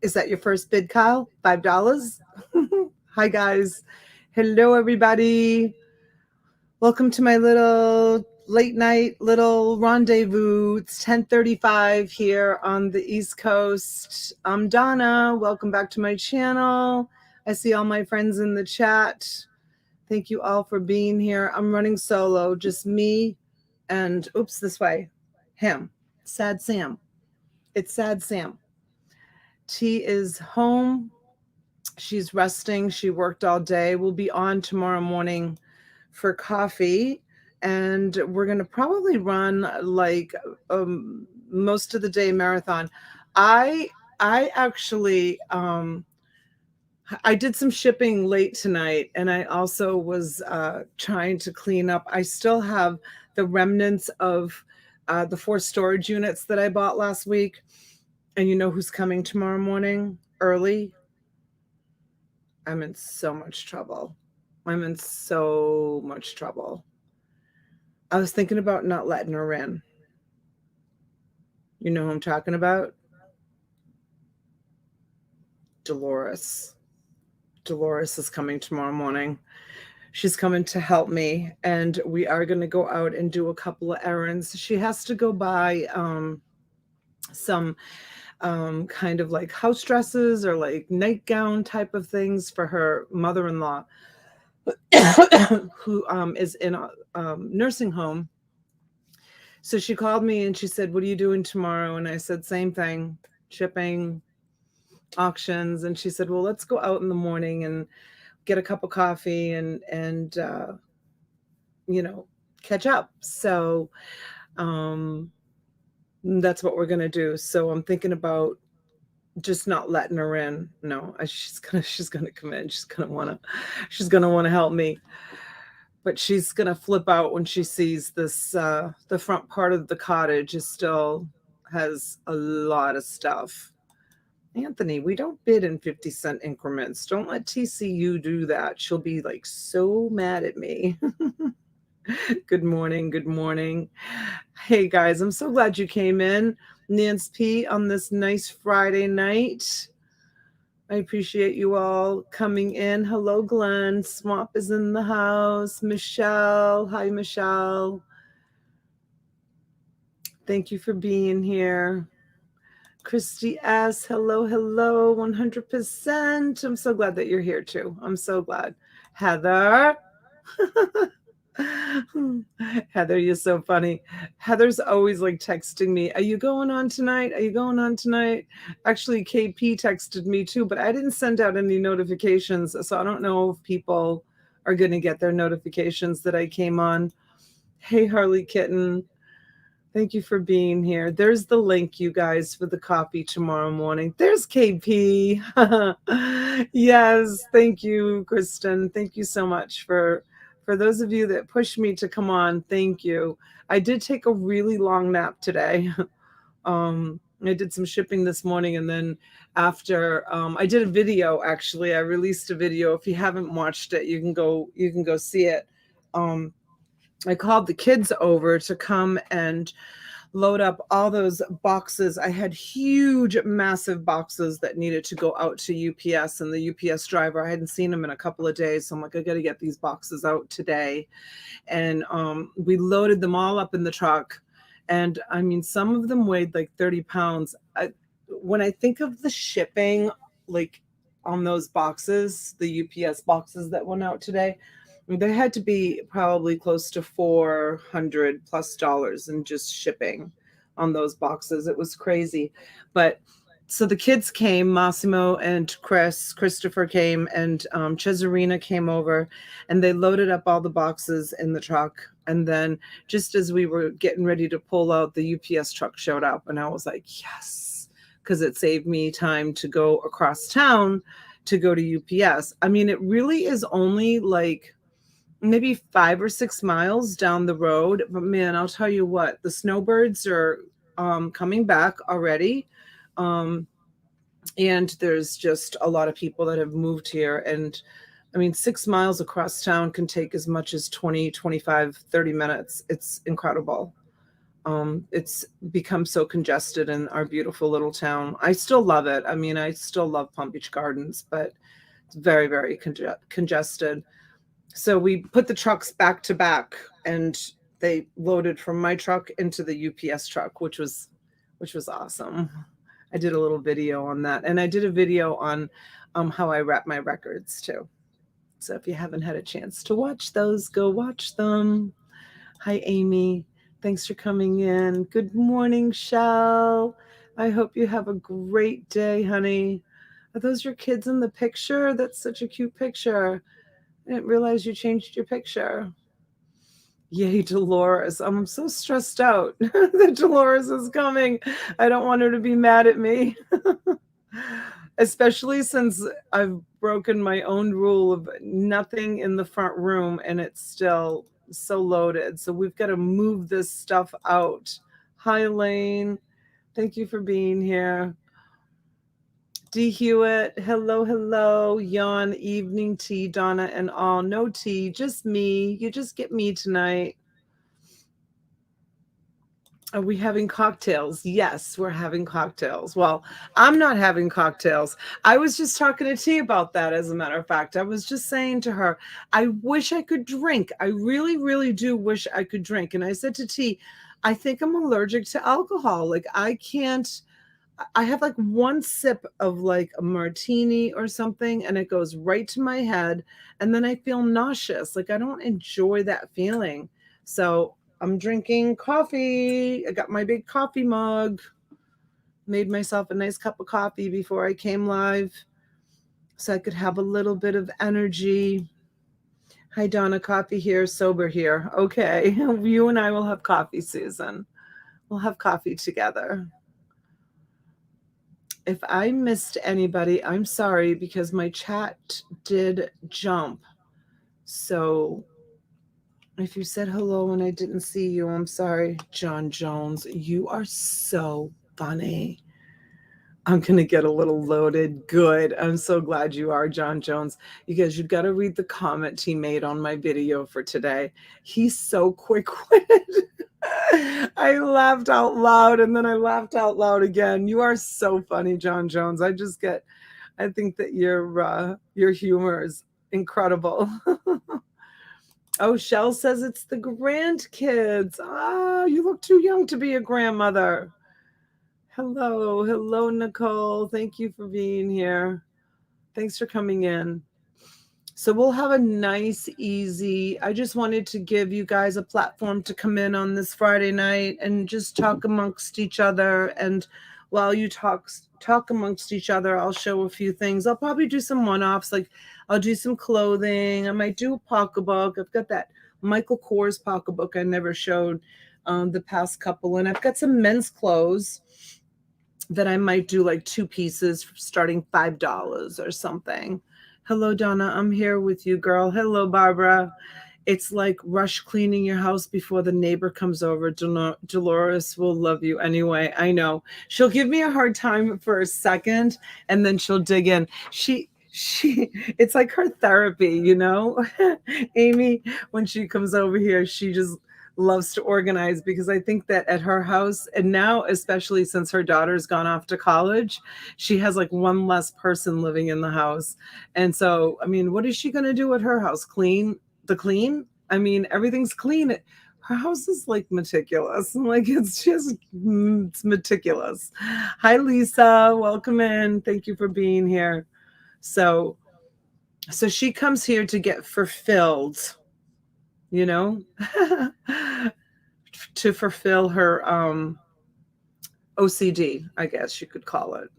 Is that your first bid, Kyle? $5? Hi, guys. Hello, everybody. Welcome to my little late night little rendezvous. It's 10:35 here on the East Coast. I'm Donna. Welcome back to my channel. I see all my friends in the chat. Thank you all for being here. I'm running solo, just me and, oops, this way, him. Sad Sam. It's Sad Sam. T is home. She's resting. She worked all day. We'll be on tomorrow morning for coffee. And we're going to probably run like most of the day marathon. I actually, I did some shipping late tonight, and I also was trying to clean up. I still have the remnants of the 4 storage units that I bought last week. And you know who's coming tomorrow morning early? I'm in so much trouble. I'm in so much trouble. I was thinking about not letting her in. You know who I'm talking about? Dolores. Dolores is coming tomorrow morning. She's coming to help me, and we are going to go out and do a couple of errands. She has to go buy some kind of like house dresses or like nightgown type of things for her mother-in-law who is in a nursing home. So she called me and she said, what are you doing tomorrow? And I said, same thing, shipping, auctions. And she said, well, let's go out in the morning and get a cup of coffee and catch up. So that's what we're going to do. So I'm thinking about just not letting her in. No, she's gonna come in. She's gonna wanna help me. But she's gonna flip out when she sees this. The front part of the cottage still has a lot of stuff. Anthony, we don't bid in 50-cent increments. Don't let TCU do that. She'll be like so mad at me. Good morning. Good morning. Hey guys, I'm so glad you came in. Nance P on this nice Friday night. I appreciate you all coming in. Hello, Glenn. Swamp is in the house. Michelle. Hi, Michelle. Thank you for being here. Christy S. Hello, hello. 100%. I'm so glad that you're here too. I'm so glad. Heather. Heather, you're so funny. Heather's always like texting me, are you going on tonight? Are you going on tonight? Actually, KP texted me too, but I didn't send out any notifications. So I don't know if people are going to get their notifications that I came on. Hey, Harley Kitten. Thank you for being here. There's the link, you guys, for the coffee tomorrow morning. There's KP. Yes. Thank you, Kristen. Thank you so much for those of you that pushed me to come on. Thank you. I did take a really long nap today. I did some shipping this morning, and then after I did a video. Actually, I released a video. If you haven't watched it, you can go see it. I called the kids over to come and load up all those boxes. I had huge, massive boxes that needed to go out to UPS, and the UPS driver, I hadn't seen him in a couple of days. So I'm like, I got to get these boxes out today. And we loaded them all up in the truck. And I mean, some of them weighed like 30 pounds. When I think of the shipping, like on those boxes, the UPS boxes that went out today, they had to be probably close to $400+ in just shipping on those boxes. It was crazy. But so the kids came, Massimo and Christopher came, and Cesarina came over, and they loaded up all the boxes in the truck. And then just as we were getting ready to pull out, the UPS truck showed up, and I was like, yes, because it saved me time to go across town to go to UPS. I mean, it really is only like maybe 5 or 6 miles down the road. But man, I'll tell you what, the snowbirds are coming back already. And there's just a lot of people that have moved here. And I mean, 6 miles across town can take as much as 20, 25, 30 minutes. It's incredible. It's become so congested in our beautiful little town. I still love it. I mean, I still love Palm Beach Gardens, but it's very, very congested. So we put the trucks back to back, and they loaded from my truck into the UPS truck, which was awesome. I did a little video on that, and I did a video on how I wrap my records too. So if you haven't had a chance to watch those, go watch them. Hi, Amy. Thanks for coming in. Good morning, Shell. I hope you have a great day, honey. Are those your kids in the picture? That's such a cute picture. I didn't realize you changed your picture. Yay, Dolores. I'm so stressed out that Dolores is coming. I don't want her to be mad at me. Especially since I've broken my own rule of nothing in the front room, and it's still so loaded. So we've got to move this stuff out. Hi, Lane. Thank you for being here. D. Hewitt, hello, hello. Yawn, evening tea, Donna and all. No tea, just me. You just get me tonight. Are we having cocktails? Yes, we're having cocktails. Well, I'm not having cocktails. I was just talking to T about that, as a matter of fact. I was just saying to her, I wish I could drink. I really, really do wish I could drink. And I said to T, I think I'm allergic to alcohol. Like, I can't. I have like one sip of like a martini or something, and it goes right to my head, and then I feel nauseous. Like, I don't enjoy that feeling. So I'm drinking coffee. I got my big coffee mug. Made myself a nice cup of coffee before I came live so I could have a little bit of energy. Hi, Donna. Coffee here, sober here. Okay. You and I will have coffee, Susan. We'll have coffee together. If I missed anybody, I'm sorry, because my chat did jump. So if you said hello and I didn't see you, I'm sorry. John Jones, you are so funny. I'm going to get a little loaded. Good. I'm so glad you are, John Jones. You guys, you've got to read the comment he made on my video for today. He's so quick-witted. I laughed out loud, and then I laughed out loud again. You are so funny, John Jones. I think that your humor is incredible. Oh, Shell says it's the grandkids. Ah, you look too young to be a grandmother. Hello, Nicole. Thank you for being here. Thanks for coming in. So we'll have a nice, easy, I just wanted to give you guys a platform to come in on this Friday night and just talk amongst each other. And while you talk amongst each other, I'll show a few things. I'll probably do some one-offs, like I'll do some clothing. I might do a pocketbook. I've got that Michael Kors pocketbook I never showed the past couple. And I've got some men's clothes that I might do like 2 pieces starting $5 or something. Hello, Donna. I'm here with you, girl. Hello, Barbara. It's like rush cleaning your house before the neighbor comes over. Dolores will love you anyway. I know. She'll give me a hard time for a second, and then she'll dig in. It's like her therapy, you know? Amy, when she comes over here, she just loves to organize, because I think that at her house, and now especially since her daughter's gone off to college, she has like one less person living in the house. And so, I mean, what is she going to do at her house? Clean? I mean, everything's clean. Her house is like meticulous. Like, it's meticulous. Hi, Lisa. Welcome in. Thank you for being here. So she comes here to get fulfilled, you know, to fulfill her OCD, I guess you could call it.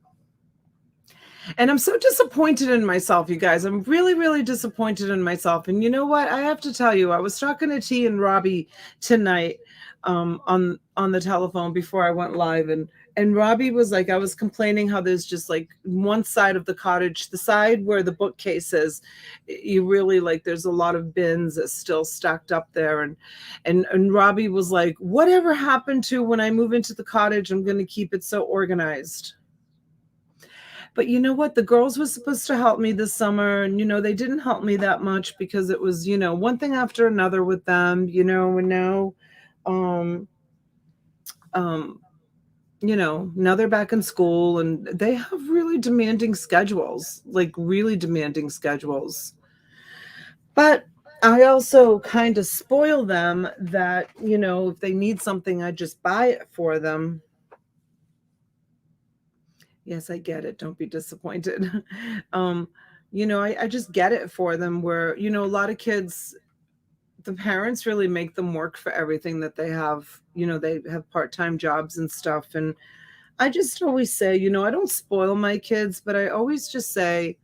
And I'm so disappointed in myself, you guys. I'm really, really disappointed in myself. And you know what? I have to tell you, I was talking to T and Robbie tonight on the telephone before I went live, and Robbie was like, I was complaining how there's just like one side of the cottage, the side where the bookcase is, you really like, there's a lot of bins that's still stacked up there. And Robbie was like, whatever happened to when I move into the cottage, I'm going to keep it so organized. But you know what? The girls were supposed to help me this summer, and, you know, they didn't help me that much because it was, you know, one thing after another with them, you know, and now, Now they're back in school and they have really demanding schedules, like really demanding schedules. But I also kind of spoil them that, if they need something, I just buy it for them. Yes, I get it. Don't be disappointed. I just get it for them where, a lot of kids, the parents really make them work for everything that they have. They have part-time jobs and stuff. And I just always say, I don't spoil my kids, but I always just say,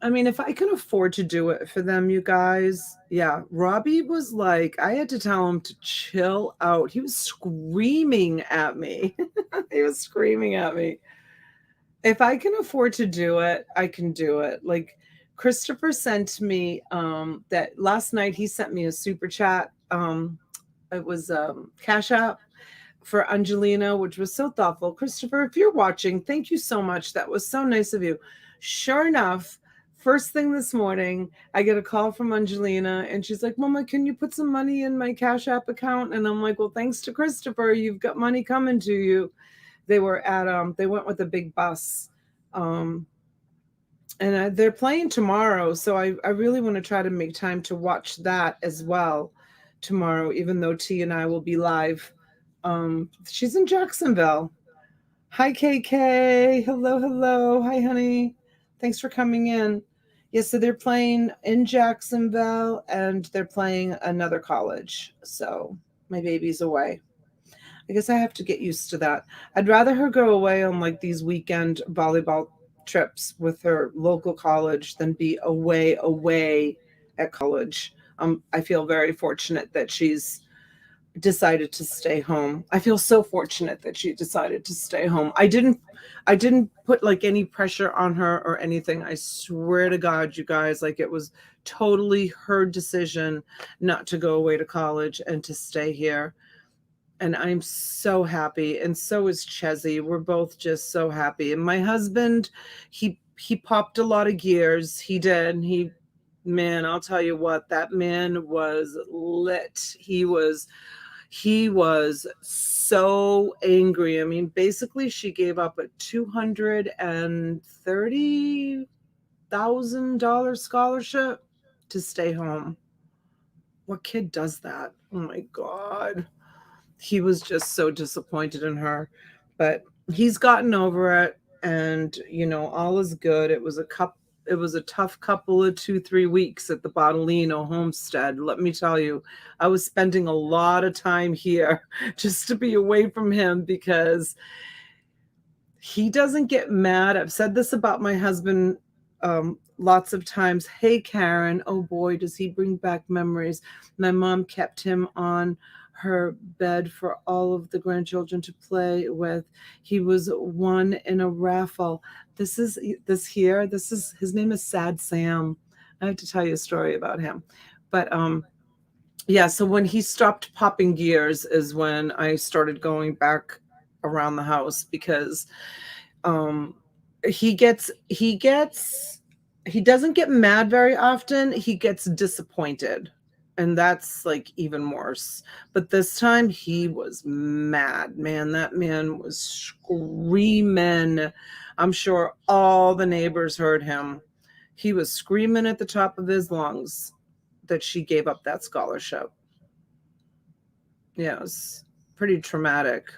I mean, if I can afford to do it for them, you guys, yeah. Robbie was like, I had to tell him to chill out. He was screaming at me. He was screaming at me. If I can afford to do it, I can do it. Like Christopher sent me that last night he sent me a super chat. It was Cash App for Angelina, which was so thoughtful. Christopher, if you're watching, thank you so much. That was so nice of you. Sure enough, first thing this morning, I get a call from Angelina and she's like, Mama, can you put some money in my Cash App account? And I'm like, well, thanks to Christopher, you've got money coming to you. They were at, they went with a big bus. They're playing tomorrow. So I really want to try to make time to watch that as well tomorrow, even though T and I will be live. She's in Jacksonville. Hi, KK. Hello, hello. Hi, honey. Thanks for coming in. Yes, so they're playing in Jacksonville and they're playing another college. So my baby's away. I guess I have to get used to that. I'd rather her go away on like these weekend volleyball trips with her local college than be away at college. I feel very fortunate that she's decided to stay home. I feel so fortunate that she decided to stay home. I didn't put like any pressure on her or anything. I swear to God, you guys, like it was totally her decision not to go away to college and to stay here. And I'm so happy. And so is Chezzy. We're both just so happy. And my husband, he popped a lot of gears. He did. Man, I'll tell you what, that man was lit. He was so angry. I mean, basically she gave up a $230,000 scholarship to stay home. What kid does that? Oh my God. He was just so disappointed in her, but he's gotten over it and all is good. It was a tough couple of 2-3 weeks at the Bottolino homestead. Let me tell you, I was spending a lot of time here just to be away from him because he doesn't get mad. I've said this about my husband lots of times. Hey, Karen, oh boy, does he bring back memories. My mom kept him on her bed for all of the grandchildren to play with. He was won in a raffle. His name is Sad Sam. I have to tell you a story about him. But yeah, so when he stopped popping gears is when I started going back around the house because he doesn't get mad very often. He gets disappointed. And that's like even worse. But this time he was mad, man. That man was screaming. I'm sure all the neighbors heard him. He was screaming at the top of his lungs that she gave up that scholarship. Yeah, it was pretty traumatic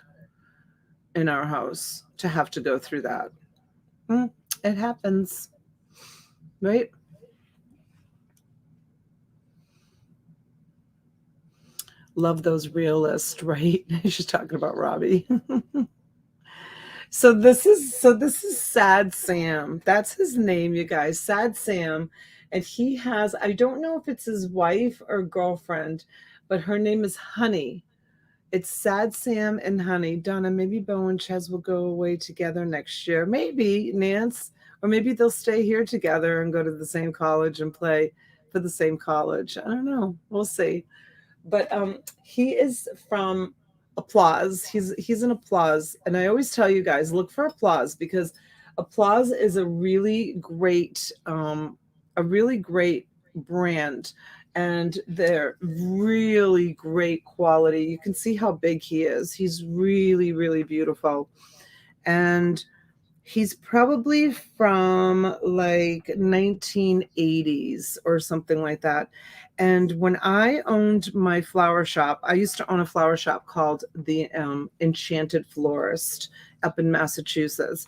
in our house to have to go through that. It happens, right? Love those realists, right? She's talking about Robbie. So this is Sad Sam. That's his name, you guys. Sad Sam. And he has, I don't know if it's his wife or girlfriend, but her name is Honey. It's Sad Sam and Honey. Donna, maybe Bo and Ches will go away together next year. Maybe, Nance. Or maybe they'll stay here together and go to the same college and play for the same college. I don't know. We'll see. But he is from Applause. He's an Applause. And I always tell you guys, look for Applause because Applause is a really great brand. and they're really great quality. You can see how big he is. He's really, really beautiful. And he's probably from like 1980s or something like that. And when I owned my flower shop, I used to own a flower shop called the Enchanted Florist up in Massachusetts.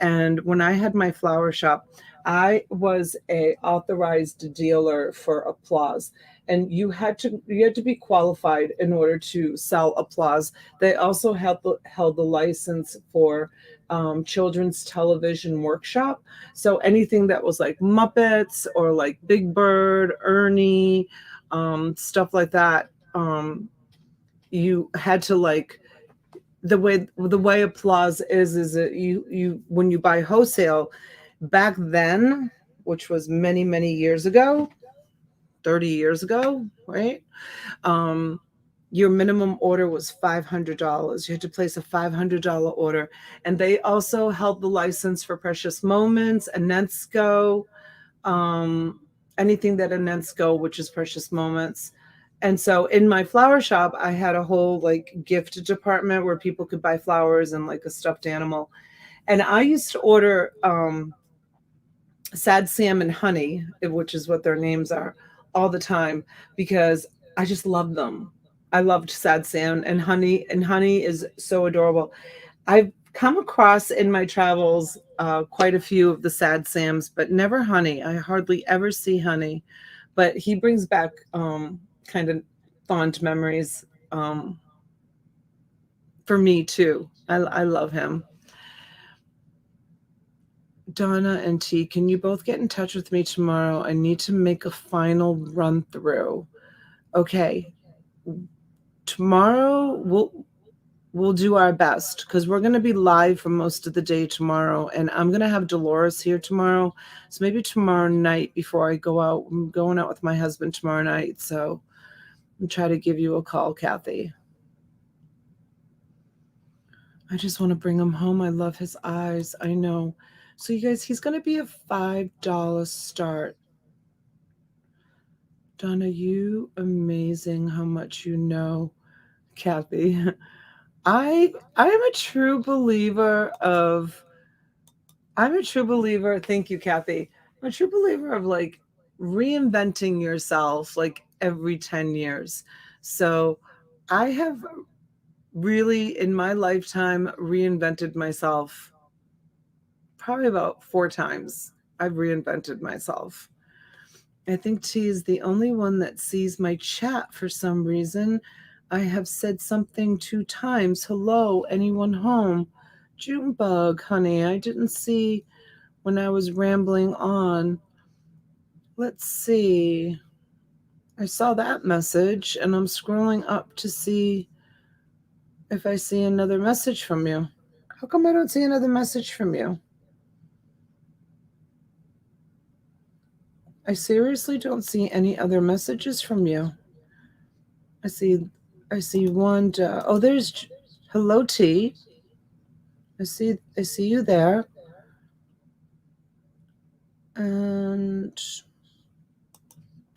And when I had my flower shop, I was a authorized dealer for Applause, and you had to be qualified in order to sell Applause. They also held the license for children's television workshop. So anything that was like Muppets or like Big Bird, Ernie, stuff like that, you had to like the way Applause is that you when you buy wholesale back then, which was many many years ago, 30 years ago, right? Um, your minimum order was $500. You had to place a $500 order. And they also held the license for Precious Moments, Anensco, um, anything that Anensco, which is Precious Moments. And so in my flower shop, I had a whole like gift department where people could buy flowers and like a stuffed animal. And I used to order Sad Sam and Honey, which is what their names are, all the time because I just love them. I loved Sad Sam and Honey is so adorable. I've come across in my travels quite a few of the Sad Sams, but never Honey. I hardly ever see Honey, but he brings back kind of fond memories for me too. I love him. Donna and T, can you both get in touch with me tomorrow? I need to make a final run through. Okay. Tomorrow we'll do our best because we're going to be live for most of the day tomorrow, and I'm going to have Dolores here tomorrow. So maybe tomorrow night before I go out, I'm going out with my husband tomorrow night. So I'll try to give you a call, Kathy. I just want to bring him home. I love his eyes. I know. So you guys, he's going to be a $5 start. Donna, you amazing how much you know, Kathy. I'm a true believer of thank you, Kathy. I'm a true believer of like reinventing yourself like every 10 years. So I have really in my lifetime reinvented myself probably about 4 times. I've reinvented myself. I think T is the only one that sees my chat for some reason. I have said something 2 times. Hello, anyone home? Junebug, honey, I didn't see when I was rambling on. Let's see. I saw that message and I'm scrolling up to see if I see another message from you. How come I don't see another message from you? I seriously don't see any other messages from you. I see one. Oh, there's hello T. I see you there. And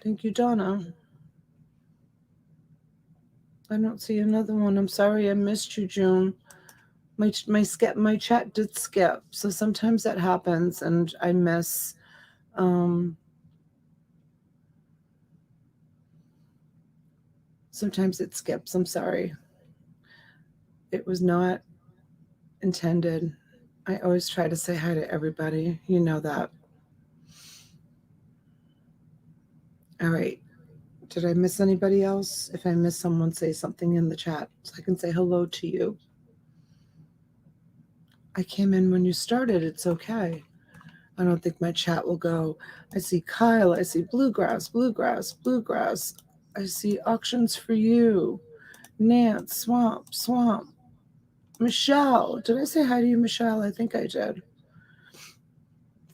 thank you, Donna. I don't see another one. I'm sorry I missed you, June. My chat did skip, so sometimes that happens, and I miss. Sometimes it skips. I'm sorry. It was not intended. I always try to say hi to everybody. You know that. All right. Did I miss anybody else? If I miss someone, say something in the chat so I can say hello to you. I came in when you started. It's okay. I don't think my chat will go. I see Kyle. I see Bluegrass. I see Auctions for You. Nance, Swamp. Michelle. Did I say hi to you, Michelle? I think I did.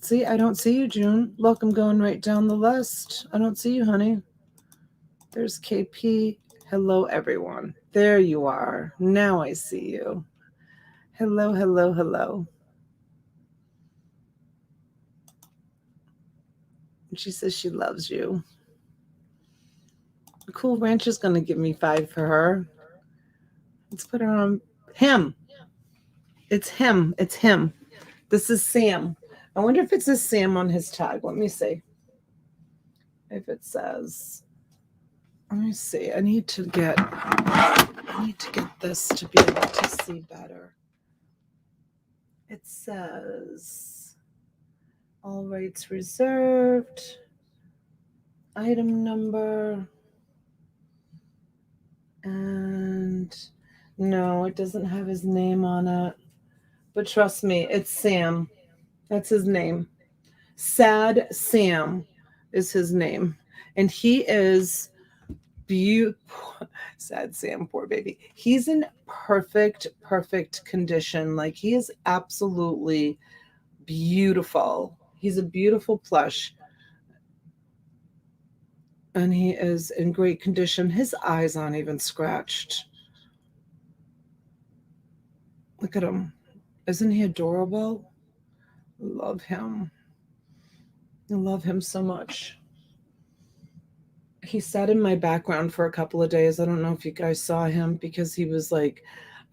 See, I don't see you, June. Look, I'm going right down the list. I don't see you, honey. There's KP. Hello, everyone. There you are. Now I see you. Hello. She says she loves you. Cool Ranch is going to give me 5 for her. Let's put her on him. It's him. It's him. This is Sam. I wonder if it says Sam on his tag. Let me see. If it says, let me see. I need to get this to be able to see better. It says all rights reserved. Item number. And no, it doesn't have his name on it. But trust me, it's Sam. That's his name. Sad Sam is his name. And he is beautiful. Sad Sam, poor baby. He's in perfect condition. Like, he is absolutely beautiful. He's a beautiful plush. And he is in great condition. His eyes aren't even scratched. Look at him. Isn't he adorable? Love him. I love him so much. He sat in my background for a couple of days. I don't know if you guys saw him, because he was like,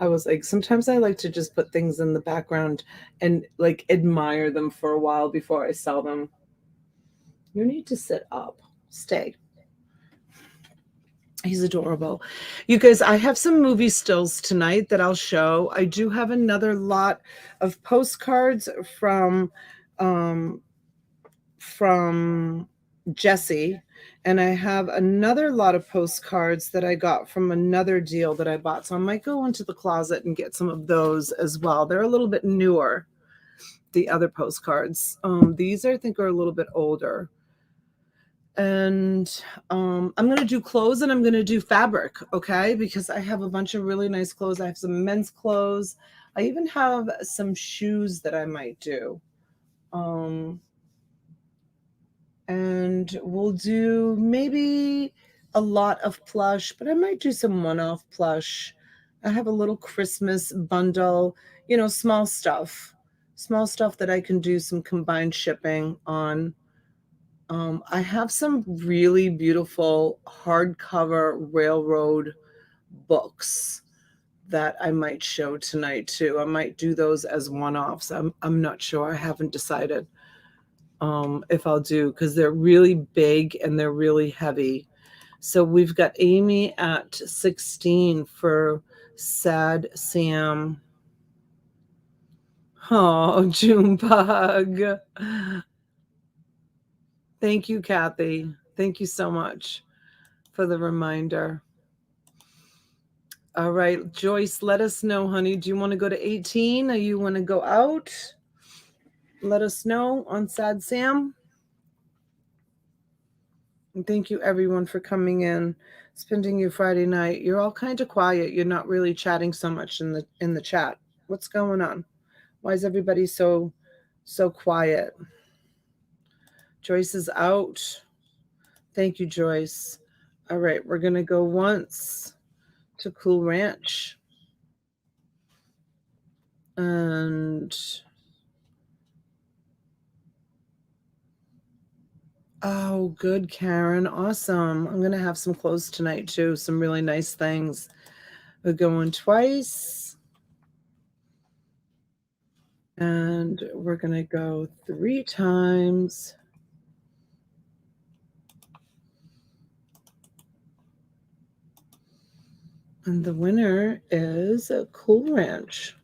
I was like, sometimes I like to just put things in the background and like admire them for a while before I sell them. You need to sit up. Stay. He's adorable. You guys, I have some movie stills tonight that I'll show. I do have another lot of postcards from Jessie, and I have another lot of postcards that I got from another deal that I bought. So I might go into the closet and get some of those as well. They're a little bit newer, the other postcards. These I think are a little bit older. And I'm going to do clothes and I'm going to do fabric, okay? Because I have a bunch of really nice clothes. I have some men's clothes. I even have some shoes that I might do. And we'll do maybe a lot of plush, but I might do some one-off plush. I have a little Christmas bundle, you know, small stuff that I can do some combined shipping on. I have some really beautiful hardcover railroad books that I might show tonight too. I might do those as one-offs. I'm not sure. I haven't decided if I'll do, because they're really big and they're really heavy. So we've got Amy at 16 for Sad Sam. Oh, Junebug. Thank you, Kathy. Thank you so much for the reminder. All right, Joyce, let us know, honey. Do you want to go to 18 or you want to go out? Let us know on Sad Sam. And thank you, everyone, for coming in, spending your Friday night. You're all kind of quiet. You're not really chatting so much in the chat. What's going on? Why is everybody so quiet? Joyce is out. Thank you, Joyce. All right, we're going to go once to Cool Ranch. And oh, good, Karen. Awesome. I'm going to have some clothes tonight, too. Some really nice things. We're going twice. And we're going to go 3 times. And the winner is a Cool Ranch.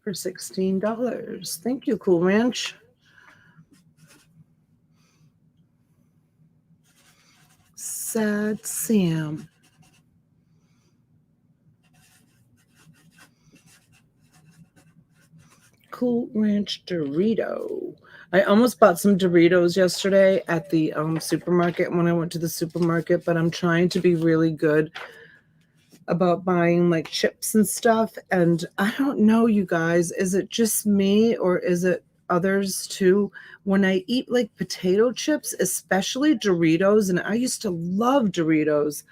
For $16. Thank you, Cool Ranch. Sad Sam. Cool Ranch Dorito. I almost bought some Doritos yesterday at the supermarket when I went to the supermarket, but I'm trying to be really good about buying like chips and stuff. And I don't know, you guys, is it just me or is it others too? When I eat like potato chips, especially Doritos, and I used to love Doritos,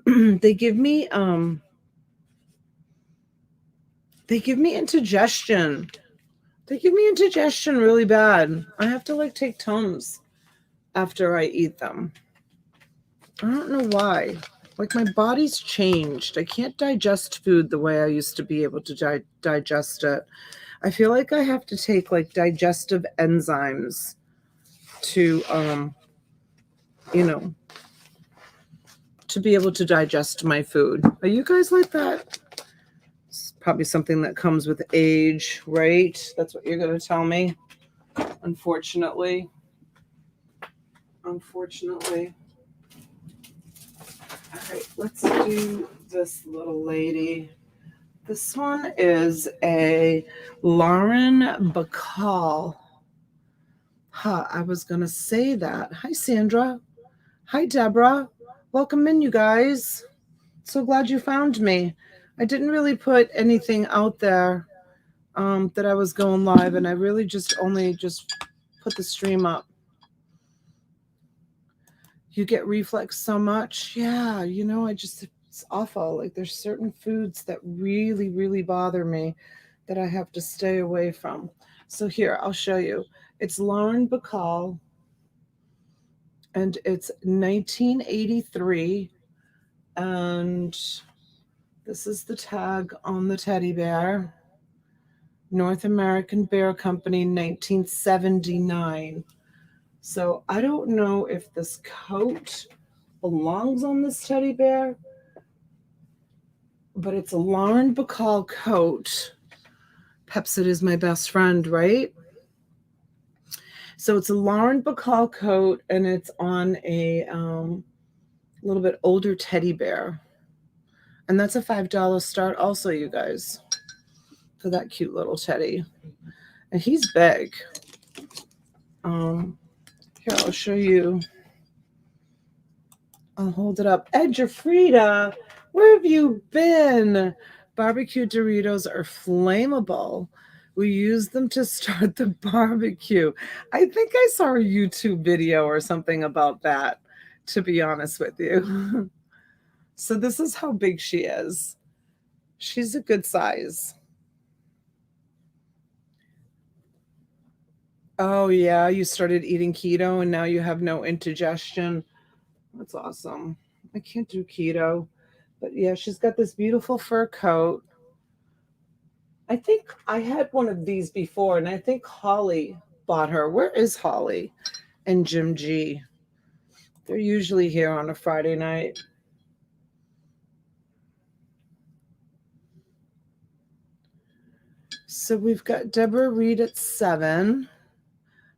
they give me They give me indigestion. They give me indigestion really bad. I have to like take Tums after I eat them. I don't know why. Like my body's changed. I can't digest food the way I used to be able to digest it. I feel like I have to take like digestive enzymes to you know, to be able to digest my food. Are you guys like that? It's probably something that comes with age, right? That's what you're going to tell me. Unfortunately. Unfortunately. All right, let's do this little lady. This one is a Lauren Bacall. Huh, I was going to say that. Hi, Sandra. Hi, Deborah. Welcome in, you guys. So glad you found me. I didn't really put anything out there that I was going live, and I really just put the stream up. You get reflex so much. Yeah, it's awful. Like there's certain foods that really, really bother me that I have to stay away from. So here, I'll show you. It's Lauren Bacall, and it's 1983. And this is the tag on the teddy bear. North American Bear Company, 1979. So I don't know if this coat belongs on this teddy bear, but it's a Lauren Bacall coat. Pepsid is my best friend, right? So it's a Lauren Bacall coat, and it's on a little bit older teddy bear. And that's a $5 start also, you guys, for that cute little teddy. And he's big. Here, I'll show you. I'll hold it up. Ed Frida, where have you been? Barbecue Doritos are flammable. We use them to start the barbecue. I think I saw a YouTube video or something about that, to be honest with you. So this is how big she is. She's a good size. Oh, yeah, you started eating keto and now you have no indigestion. That's awesome. I can't do keto. But yeah, she's got this beautiful fur coat. I think I had one of these before, and I think Holly bought her. Where is Holly and Jim G? They're usually here on a Friday night. So we've got Deborah Reed at 7.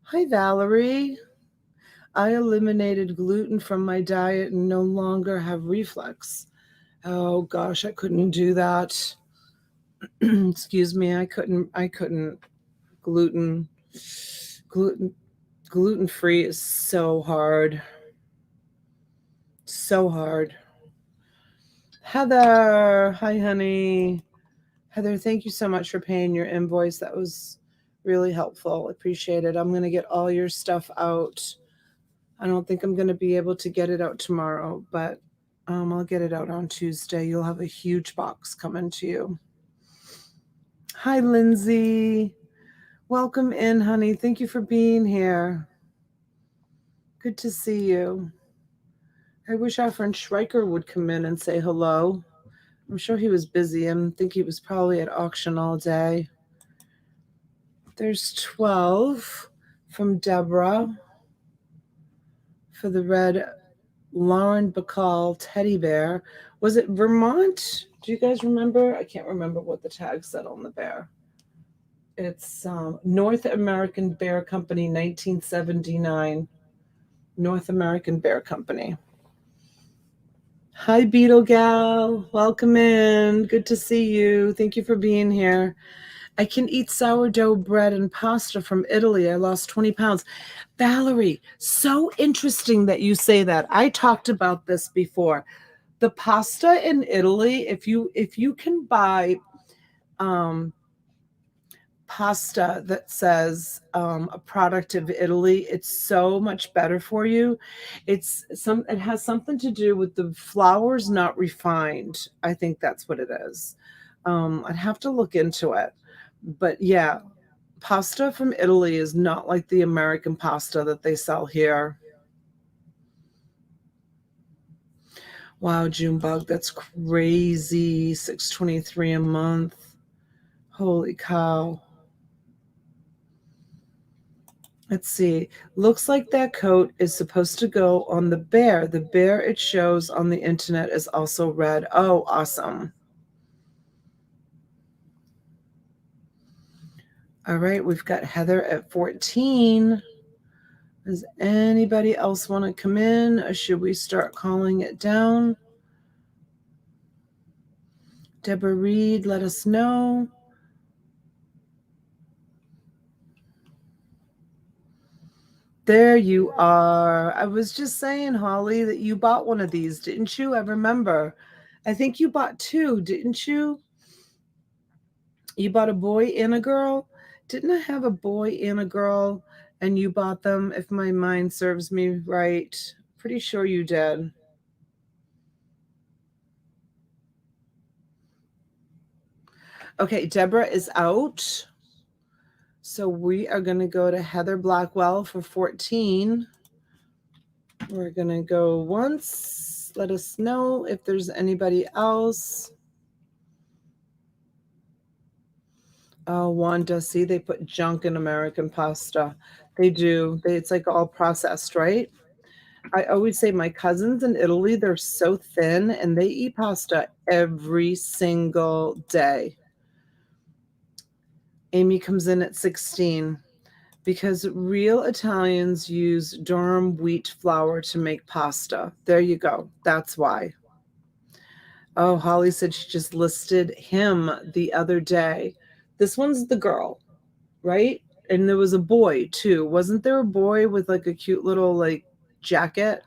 Hi, Valerie. I eliminated gluten from my diet and no longer have reflux. Oh gosh, I couldn't do that. Excuse me, I couldn't. Gluten free is so hard. So hard. Heather, hi honey. Heather, thank you so much for paying your invoice. That was really helpful. Appreciate it. I'm going to get all your stuff out. I don't think I'm going to be able to get it out tomorrow, but I'll get it out on Tuesday. You'll have a huge box coming to you. Hi, Lindsay. Welcome in, honey. Thank you for being here. Good to see you. I wish our friend Schreiker would come in and say hello. I'm sure he was busy. I think he was probably at auction all day. There's 12 from Deborah for the red Lauren Bacall teddy bear. Was it Vermont? Do you guys remember? I can't remember what the tag said on the bear. It's North American Bear Company, 1979. North American Bear Company. Hi, Beetle Gal. Welcome in. Good to see you. Thank you for being here. I can eat sourdough bread and pasta from Italy. I lost 20 pounds. Valerie, so interesting that you say that. I talked about this before. The pasta in Italy, if you can buy pasta that says a product of Italy, it's so much better for you. It has something to do with the flour's not refined. I think that's what it is. I'd have to look into it. But yeah, pasta from Italy is not like the American pasta that they sell here. Wow, Junebug, that's crazy. $6.23 a month. Holy cow. Let's see. Looks like that coat is supposed to go on the bear. The bear it shows on the internet is also red. Oh, awesome. All right, we've got Heather at 14. Does anybody else want to come in, or should we start calling it down? Deborah Reed, let us know. There you are. I was just saying, Holly, that you bought one of these, didn't you? I remember. I think you bought two, didn't you? You bought a boy and a girl? Didn't I have a boy and a girl and you bought them, if my mind serves me right? Pretty sure you did. Okay, Deborah is out. So we are going to go to Heather Blackwell for 14. We're going to go once. Let us know if there's anybody else. Oh, Wanda, see, they put junk in American pasta. They do. It's like all processed, right? I always say my cousins in Italy, they're so thin and they eat pasta every single day. Amy comes in at 16 because real Italians use durum wheat flour to make pasta. There you go. That's why. Oh, Holly said she just listed him the other day. This one's the girl, right? And there was a boy too. Wasn't there a boy with like a cute little like jacket?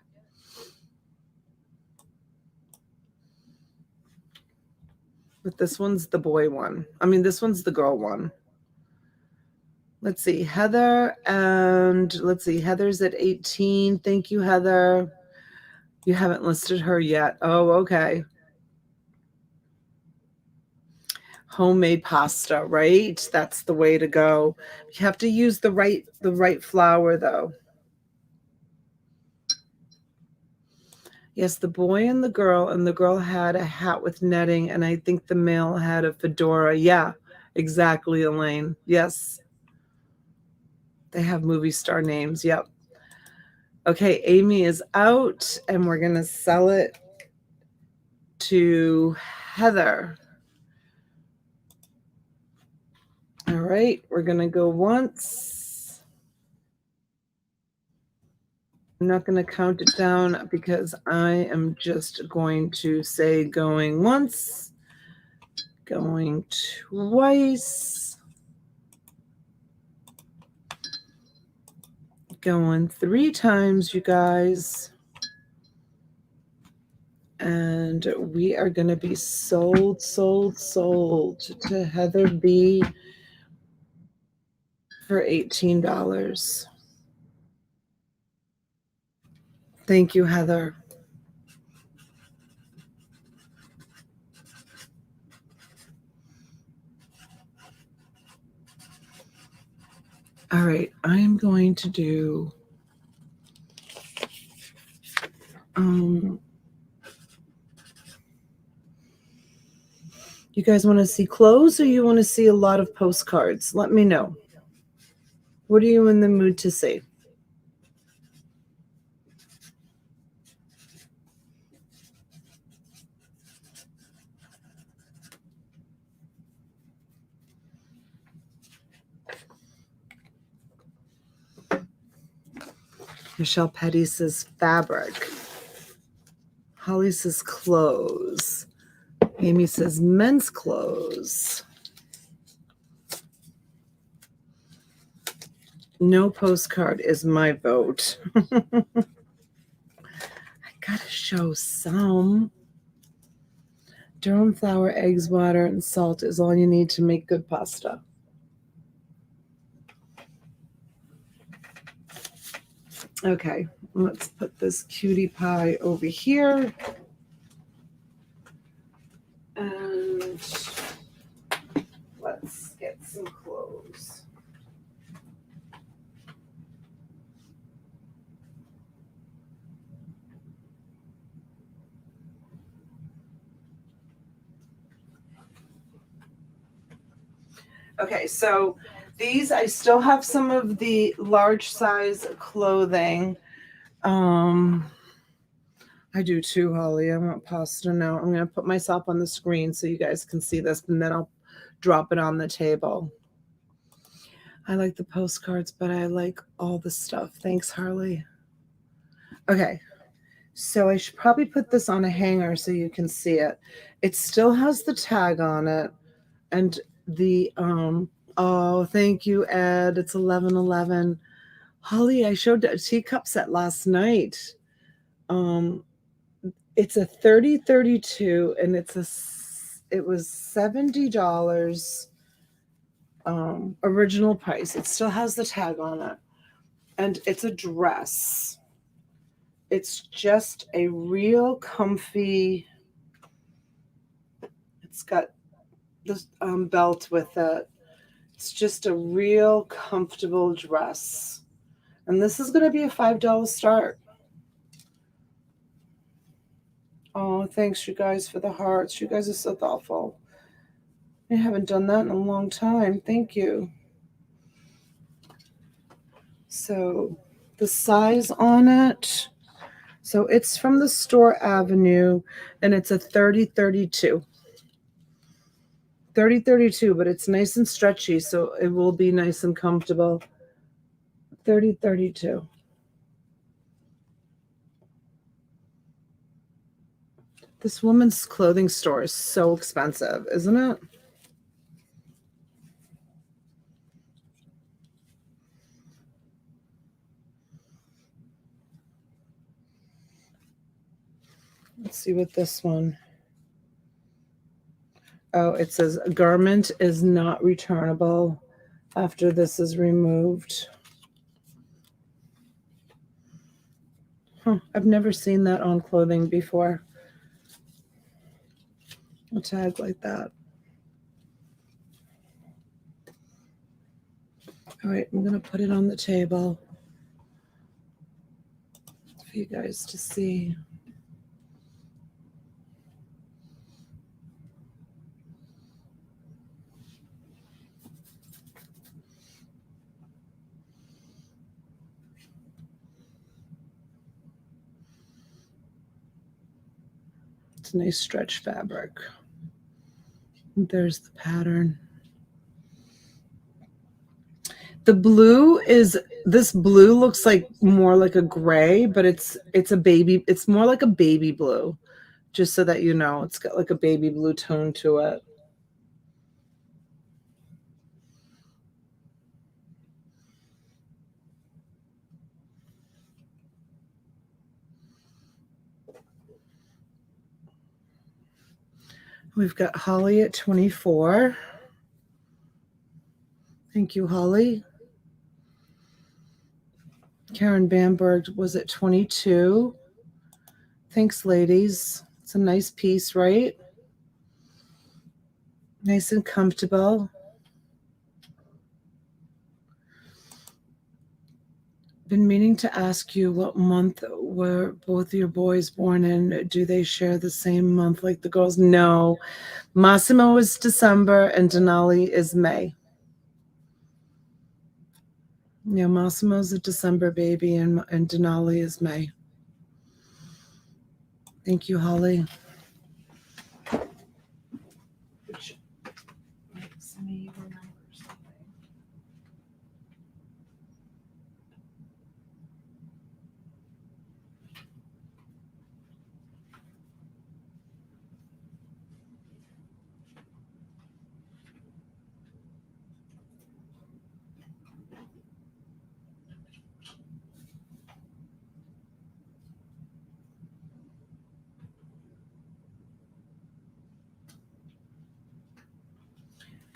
But this one's the boy one. I mean, this one's the girl one. Let's see, Heather, and let's see, Heather's at 18. Thank you, Heather. You haven't listed her yet. Oh, okay. Homemade pasta, right? That's the way to go. You have to use the right flour though. Yes, the boy and the girl had a hat with netting, and I think the male had a fedora. Yeah, exactly, Elaine. Yes. They have movie star names. Yep. Okay, Amy is out, and we're going to sell it to Heather. All right, we're going to go once. I'm not going to count it down because I am just going to say going once, going twice, going 3 times, you guys. And we are going to be sold to Heather B for $18. Thank you, Heather. All right, I'm going to do you guys want to see clothes or you want to see a lot of postcards? Let me know. What are you in the mood to see? Michelle Petty says fabric. Holly says clothes. Amy says men's clothes. No postcard is my vote. I gotta show some. Durum flour, eggs, water, and salt is all you need to make good pasta. Okay, let's put this cutie pie over here. And Okay, so these, I still have some of the large size clothing. I do too, Holly. I want pasta now. I'm going to put myself on the screen so you guys can see this, and then I'll drop it on the table. I like the postcards, but I like all the stuff. Thanks, Harley. Okay, so I should probably put this on a hanger so you can see it. It still has the tag on it, and the oh, thank you, Ed. It's 11:11. Holly, I showed a teacup set last night. It's a 3032, and it was $70 original price. It still has the tag on it, and it's a dress. It's just a real comfy. It's got this belt with it. It's just a real comfortable dress, and this is going to be a $5 start. Oh, thanks you guys for the hearts. You guys are so thoughtful. I haven't done that in a long time. Thank you. So the size on it, so it's from the Store Avenue, and it's a 3032. 3032, but it's nice and stretchy, so it will be nice and comfortable. 3032. This woman's clothing store is so expensive, isn't it? Let's see what this one. Oh, it says a garment is not returnable after this is removed. Huh, I've never seen that on clothing before. A tag like that. All right, I'm going to put it on the table for you guys to see. It's a nice stretch fabric. There's the pattern. The blue is, this blue looks like more like a gray, but it's a baby, it's more like a baby blue, just so that you know. It's got like a baby blue tone to it. We've got Holly at 24. Thank you, Holly. Karen Bamberg was at 22. Thanks, ladies. It's a nice piece, right? Nice and comfortable. Been meaning to ask you what month were both your boys born in. Do they share the same month like the girls? No. Massimo is December and Denali is May. Yeah, Massimo's a December baby and Denali is May. Thank you, Holly. Which makes me remember something.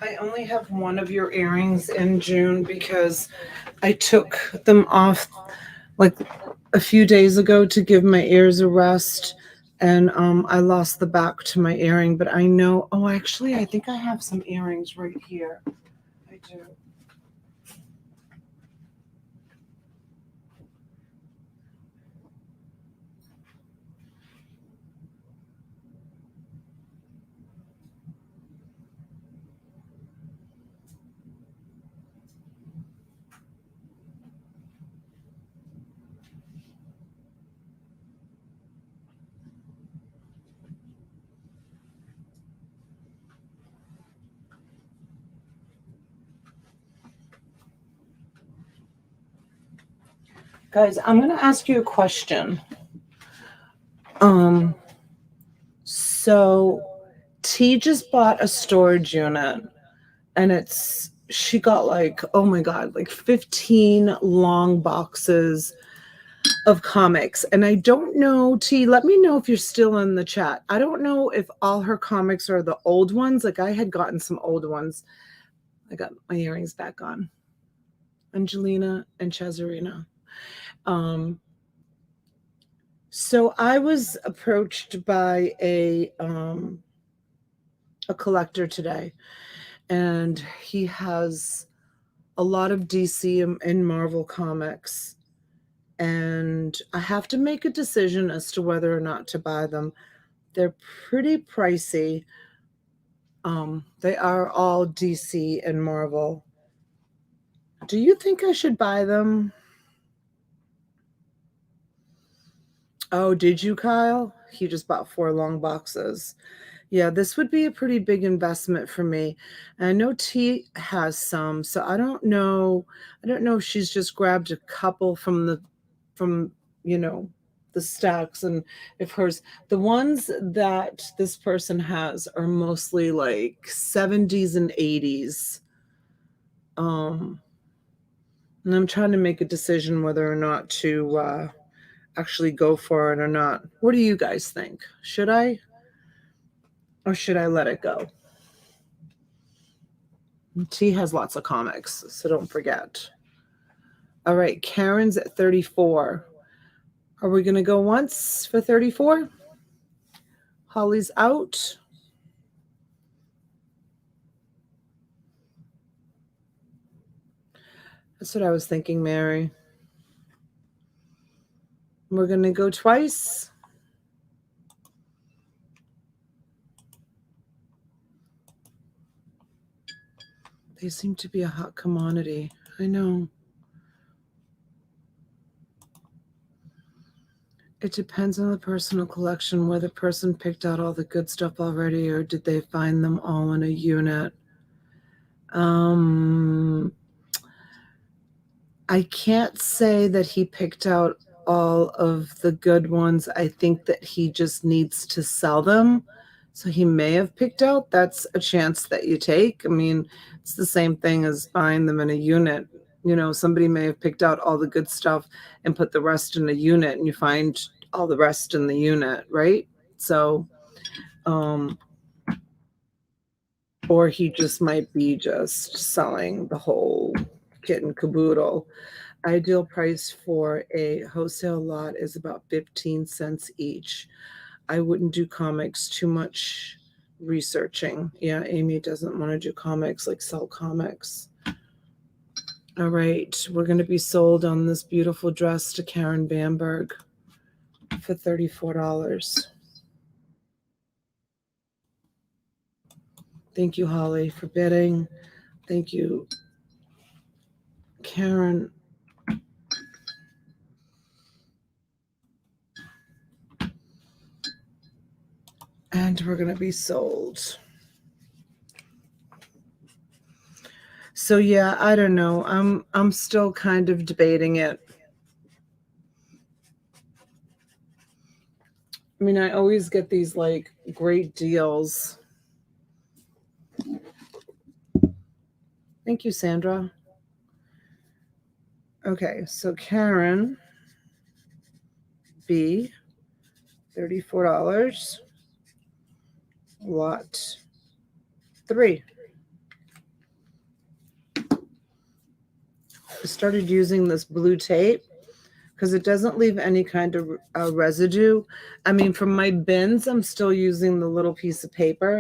I only have one of your earrings in June because I took them off like a few days ago to give my ears a rest, and I lost the back to my earring. But I know, oh, actually, I think I have some earrings right here. I do. Guys, I'm going to ask you a question. So T just bought a storage unit, and she got like, oh my God, like 15 long boxes of comics. And I don't know, T, let me know if you're still in the chat. I don't know if all her comics are the old ones. Like I had gotten some old ones. I got my earrings back on. Angelina and Cesarina. So I was approached by a collector today, and he has a lot of DC and Marvel comics, and I have to make a decision as to whether or not to buy them. They're pretty pricey. They are all DC and Marvel. Do you think I should buy them? Oh, did you, Kyle? He just bought 4 long boxes. Yeah, this would be a pretty big investment for me. And I know T has some, so I don't know if she's just grabbed a couple from the stacks, and if the ones that this person has are mostly like 70s and 80s. And I'm trying to make a decision whether or not to actually go for it or not. What do you guys think? Should I? Or should I let it go? T has lots of comics, so don't forget. All right, Karen's at 34. Are we going to go once for 34? Holly's out. That's what I was thinking, Mary. We're going to go twice. They seem to be a hot commodity. I know. It depends on the personal collection, where the person picked out all the good stuff already, or did they find them all in a unit? I can't say that he picked out all of the good ones. I think that he just needs to sell them. So he may have picked out. That's a chance that you take. I mean, it's the same thing as buying them in a unit. You know, somebody may have picked out all the good stuff and put the rest in a unit, and you find all the rest in the unit, right? So, or he just might be just selling the whole kit and caboodle. Ideal price for a wholesale lot is about 15 cents each. I wouldn't do comics, too much researching. Yeah, Amy doesn't want to do comics, like sell comics. All right, we're going to be sold on this beautiful dress to Karen Bamberg for $34. Thank you, Holly, for bidding. Thank you, Karen. And we're going to be sold. So yeah, I don't know. I'm still kind of debating it. I mean, I always get these like great deals. Thank you, Sandra. Okay, so Karen B, $34. Lot 3. I started using this blue tape because it doesn't leave any kind of residue. I mean, from my bins, I'm still using the little piece of paper,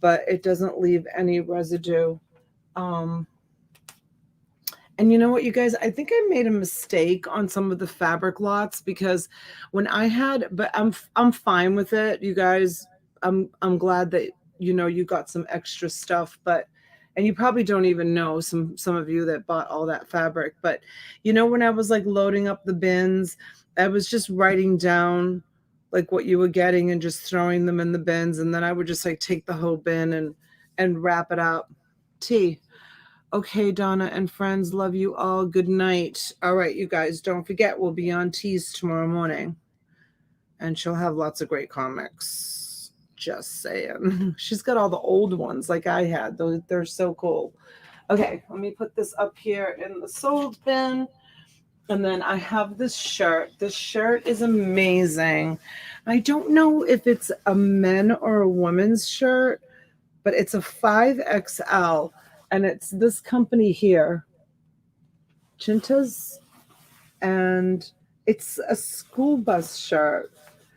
but it doesn't leave any residue. And you know what, you guys, I think I made a mistake on some of the fabric lots, because when I had, but I'm fine with it, you guys. I'm glad that, you know, you got some extra stuff, but, and you probably don't even know, some of you that bought all that fabric, but you know, when I was like loading up the bins, I was just writing down like what you were getting and just throwing them in the bins, and then I would just like take the whole bin and wrap it up. Okay, Donna and friends, love you all. Good night. All right, you guys, don't forget, we'll be on Tease tomorrow morning. And she'll have lots of great comics. Just saying. She's got all the old ones like I had. They're so cool. Okay, let me put this up here in the sold bin. And then I have this shirt. This shirt is amazing. I don't know if it's a men or a woman's shirt, but it's a 5XL. And it's this company here, Chintas. And it's a school bus shirt.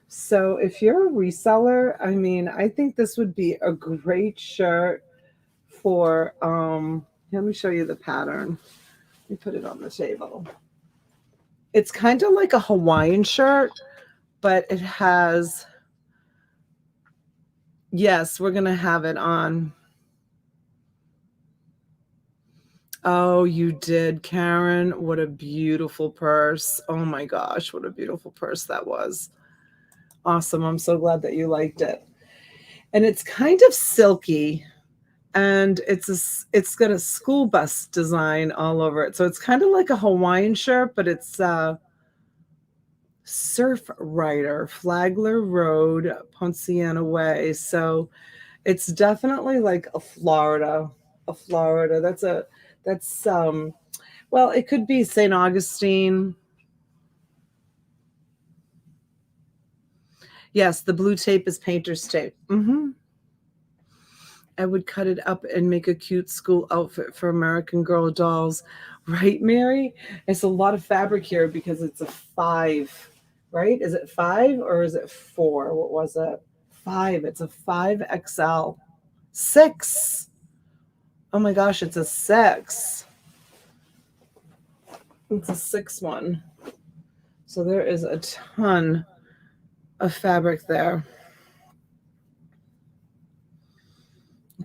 So if you're a reseller, I mean, I think this would be a great shirt for, let me show you the pattern. Let me put it on the table. It's kind of like a Hawaiian shirt, but it has, yes, we're going to have it on. Oh, you did, Karen. What a beautiful purse. Oh my gosh, what a beautiful purse that was. Awesome. I'm so glad that you liked it. And it's kind of silky, and it's got a school bus design all over it. So it's kind of like a Hawaiian shirt, but it's Surf Rider, Flagler Road, Ponciana Way. So it's definitely like a Florida. That's well, it could be St. Augustine. Yes, the blue tape is painter's tape. I would cut it up and make a cute school outfit for American Girl dolls. Right, Mary? It's a lot of fabric here because it's a 5, right? Is it 5 or is it 4? What was it? 5. It's a 5XL. 6. Oh my gosh, it's a 6. It's a 6 one. So there is a ton of fabric there.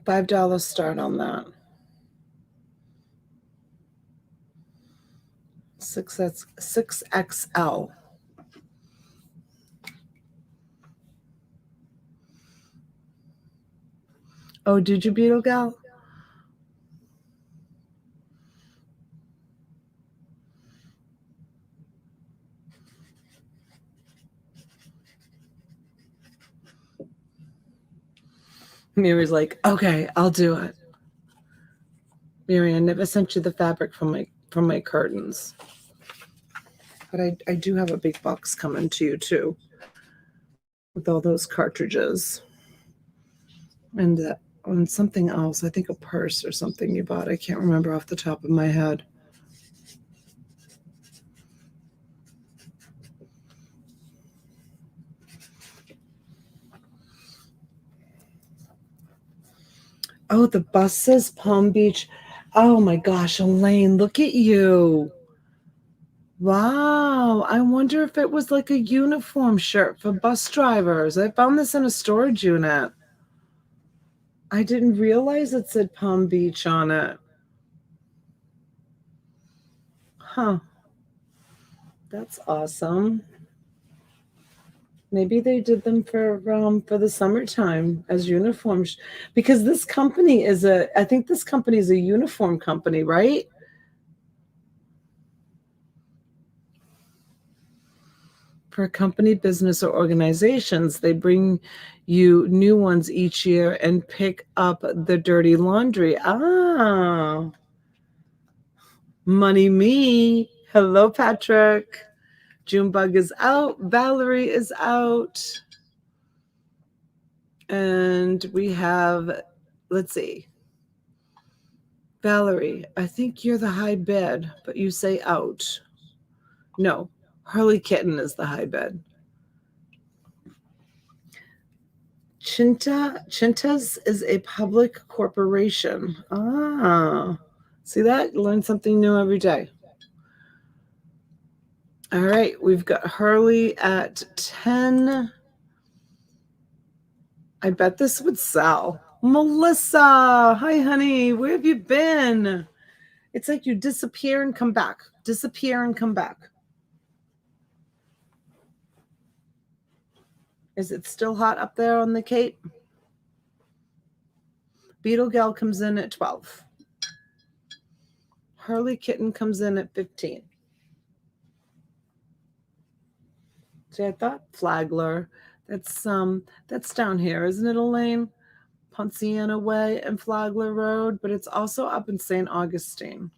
$5 start on that. 6XL. Oh, did you, Beetle Gal? Mary's like, okay, I'll do it. Mary, I never sent you the fabric from my curtains. But I do have a big box coming to you too, with all those cartridges. And something else, I think a purse or something you bought. I can't remember off the top of my head. Oh, the bus says Palm Beach. Oh my gosh, Elaine, look at you. Wow, I wonder if it was like a uniform shirt for bus drivers. I found this in a storage unit. I didn't realize it said Palm Beach on it. Huh. That's awesome. Maybe they did them for the summertime as uniforms, because this company is I think this company is a uniform company, right? For company, business, or organizations, they bring you new ones each year and pick up the dirty laundry. Ah, money me. Hello, Patrick. Junebug is out. Valerie is out. And we have, let's see. Valerie, I think you're the high bid, but you say out. No, Hurley Kitten is the high bid. Chintas is a public corporation. Ah, see that? Learn something new every day. All right, we've got Hurley at 10. I bet this would sell. Melissa, hi, honey. Where have you been? It's like you disappear and come back. Disappear and come back. Is it still hot up there on the Cape? Beetle Gal comes in at 12. Harley Kitten comes in at 15. See, I thought Flagler. That's down here, isn't it, Elaine? Ponciana Way and Flagler Road, but it's also up in St. Augustine.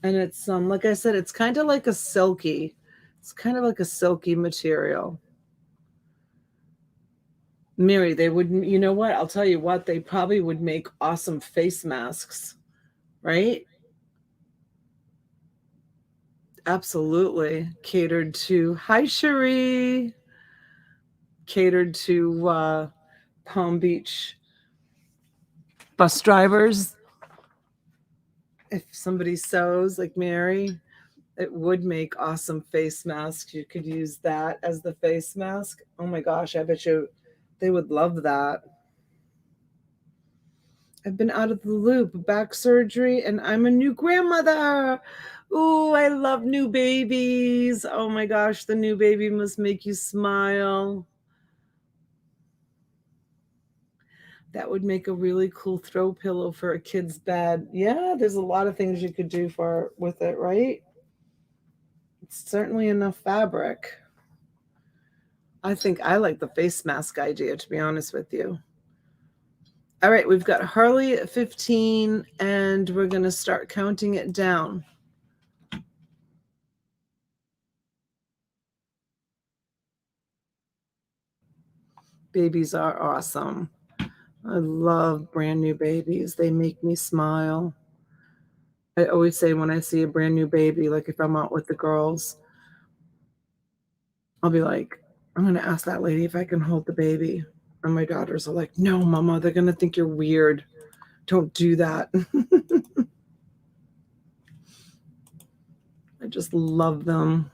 And it's like I said, it's kind of like a silky. It's kind of like a silky material. Mary, they would, you know what? I'll tell you what, they probably would make awesome face masks, right? Absolutely. Catered to, hi, Cherie. Catered to Palm Beach bus drivers. If somebody sews like Mary, it would make awesome face masks. You could use that as the face mask. Oh my gosh, I bet you they would love that. I've been out of the loop, back surgery, and I'm a new grandmother. Ooh, I love new babies. Oh my gosh, the new baby must make you smile. That would make a really cool throw pillow for a kid's bed. Yeah, there's a lot of things you could do with it, right? It's certainly enough fabric. I think I like the face mask idea, to be honest with you. All right, we've got Harley at 15, and we're going to start counting it down. Babies are awesome. I love brand new babies. They make me smile. I always say when I see a brand new baby, like if I'm out with the girls, I'll be like, I'm going to ask that lady if I can hold the baby. And my daughters are like, no, Mama, they're going to think you're weird. Don't do that. I just love them.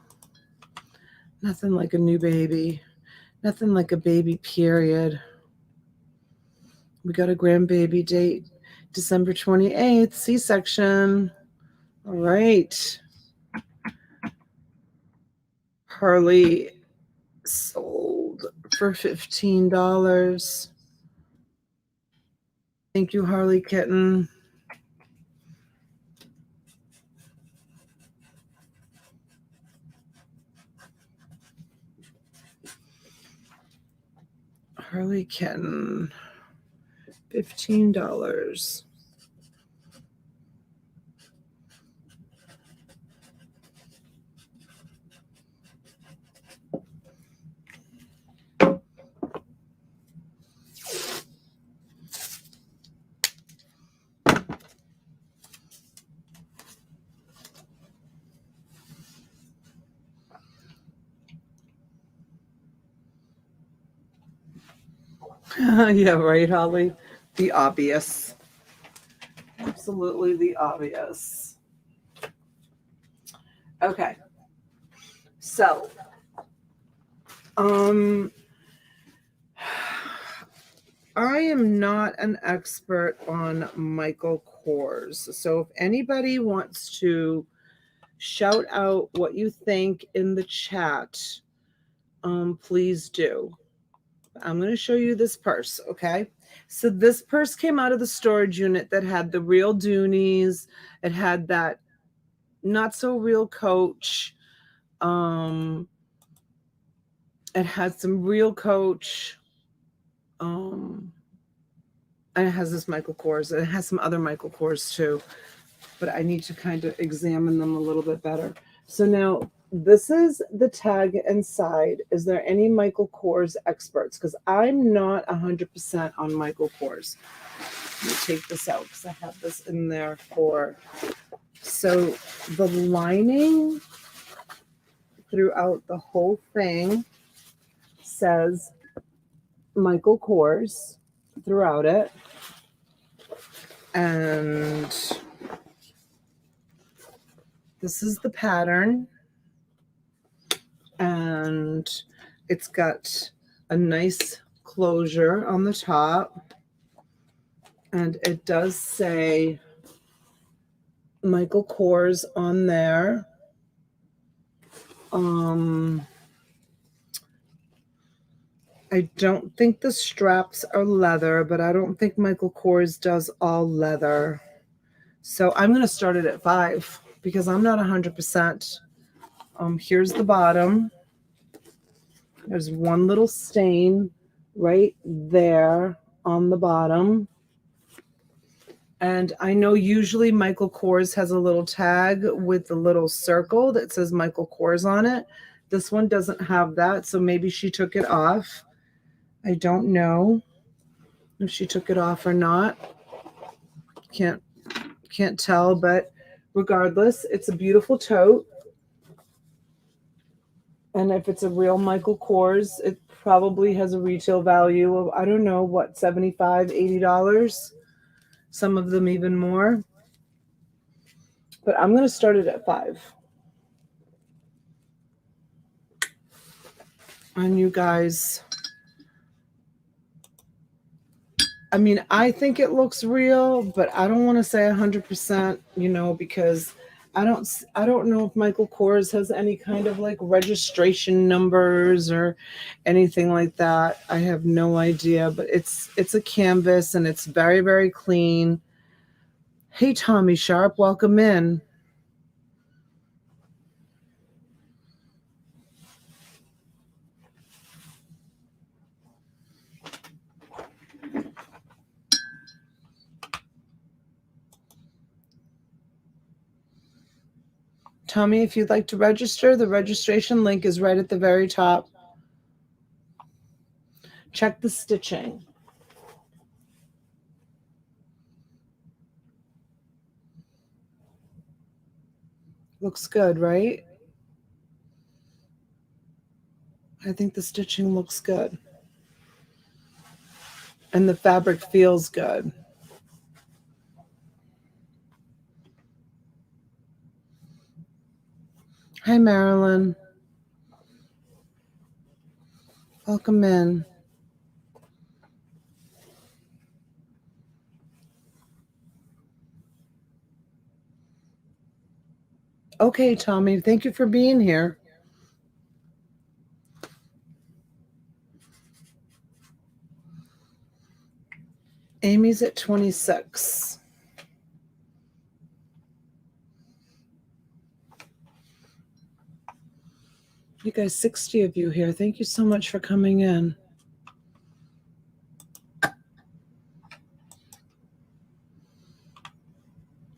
Nothing like a new baby. Nothing like a baby, period. We got a grandbaby date, December 28th, C-section. All right. Harley sold for $15. Thank you, Harley Kitten. Harley Kitten, $15. Yeah, right, Holly. The obvious. Absolutely the obvious. Okay. So, I am not an expert on Michael Kors. So if anybody wants to shout out what you think in the chat, please do. I'm going to show you this purse, okay? So this purse came out of the storage unit that had the real Doonies. It had that not so real Coach. It had some real Coach. And it has this Michael Kors. And it has some other Michael Kors too. But I need to kind of examine them a little bit better. So now this is the tag inside. Is there any Michael Kors experts? Because I'm not 100% on Michael Kors. Let me take this out because I have this in there for. So the lining throughout the whole thing says Michael Kors throughout it. And this is the pattern. And it's got a nice closure on the top. And it does say Michael Kors on there. I don't think the straps are leather, but I don't think Michael Kors does all leather. So I'm going to start it at 5 because I'm not 100%. Here's the bottom. There's one little stain right there on the bottom. And I know usually Michael Kors has a little tag with the little circle that says Michael Kors on it. This one doesn't have that, so maybe she took it off. I don't know if she took it off or not. Can't tell, but regardless, it's a beautiful tote. And if it's a real Michael Kors, it probably has a retail value of, I don't know, what, $75, $80? Some of them even more. But I'm going to start it at 5. And you guys, I mean, I think it looks real, but I don't want to say 100%, you know, because I don't know if Michael Kors has any kind of like registration numbers or anything like that. I have no idea, but it's a canvas and it's very, very clean. Hey, Tommy Sharp, welcome in. Tommy, if you'd like to register, the registration link is right at the very top. Check the stitching. Looks good, right? I think the stitching looks good. And the fabric feels good. Hi, Marilyn. Welcome in. Okay, Tommy, thank you for being here. Amy's at 26. You guys, 60 of you here. Thank you so much for coming in.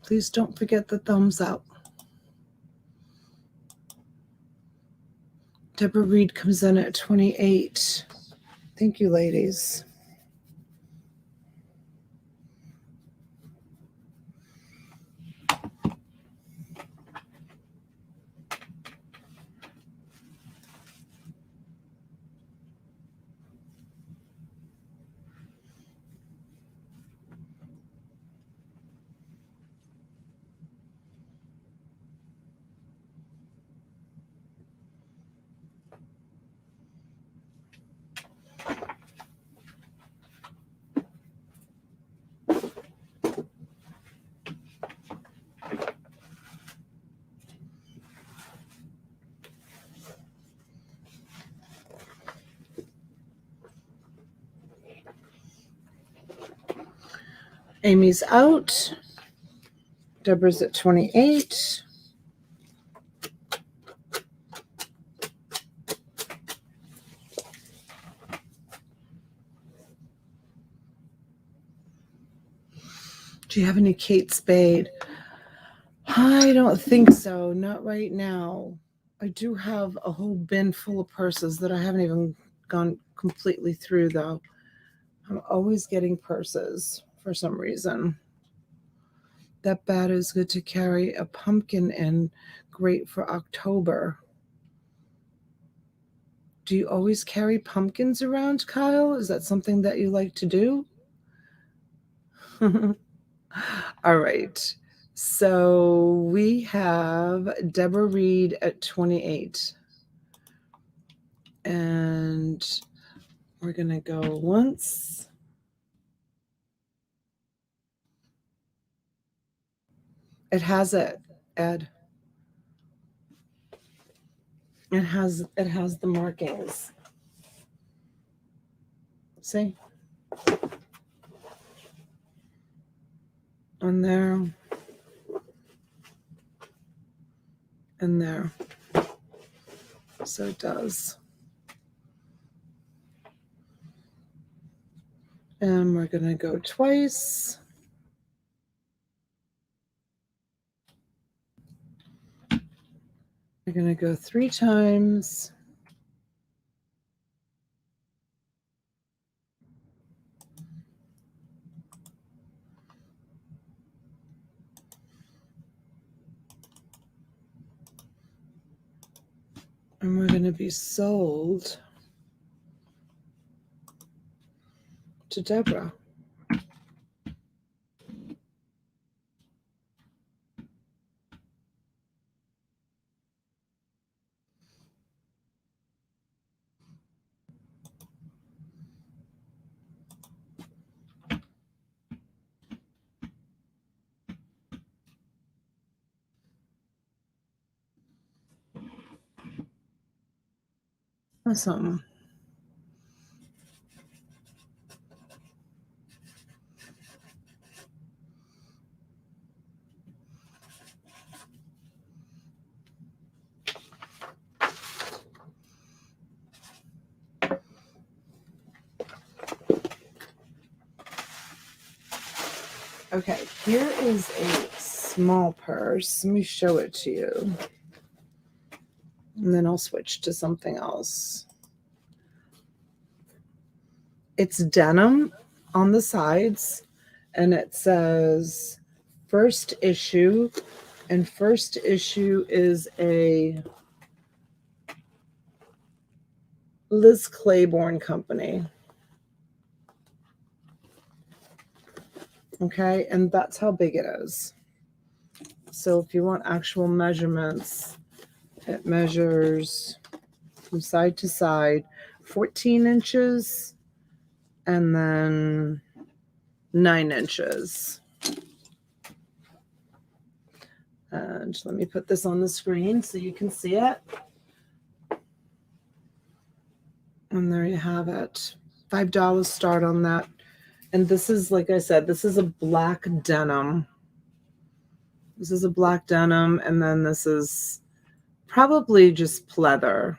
Please don't forget the thumbs up. Deborah Reed comes in at 28. Thank you, ladies. Amy's out. Deborah's at 28. Do you have any Kate Spade? I don't think so. Not right now. I do have a whole bin full of purses that I haven't even gone completely through, though. I'm always getting purses for some reason. That bat is good to carry a pumpkin in. Great for October. Do you always carry pumpkins around, Kyle? Is that something that you like to do? All right. So we have Deborah Reed at 28. And we're going to go once. It has it, Ed. It has the markings. See? And there. And there. So it does. And we're going to go twice. We're going to go 3 times. And we're going to be sold to Deborah. Awesome. Okay, here is a small purse. Let me show it to you. And then I'll switch to something else. It's denim on the sides, and it says first issue, and first issue is a Liz Claiborne company. Okay, and that's how big it is. So if you want actual measurements, it measures from side to side 14 inches and then 9 inches. And let me put this on the screen so you can see it. And there you have it. $5 start on that. And this is, like I said, this is a black denim. This is a black denim, and then this is probably just pleather.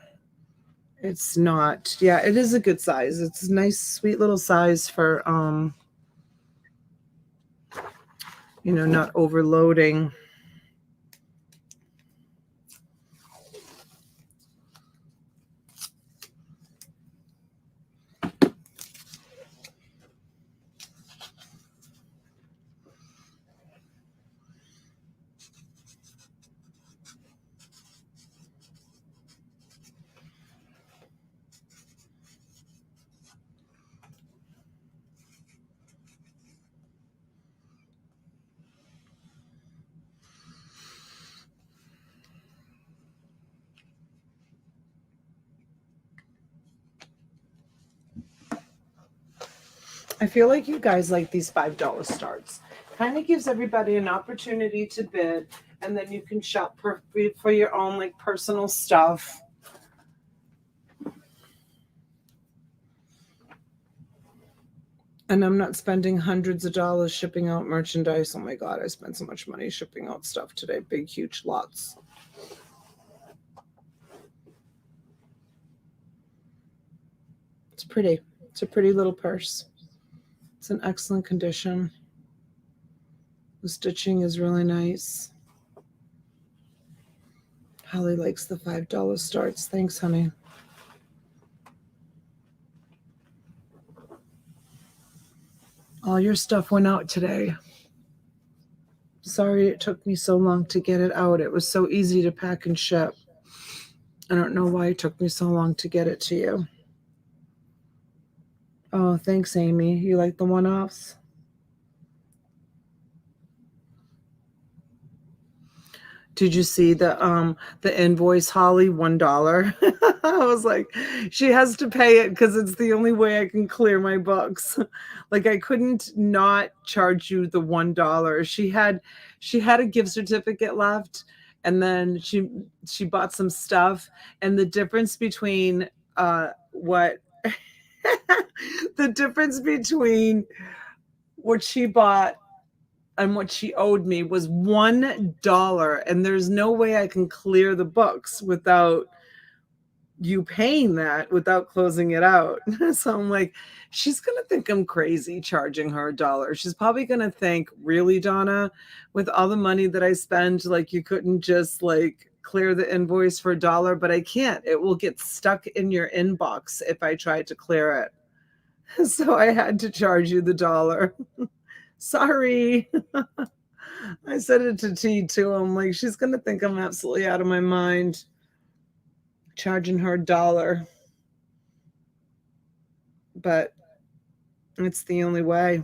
It's not, yeah, it is a good size. It's a nice, sweet little size for, you know, not overloading. I feel like you guys like these $5 starts. Kind of gives everybody an opportunity to bid, and then you can shop for your own like personal stuff. And I'm not spending hundreds of dollars shipping out merchandise. Oh my God, I spent so much money shipping out stuff today. Big, huge lots. It's pretty. It's a pretty little purse. It's in excellent condition. The stitching is really nice. Holly likes the $5 starts. Thanks, honey. All your stuff went out today. Sorry it took me so long to get it out. It was so easy to pack and ship. I don't know why it took me so long to get it to you. Oh, thanks, Amy. You like the one-offs? Did you see the invoice, Holly? $1. I was like, she has to pay it because it's the only way I can clear my books. Like I couldn't not charge you the $1. She had a gift certificate left, and then she bought some stuff, and the difference between what The difference between what she bought and what she owed me was $1, and there's no way I can clear the books without you paying that without closing it out. So I'm like, she's gonna think I'm crazy charging her $1. She's probably gonna think, really, Donna, with all the money that I spend, like you couldn't just like clear the invoice for $1, but I can't. It will get stuck in your inbox if I try to clear it. So I had to charge you the $1. Sorry. I said it to T too. I'm like, she's gonna think I'm absolutely out of my mind charging her $1. But it's the only way.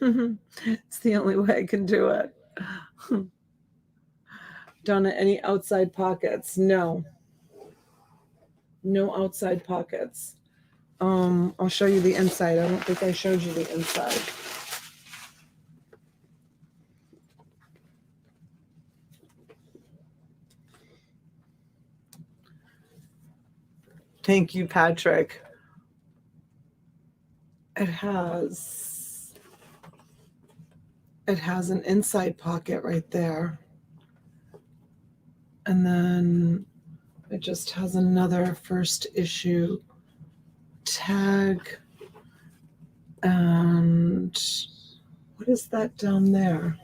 It's the only way I can do it. Donna, any outside pockets? No. No outside pockets. I'll show you the inside. I don't think I showed you the inside. Thank you, Patrick. It has an inside pocket right there. And then it just has another first issue tag. And what is that down there?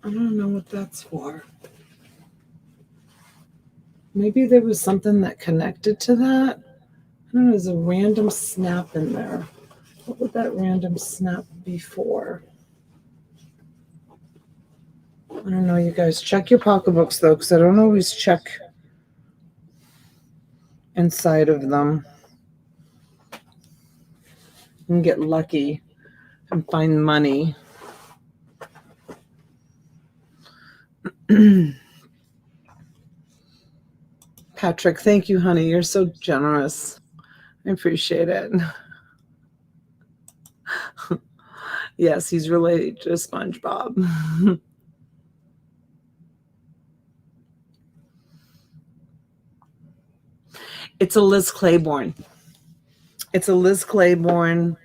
I don't know what that's for. Maybe there was something that connected to that. I don't know, there's a random snap in there. What would that random snap be for? I don't know, you guys. Check your pocketbooks, though, because I don't always check inside of them. And get lucky and find money. Patrick, thank you, honey. You're so generous. I appreciate it. Yes, he's related to SpongeBob. It's a Liz Claiborne. It's a Liz Claiborne.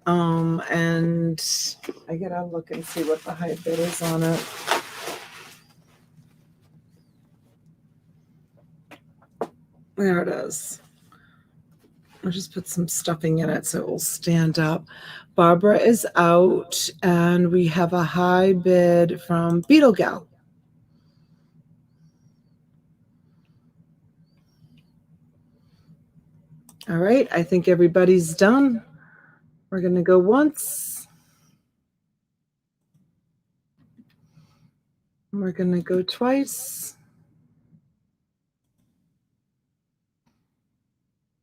And I gotta look and see what the high bid is on it. There it is. I'll just put some stuffing in it so it will stand up. Barbara is out, and we have a high bid from Beetle Gal. All right, I think everybody's done. We're going to go once. We're going to go twice.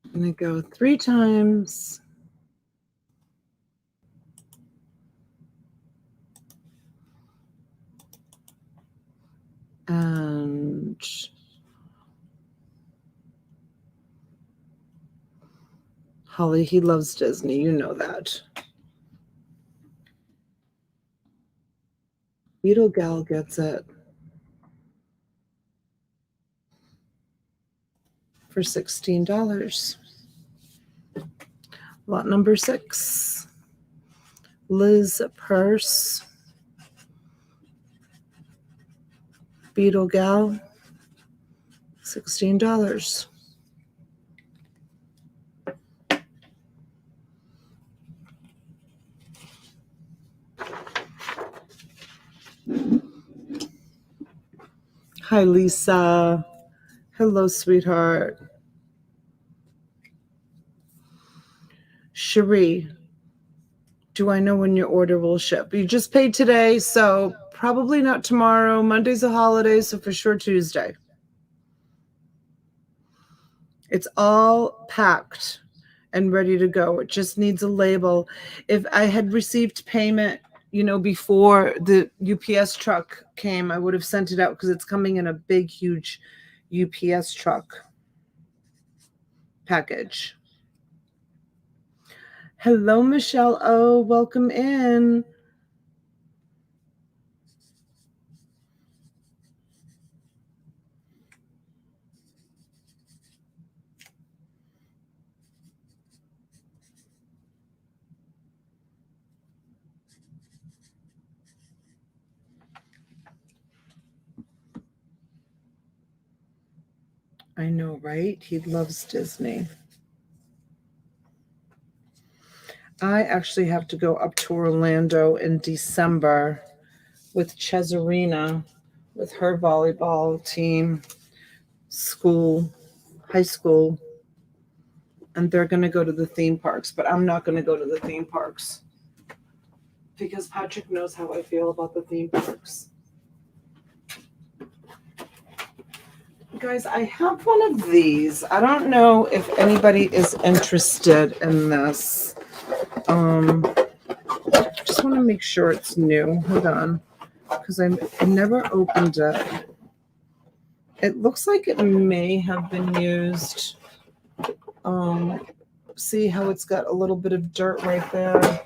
I'm going to go 3 times. And Holly, he loves Disney. You know that. Beetle Gal gets it for $16. Lot number 6. Liz Purse. Beetle Gal. $16. Hi, Lisa. Hello, sweetheart. Cherie, do I know when your order will ship? You just paid today, so probably not tomorrow. Monday's a holiday, so for sure Tuesday. It's all packed and ready to go. It just needs a label. If I had received payment, before the UPS truck came, I would have sent it out because it's coming in a big, huge UPS truck package. Hello, Michelle O. Welcome in. I know, right? He loves Disney. I actually have to go up to Orlando in December with Cesarina, with her volleyball team, school, high school, and they're going to go to the theme parks, but I'm not going to go to the theme parks because Patrick knows how I feel about the theme parks. Guys, I have one of these. I don't know if anybody is interested in this. Just want to make sure it's new. Hold on, because I never opened it. It looks like it may have been used. See how it's got a little bit of dirt right there?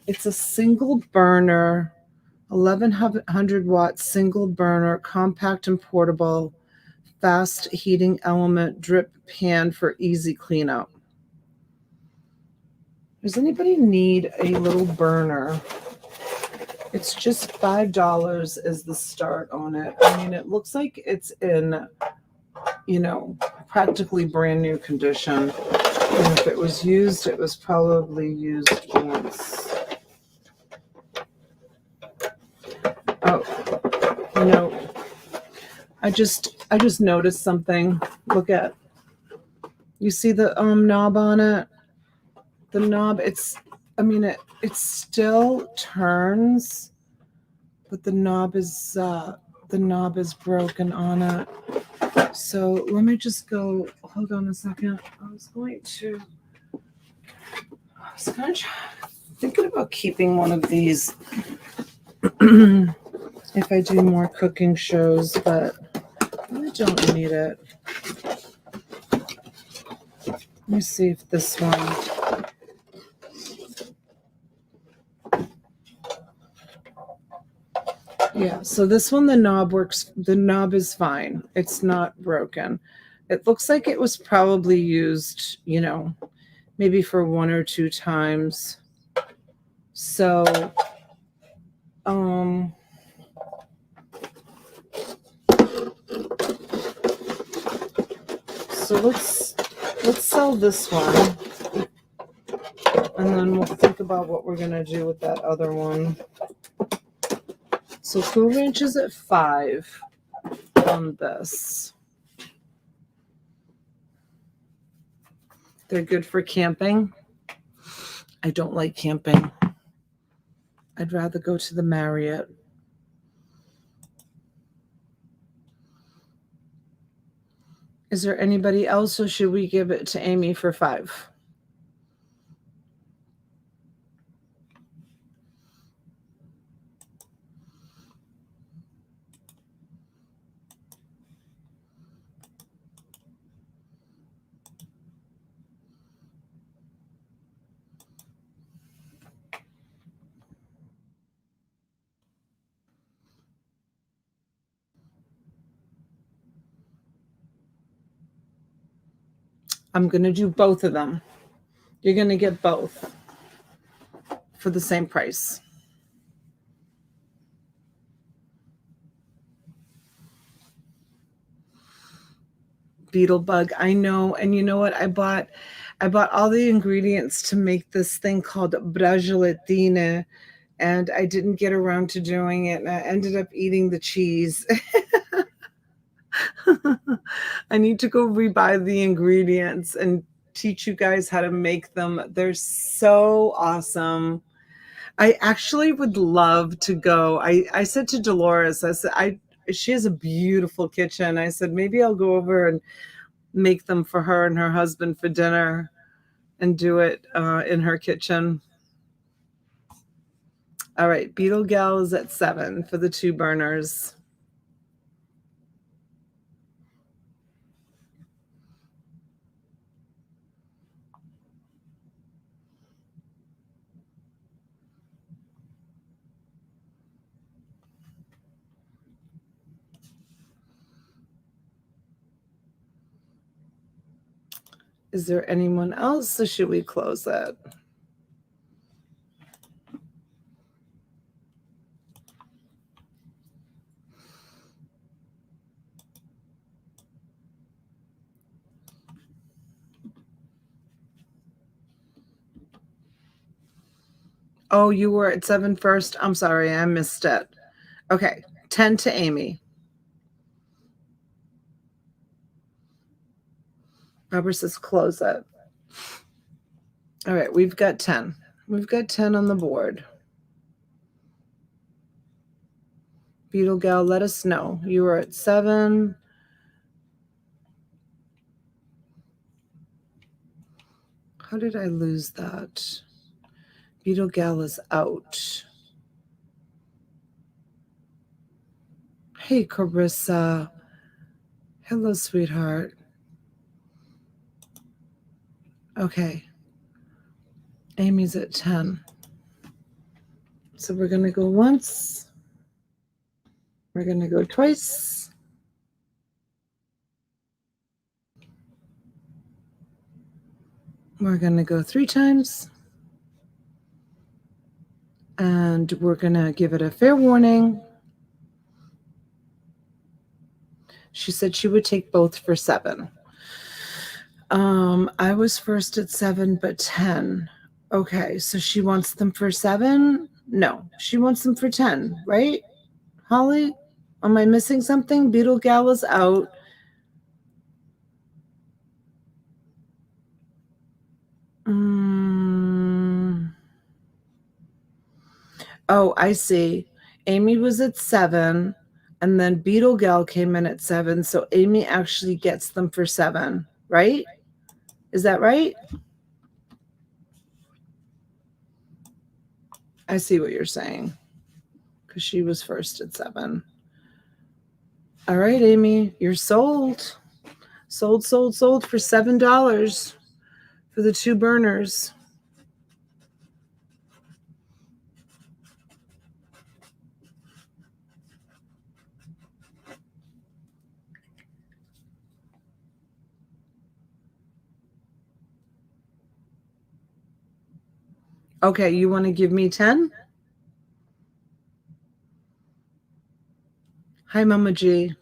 It's a single burner, 1100 watt single burner, compact and portable, fast heating element drip pan for easy cleanup. Does anybody need a little burner? It's just $5 is the start on it. I mean, it looks like it's in, practically brand new condition. And if it was used, it was probably used once. Oh, I just noticed something. Look at, you see the knob on it? The knob, it still turns, but the knob is broken on it. So let me just go, hold on a second. I was thinking about keeping one of these if I do more cooking shows, but I don't need it. Let me see if this one. Yeah, so this one, the knob works. The knob is fine. It's not broken. It looks like it was probably used, maybe for 1 or 2 times. So, let's sell this one, and then we'll think about what we're gonna do with that other one. So Cool Ranch is at 5 on this. They're good for camping. I don't like camping. I'd rather go to the Marriott. Is there anybody else, or should we give it to Amy for 5? I'm going to do both of them. You're going to get both for the same price. Beetle bug, I know. And you know what? I bought all the ingredients to make this thing called braceletine, and I didn't get around to doing it, and I ended up eating the cheese. I need to go rebuy the ingredients and teach you guys how to make them. They're so awesome. I actually would love to go. I said to Dolores, I said, she has a beautiful kitchen. I said, maybe I'll go over and make them for her and her husband for dinner and do it in her kitchen. All right, Beetle Gal is at 7 for the 2 burners. Is there anyone else, or should we close it? Oh, you were at 7 first? I'm sorry, I missed it. Okay, 10 to Amy. Barbara says close it. All right, we've got 10. We've got 10 on the board. Beetle Gal, let us know. You were at 7. How did I lose that? Beetle Gal is out. Hey, Carissa. Hello, sweetheart. Okay. Amy's at 10. So we're going to go once. We're going to go twice. We're going to go 3 times. And we're going to give it a fair warning. She said she would take both for 7. I was first at 7, but 10. Okay, so she wants them for 7? No, she wants them for 10, right? Holly, am I missing something? Beetle Gal is out. Oh, I see. Amy was at 7, and then Beetle Gal came in at 7, so Amy actually gets them for 7, right? Is that right? I see what you're saying, because she was first at 7. All right, Amy, you're sold. Sold for $7 for the 2 burners. Okay, you want to give me 10? Hi, Mama G.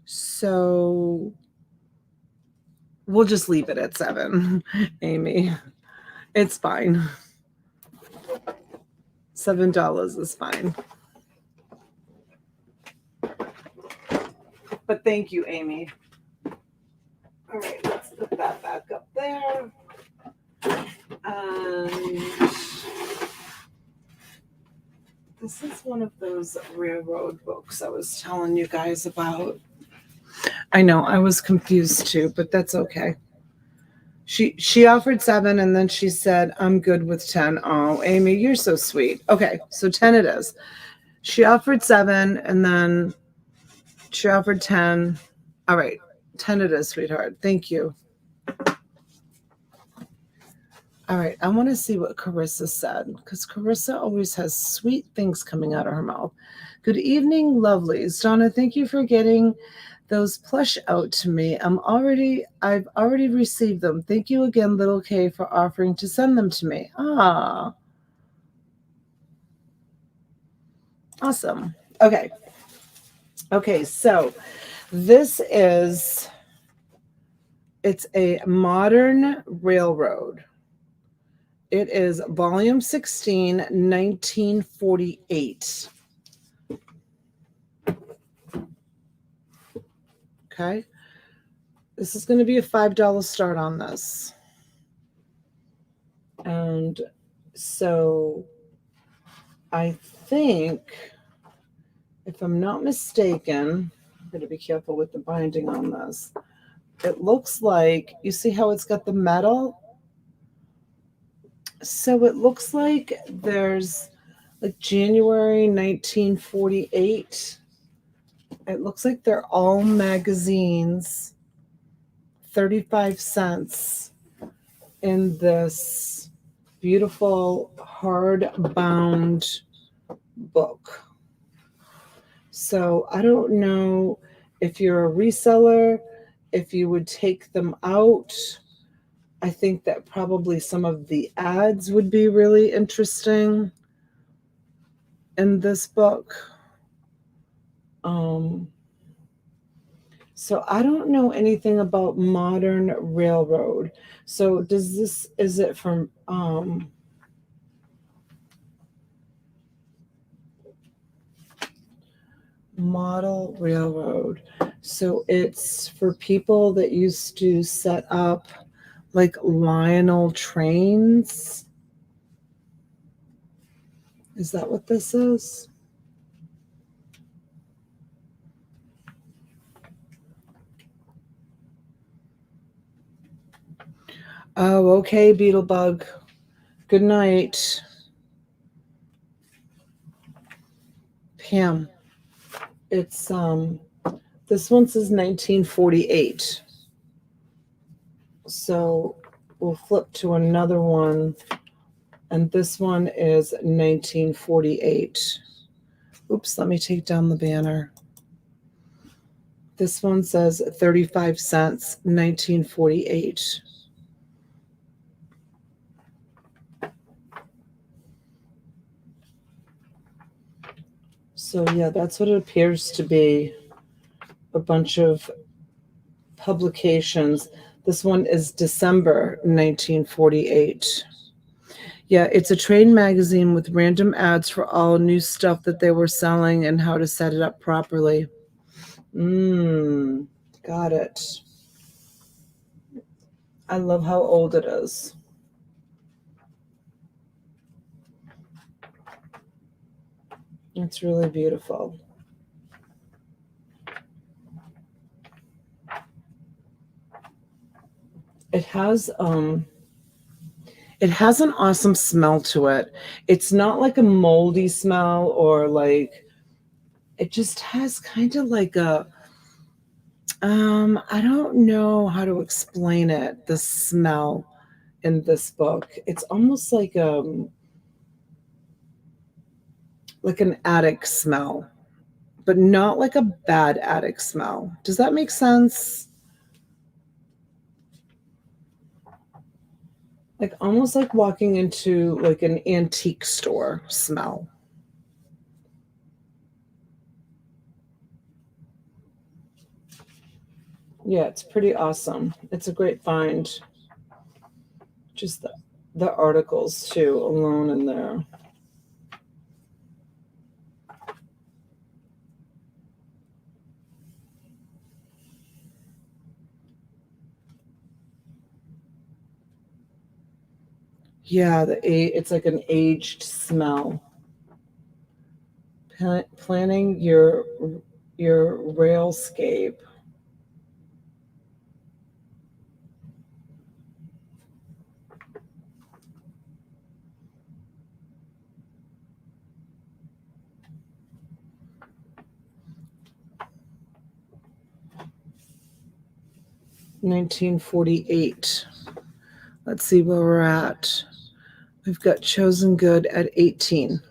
So we'll just leave it at 7, Amy. It's fine. $7 is fine. But thank you, Amy. All right, let's put that back up there. And this is one of those railroad books I was telling you guys about. I know, I was confused too, but that's okay. She offered 7, and then she said, I'm good with 10. Oh, Amy, you're so sweet. Okay, so 10 it is. She offered 7, and then she offered 10. All right, 10 it is, sweetheart. Thank you. All right, I want to see what Carissa said, because Carissa always has sweet things coming out of her mouth. Good evening, lovelies. Donna, thank you for getting those plush out to me. I've already received them. Thank you again, Little K, for offering to send them to me. Ah. Awesome. Okay. Okay, so it's a modern railroad. It is volume 16, 1948. Okay. This is going to be a $5 start on this. And so I think, if I'm not mistaken, I'm going to be careful with the binding on this. It looks like, you see how it's got the metal? So it looks like there's like January 1948. It looks like they're all magazines, 35 cents in this beautiful hardbound book. So I don't know if you're a reseller, if you would take them out. I think that probably some of the ads would be really interesting in this book. So I don't know anything about modern railroad. So is it from Model railroad. So it's for people that used to set up like Lionel trains. Is that what this is? Oh, okay, Beetlebug. Good night. Pam. It's this one says 1948. So we'll flip to another one, and this one is 1948. Oops, let me take down the banner. This one says 35 cents, 1948. So yeah, that's what it appears to be. A bunch of publications. This one is December 1948. Yeah, it's a trade magazine with random ads for all new stuff that they were selling and how to set it up properly. Got it. I love how old it is. It's really beautiful. It has an awesome smell to it. It's not like a moldy smell or like, it just has kind of like a I don't know how to explain it, the smell in this book. It's almost like an attic smell, but not like a bad attic smell. Does that make sense? Like almost like walking into like an antique store smell. Yeah, it's pretty awesome. It's a great find. Just the articles too alone in there. Yeah, it's like an aged smell. Planning your railscape. $19.48. Let's see where we're at. We've got Chosen Good at 18.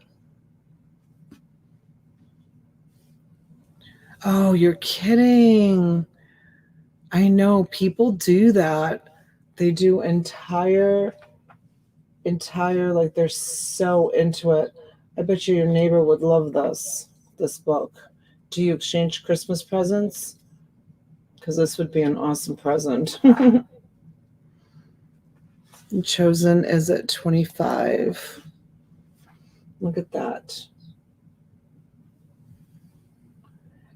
Oh, you're kidding. I know people do that. They do entire, like they're so into it. I bet you your neighbor would love this book. Do you exchange Christmas presents? Because this would be an awesome present. Chosen is at 25. Look at that.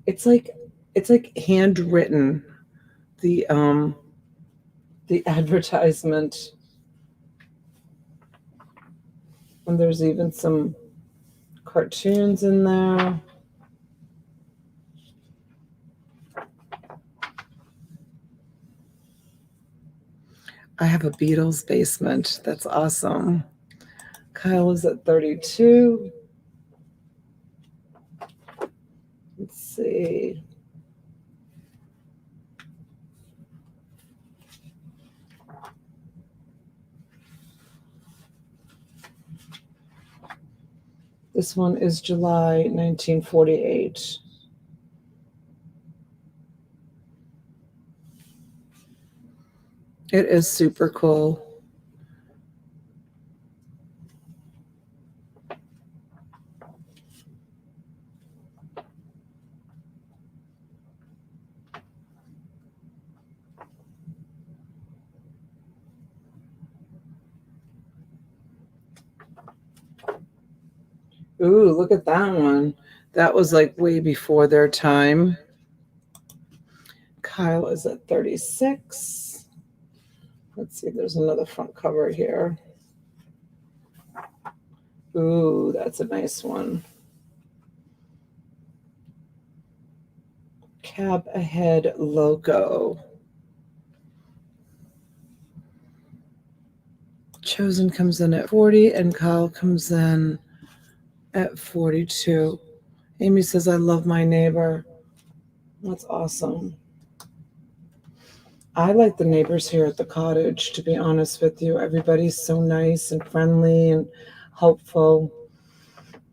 It's like handwritten. The advertisement. And there's even some cartoons in there. I have a Beatles basement. That's awesome. Kyle is at 32. Let's see. This one is July 1948. It is super cool. Ooh, look at that one. That was like way before their time. Kyle is at 36. Let's see, there's another front cover here. Ooh, that's a nice one. Cab Ahead logo. Chosen comes in at 40 and Kyle comes in at 42. Amy says, I love my neighbor. That's awesome. I like the neighbors here at the cottage, to be honest with you. Everybody's so nice and friendly and helpful.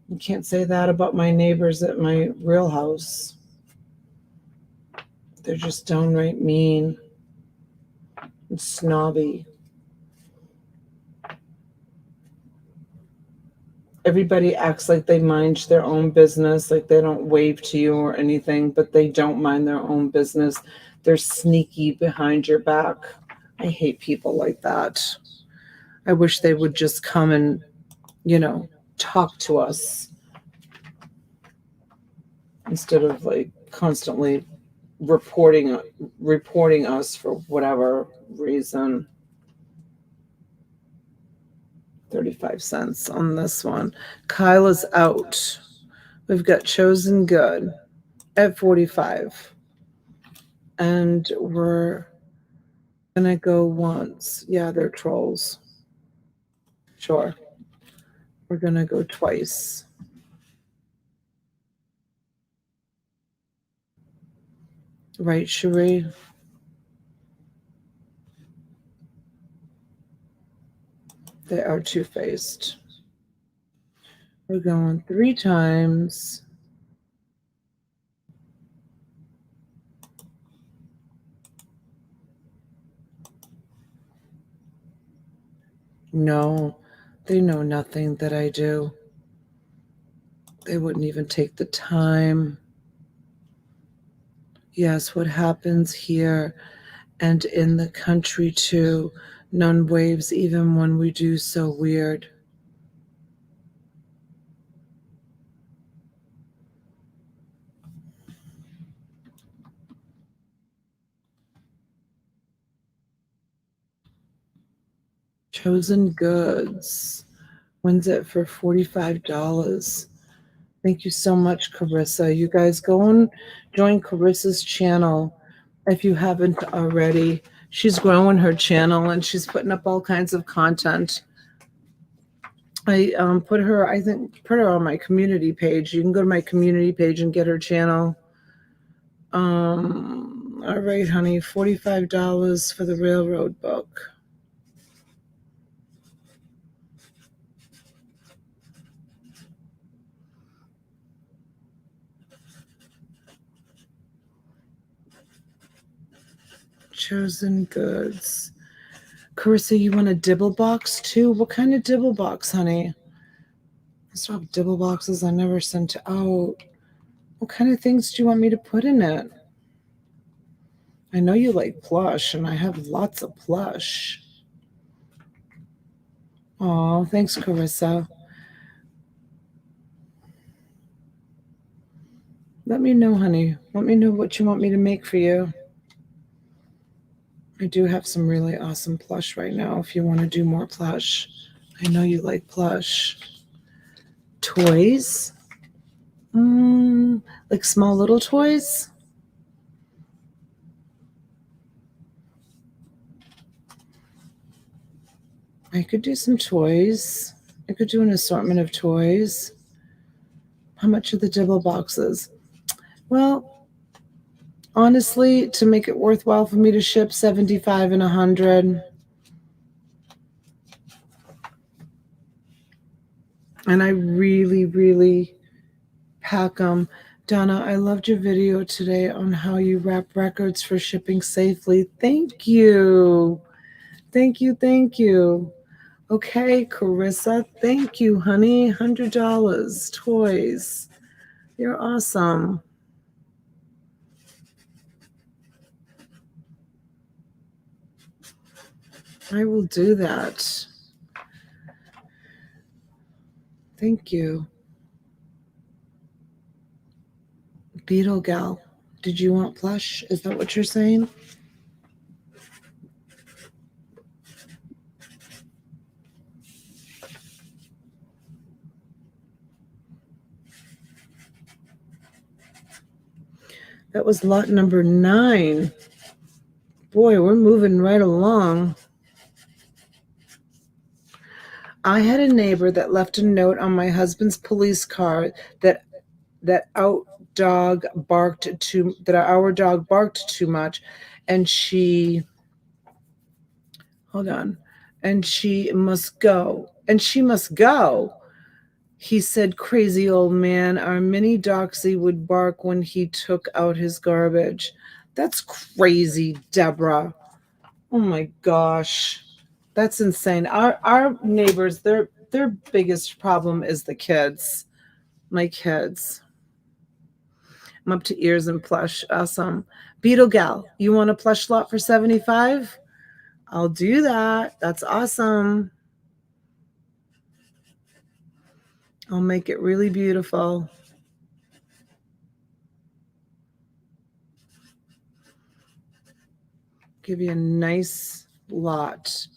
You can't say that about my neighbors at my real house. They're just downright mean and snobby. Everybody acts like they mind their own business, like they don't wave to you or anything, but they don't mind their own business. They're sneaky behind your back. I hate people like that. I wish they would just come and, talk to us instead of like constantly reporting us for whatever reason. 35 cents on this one. Kyle is out. We've got Chosen Good at 45. And we're gonna go once. Yeah, they're trolls. Sure. We're gonna go twice. Right, Cherie? They are two-faced. We're going 3 times. No, they know nothing that I do. They wouldn't even take the time. Yes, what happens here and in the country too, none waves even when we do so weird. Chosen Goods wins it for $45. Thank you so much, Carissa. You guys go and join Carissa's channel if you haven't already. She's growing her channel and she's putting up all kinds of content. I put her on my community page. You can go to my community page and get her channel. All right, honey, $45 for the railroad book. Chosen Goods. Carissa, you want a dibble box too? What kind of dibble box, honey? I still have dibble boxes I never sent out. What kind of things do you want me to put in it? I know you like plush, and I have lots of plush. Oh, thanks, Carissa. Let me know, honey. Let me know what you want me to make for you. I do have some really awesome plush right now if you want to do more plush. I know you like plush. Toys? Like small little toys? I could do some toys. I could do an assortment of toys. How much are the dibble boxes? Well, honestly, to make it worthwhile for me to ship, 75 and 100. And I really, really pack them. Donna, I loved your video today on how you wrap records for shipping safely. Thank you. Thank you. Thank you. Okay, Carissa, thank you, honey. $100. Toys. You're awesome. I will do that. Thank you. Beetle gal, did you want plush? Is that what you're saying? That was lot number 9. Boy, we're moving right along. I had a neighbor that left a note on my husband's police car that our dog barked too much, and she must go. He said, crazy old man, our mini doxy would bark when he took out his garbage. That's crazy, Deborah. Oh my gosh. That's insane. Our neighbors, their biggest problem is the kids. My kids. I'm up to ears in plush. Awesome. Beetle gal, you want a plush lot for $75? I'll do that. That's awesome. I'll make it really beautiful. Give you a nice lot.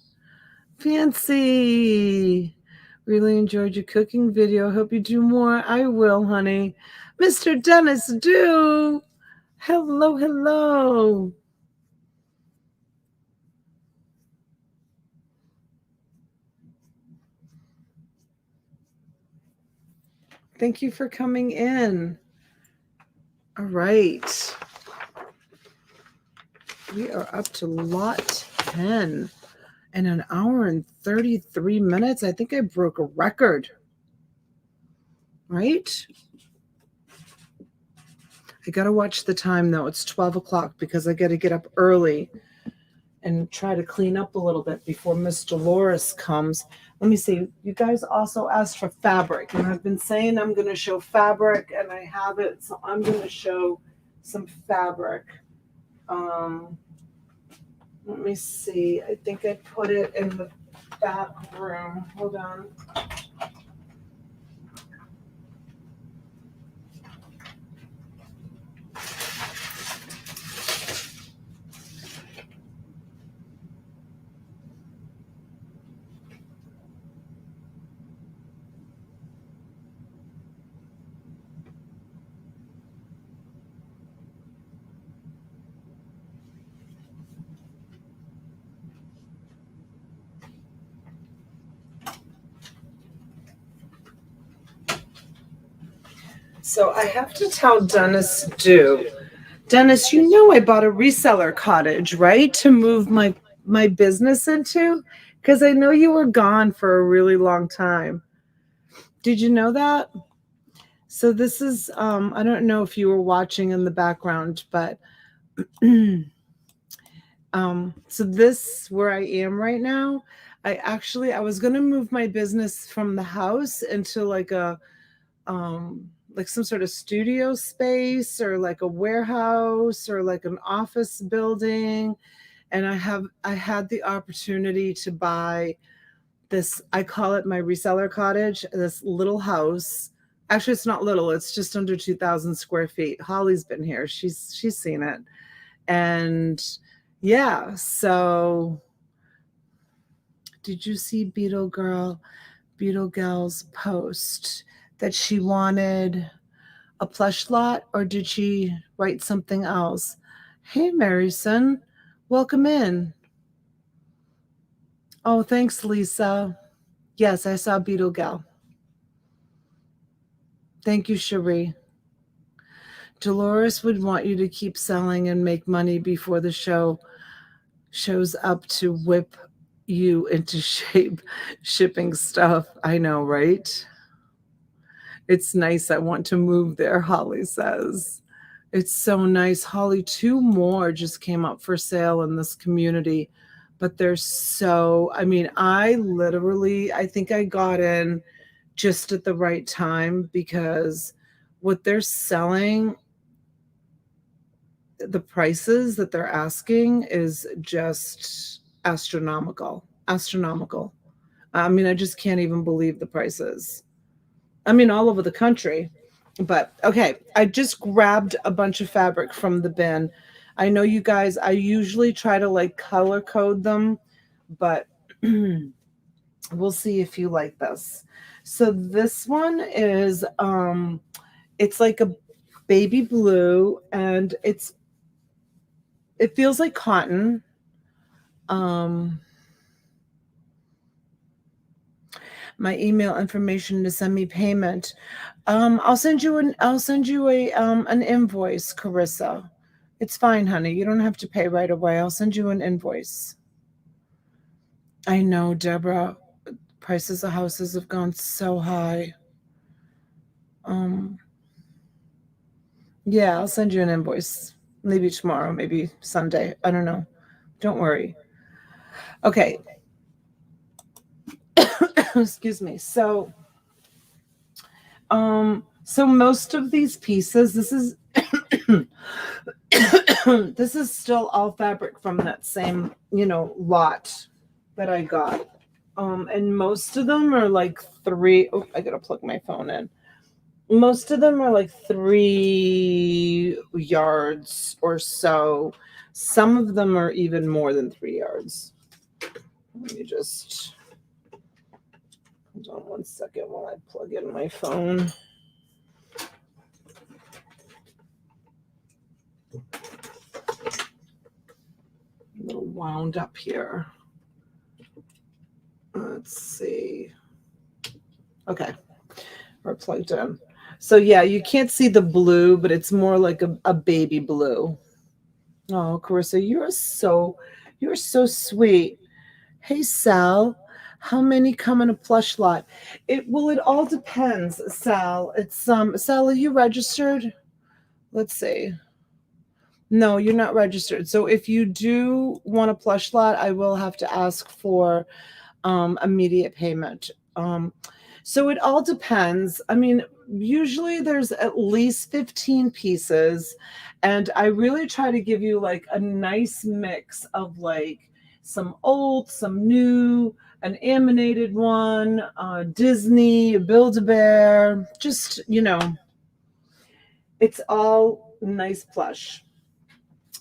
Fancy. Really enjoyed your cooking video. Hope you do more. I will, honey. Mr. Dennis, do. Hello, hello. Thank you for coming in. All right. We are up to lot 10 in an hour and 33 minutes. I think I broke a record. Right? I got to watch the time, though. It's 12 o'clock because I got to get up early and try to clean up a little bit before Miss Dolores comes. Let me see. You guys also asked for fabric, and I've been saying I'm going to show fabric, and I have it, so I'm going to show some fabric. Let me see. I think I put it in the back room. Hold on. So I have to tell Dennis Dennis, you know I bought a reseller cottage, right? To move my business into? Because I know you were gone for a really long time. Did you know that? So this is, I don't know if you were watching in the background, but so this, where I am right now, I was going to move my business from the house into like like some sort of studio space or like a warehouse or like an office building. And I had the opportunity to buy this, I call it my reseller cottage, this little house. Actually, it's not little, it's just under 2,000 square feet. Holly's been here. She's seen it. And yeah, so did you see Beetle Gal's post that she wanted a plush lot, or did she write something else? Hey, Maryson, welcome in. Oh, thanks, Lisa. Yes, I saw Beetle Gal. Thank you, Cherie. Dolores would want you to keep selling and make money before the shows up to whip you into shape shipping stuff. I know, right? It's nice. I want to move there, Holly says. It's so nice. Holly, 2 more just came up for sale in this community, but they're so, I mean, I think I got in just at the right time because what they're selling, the prices that they're asking is just astronomical. I mean, I just can't even believe the prices. I mean, all over the country. But okay, I just grabbed a bunch of fabric from the bin. I know you guys, I usually try to like color code them, but we'll see if you like this. So this one is it's like a baby blue, and it feels like cotton. Um my email information to send me payment. I'll send you an invoice, Carissa. It's fine, honey. You don't have to pay right away. I'll send you an invoice. I know, Deborah. Prices of houses have gone so high. Yeah, I'll send you an invoice. Maybe tomorrow, maybe Sunday. I don't know. Don't worry. Okay. Excuse me. So most of these pieces, this is this is still all fabric from that same, lot that I got. And most of them are like I gotta plug my phone in. Most of them are like 3 yards or so. Some of them are even more than 3 yards. Let me just hold on one second while I plug in my phone. A little wound up here. Let's see. Okay, we're plugged in. So yeah, you can't see the blue, but it's more like a baby blue. Oh, Carissa, you're so sweet. Hey, Sal, how many come in a plush lot? It all depends, Sal. It's Sal, are you registered? Let's see. No, you're not registered. So if you do want a plush lot, I will have to ask for immediate payment. So it all depends. I mean, usually there's at least 15 pieces, and I really try to give you like a nice mix of like some old, some new, an animated one, Disney, a Build-A-Bear, just, it's all nice plush.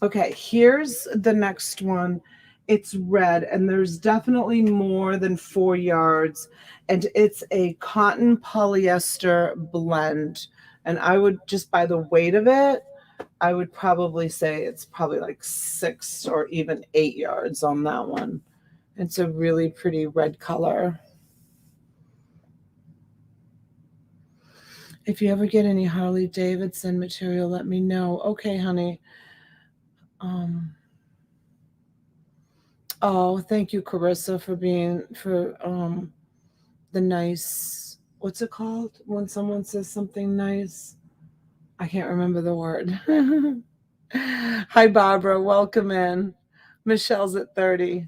Okay, here's the next one. It's red, and there's definitely more than 4 yards, and it's a cotton polyester blend. And I would, just by the weight of it, I would probably say it's probably like 6 or even 8 yards on that one. It's a really pretty red color. If you ever get any Harley Davidson material, let me know. Okay, honey. Oh, thank you, Carissa, for the nice, what's it called when someone says something nice? I can't remember the word. Hi, Barbara. Welcome in. Michelle's at 30.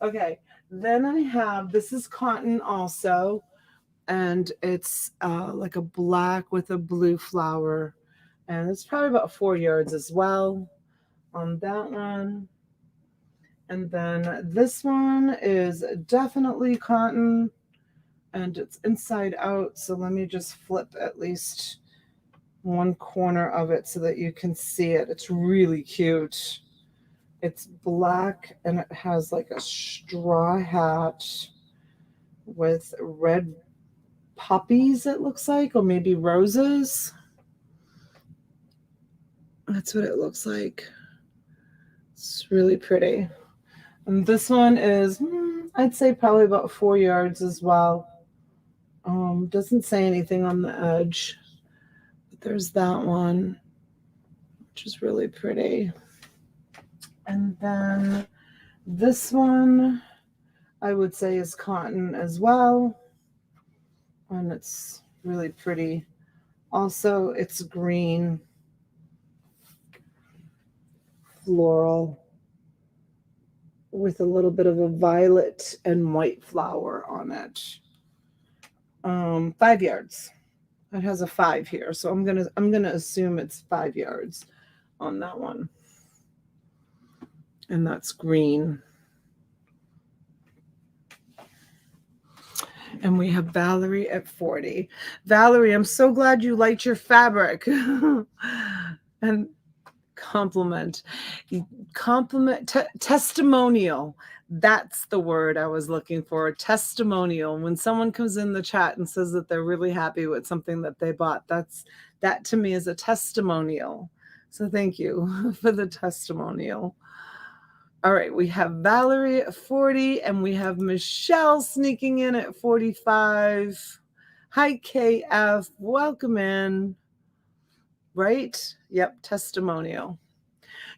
Okay. Then I have, this is cotton also, and it's like a black with a blue flower. And it's probably about 4 yards as well on that one. And then this one is definitely cotton, and it's inside out. So let me just flip at least one corner of it so that you can see it. It's really cute. It's black, and it has like a straw hat with red poppies, it looks like, or maybe roses. That's what it looks like. It's really pretty. And this one is, I'd say probably about 4 yards as well. Doesn't say anything on the edge. But there's that one, which is really pretty. And then this one, I would say, is cotton as well. And it's really pretty. Also, it's green, floral, with a little bit of a violet and white flower on it. 5 yards. It has a 5 here, so I'm gonna assume it's 5 yards on that one. And that's green. And we have Valerie at 40. Valerie, I'm so glad you liked your fabric. And compliment, testimonial. That's the word I was looking for. Testimonial. When someone comes in the chat and says that they're really happy with something that they bought, that to me is a testimonial. So thank you for the testimonial. All right, we have Valerie at 40 and we have Michelle sneaking in at 45. Hi, KF. Welcome in. Right? Yep, testimonial.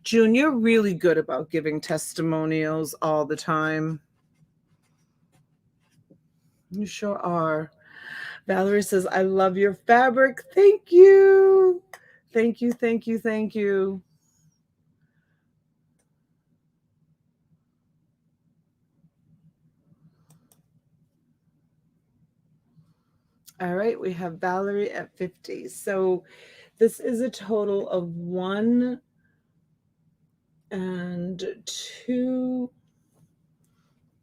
June, you're really good about giving testimonials all the time. You sure are. Valerie says, I love your fabric. Thank you. Thank you, thank you, thank you. All right, we have Valerie at 50. So this is a total of 1 and 2,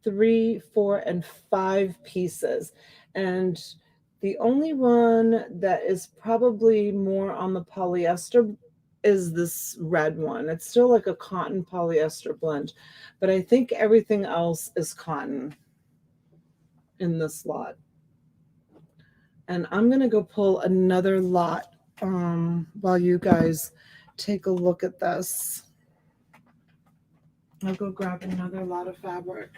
3, 4, and 5 pieces. And the only one that is probably more on the polyester is this red one. It's still like a cotton polyester blend, but I think everything else is cotton in this lot. And I'm going to go pull another lot while you guys take a look at this. I'll go grab another lot of fabric.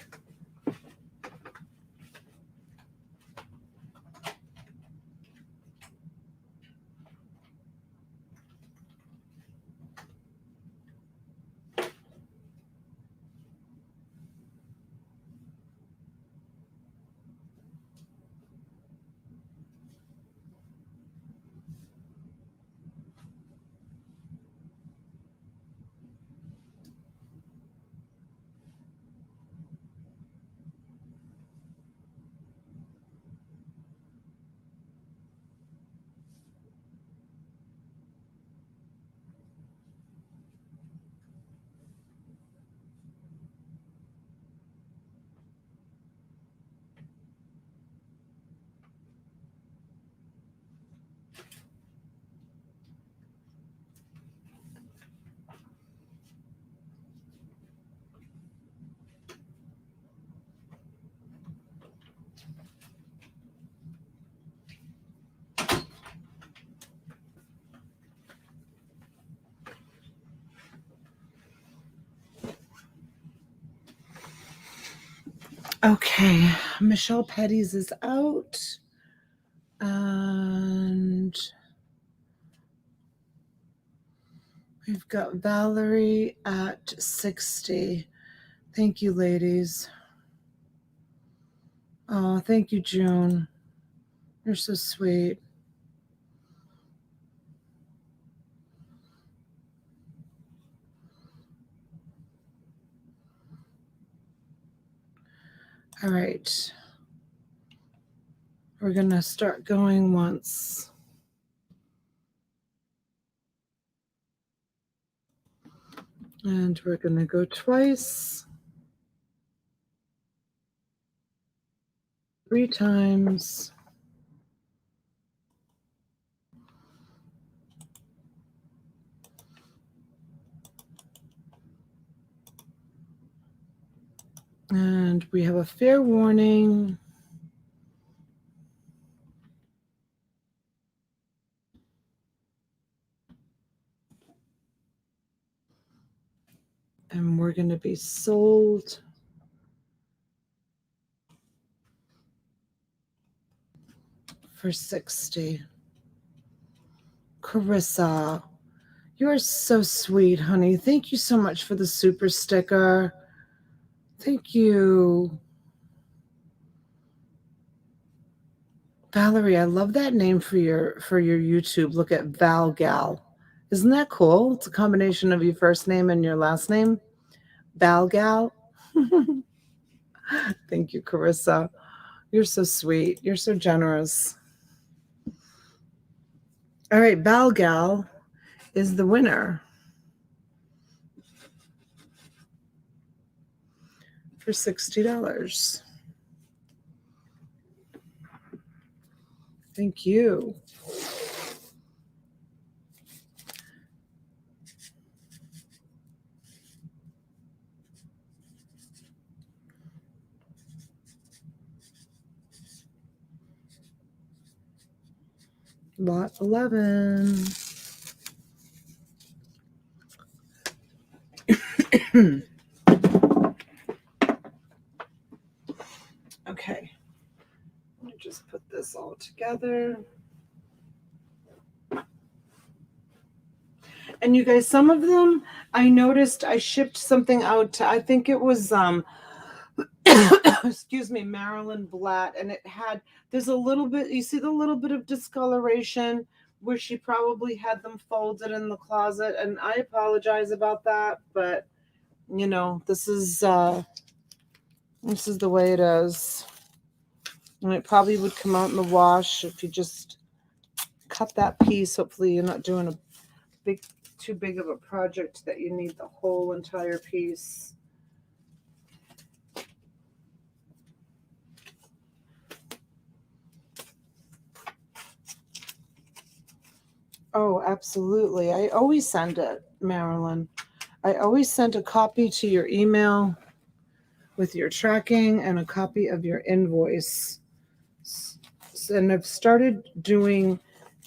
Okay, Michelle Petty's is out. And we've got Valerie at 60. Thank you, ladies. Oh, thank you, June. You're so sweet. All right. We're going to start going once. And we're going to go twice. 3 times. And we have a fair warning. And we're going to be sold for 60. Carissa, you're so sweet, honey. Thank you so much for the super sticker. Thank you. Valerie, I love that name for your YouTube. Look at Val Gal. Isn't that cool? It's a combination of your first name and your last name. Val Gal. Thank you, Carissa. You're so sweet. You're so generous. All right, Val Gal is the winner for $60. Thank you. Lot 11. Okay. Let me just put this all together. And you guys, some of them I noticed I shipped something out to, I think it was excuse me, Marilyn Blatt, and it had, there's a little bit, you see the little bit of discoloration where she probably had them folded in the closet, and I apologize about that, but you know, this is the way it is. And it probably would come out in the wash if you just cut that piece. Hopefully you're not doing a too big of a project that you need the whole entire piece. Oh, absolutely. I always send it, Marilyn. I always send a copy to your email with your tracking and a copy of your invoice. And I've started doing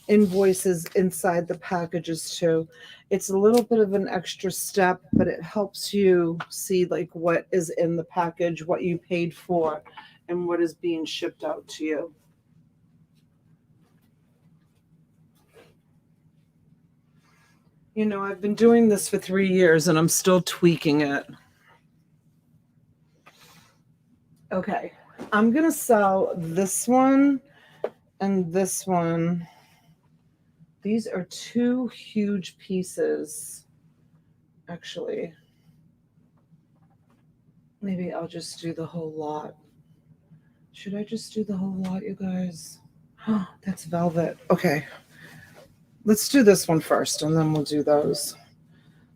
invoices inside the packages too. It's a little bit of an extra step, but it helps you see like what is in the package, what you paid for, and what is being shipped out to you. You know, I've been doing this for 3 years and I'm still tweaking it. Okay, I'm going to sell this one and this one. These are 2 huge pieces. Actually, maybe I'll just do the whole lot. Should I just do the whole lot, you guys? Oh, that's velvet. Okay. Let's do this one first, and then we'll do those.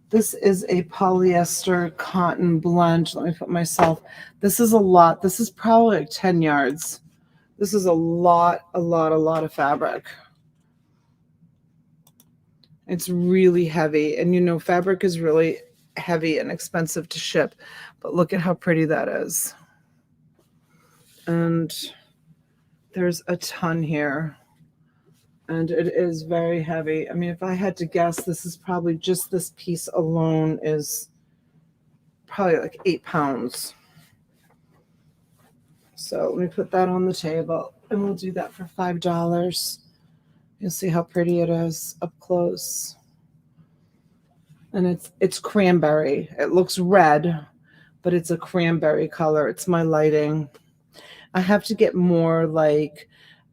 This is a polyester cotton blend. Let me put myself. This is a lot. This is probably like 10 yards. This is a lot of fabric. It's really heavy. And you know, fabric is really heavy and expensive to ship. But look at how pretty that is. And there's a ton here. And it is very heavy. I mean, if I had to guess, this is probably just this piece alone is probably like 8 pounds. So let me put that on the table and we'll do that for $5. You'll see how pretty it is up close. And it's cranberry. It looks red, but it's a cranberry color. It's my lighting. I have to get more like,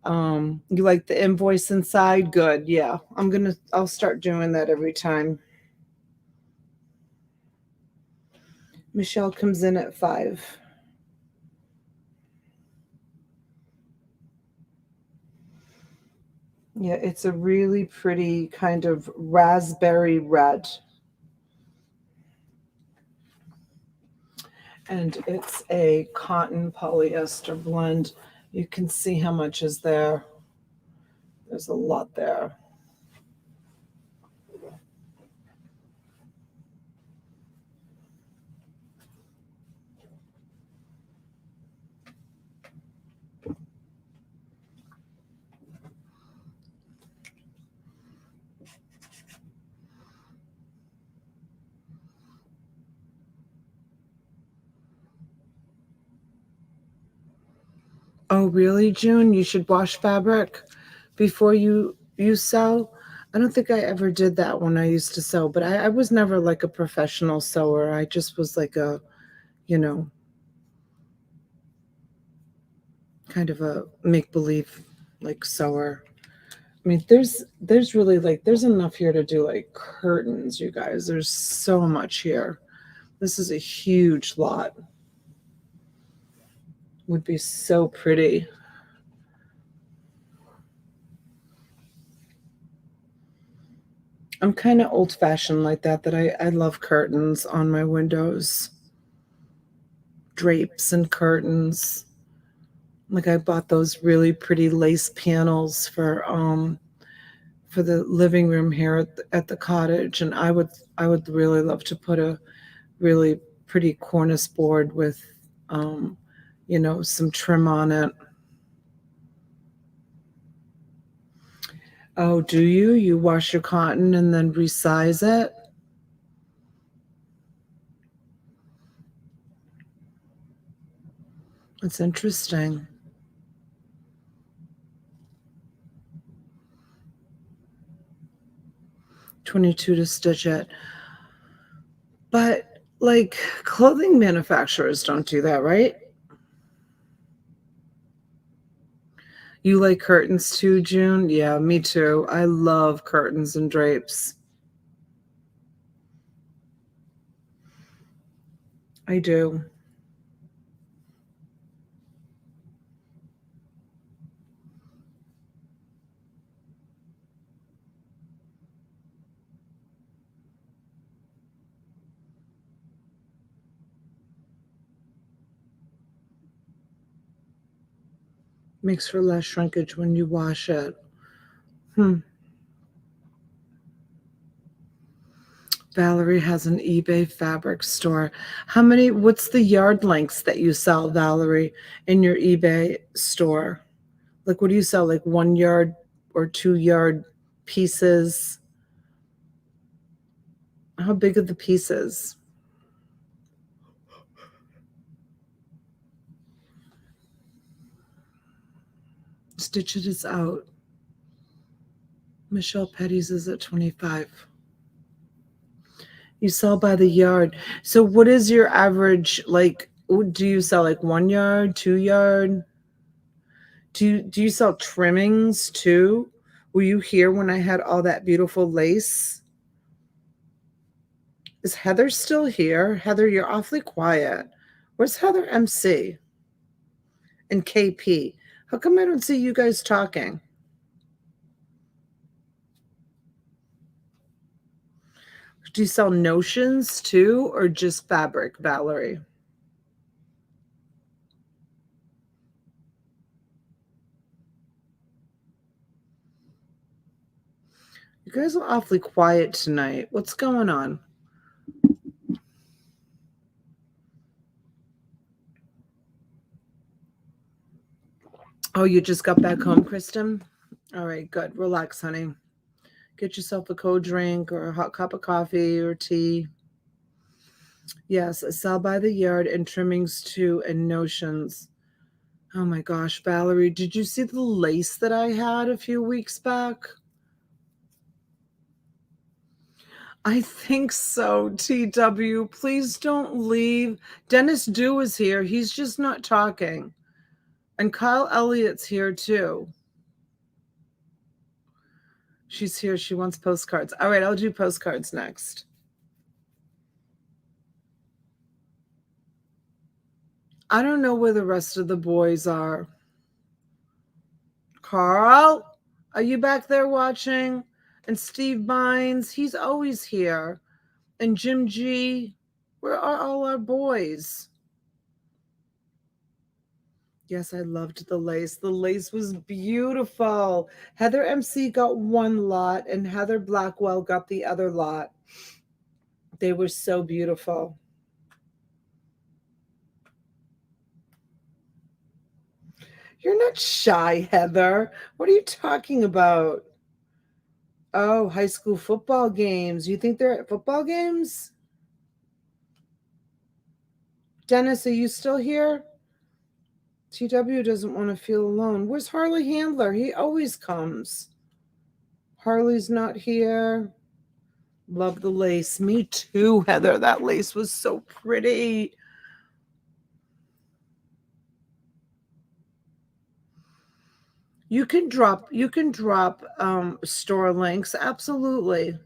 you like the invoice inside? Good. Yeah. I'll start doing that every time. Michelle comes in at 5. Yeah, it's a really pretty kind of raspberry red. And it's a cotton polyester blend. You can see how much is there. There's a lot there. Oh, really, June? You should wash fabric before you sew? I don't think I ever did that when I used to sew, but I was never like a professional sewer. I just was like a, you know, kind of a make-believe like sewer. I mean, there's really like, there's enough here to do like curtains, you guys. There's so much here. This is a huge lot. Would be so pretty. I'm kind of old-fashioned like that I love curtains on my windows. Drapes and curtains. Like I bought those really pretty lace panels for the living room here at the cottage, and I would really love to put a really pretty cornice board with some trim on it. Oh, do you? You wash your cotton and then resize it? That's interesting. $22 to stitch it. But like clothing manufacturers don't do that, right? You like curtains too, June? Yeah, me too. I love curtains and drapes. I do. Makes for less shrinkage when you wash it. Valerie has an eBay fabric store. What's the yard lengths that you sell, Valerie, in your eBay store? Like, what do you sell? Like 1 yard or 2 yard pieces? How big are the pieces? Stitch It is out. Michelle Petty's is at 25. You sell by the yard. So what is your average, like, do you sell like 1 yard, 2 yard? Do you sell trimmings too? Were you here when I had all that beautiful lace? Is Heather still here? Heather, you're awfully quiet. Where's Heather MC and KP? How come I don't see you guys talking? Do you sell notions too, or just fabric, Valerie? You guys are awfully quiet tonight. What's going on? Oh, you just got back home, Kristen? All right, good. Relax, honey. Get yourself a cold drink or a hot cup of coffee or tea. Yes, I sell by the yard and trimmings too and notions. Oh my gosh, Valerie, did you see the lace that I had a few weeks back? I think so, TW. Please don't leave. Dennis Dew is here. He's just not talking. And Kyle Elliott's here too. She's here. She wants postcards. All right, I'll do postcards next. I don't know where the rest of the boys are. Carl, are you back there watching? And Steve Mines, he's always here. And Jim G, where are all our boys? Yes, I loved the lace. The lace was beautiful. Heather MC got one lot and Heather Blackwell got the other lot. They were so beautiful. You're not shy, Heather. What are you talking about? Oh, high school football games. You think they're at football games? Dennis, are you still here? TW doesn't want to feel alone. Where's Harley Handler? He always comes. Harley's not here. Love the lace. Me too, Heather. That lace was so pretty. You can drop store links. Absolutely.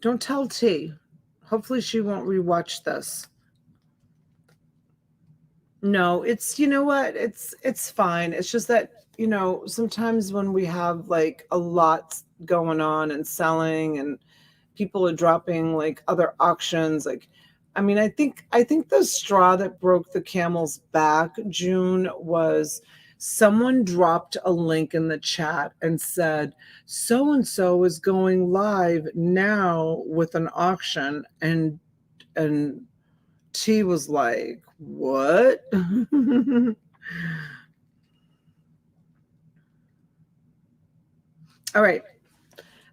Don't tell T. Hopefully she won't rewatch this. No, it's, you know what? It's fine. It's just that, sometimes when we have like a lot going on and selling and people are dropping like other auctions, like I mean, I think the straw that broke the camel's back, June, was someone dropped a link in the chat and said, so and so is going live now with an auction, and T was like, what? All right.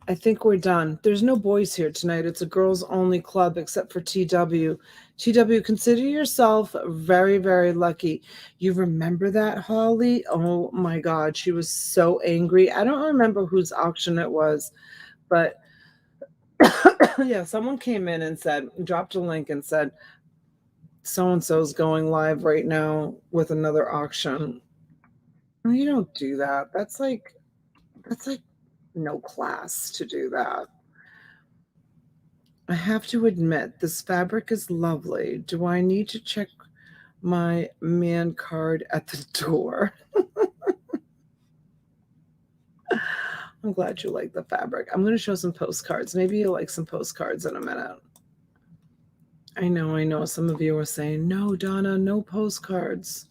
I think we're done. There's no boys here tonight. It's a girls only club except for TW. TW, consider yourself very, very lucky. You remember that, Holly? Oh my God. She was so angry. I don't remember whose auction it was, but yeah, someone came in and said, dropped a link and said, so-and-so's going live right now with another auction. You don't do that. That's like no class to do that. I have to admit, this fabric is lovely. Do I need to check my man card at the door? I'm glad you like the fabric. I'm going to show some postcards. Maybe you'll like some postcards in a minute. I know. Some of you are saying, no, Donna, no postcards.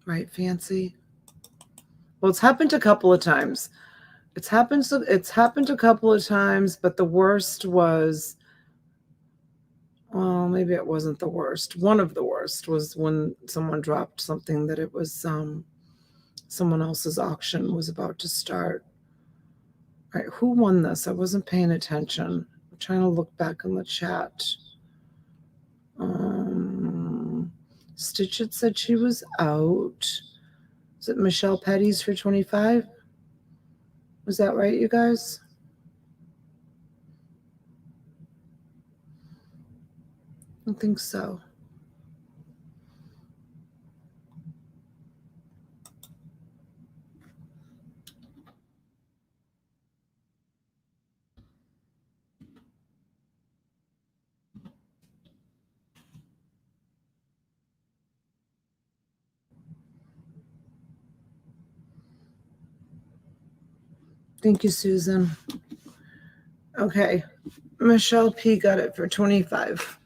Right, Fancy? Well, it's happened a couple of times. It's happened a couple of times, but the worst was, well, maybe it wasn't the worst. One of the worst was when someone dropped something that it was someone else's auction was about to start. All right, who won this? I wasn't paying attention. I'm trying to look back in the chat. Stitchit said she was out. Is it Michelle Petty's for 25? Was that right, you guys? I think so. Thank you, Susan. Okay. Michelle P got it for 25.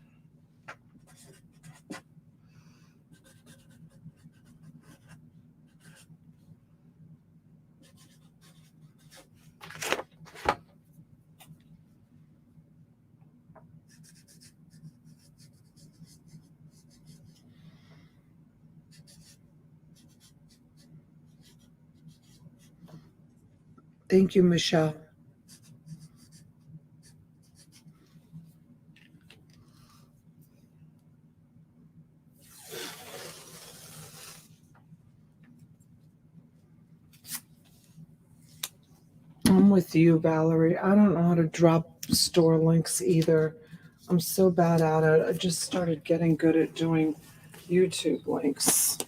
Thank you, Michelle. I'm with you, Valerie. I don't know how to drop store links either. I'm so bad at it. I just started getting good at doing YouTube links.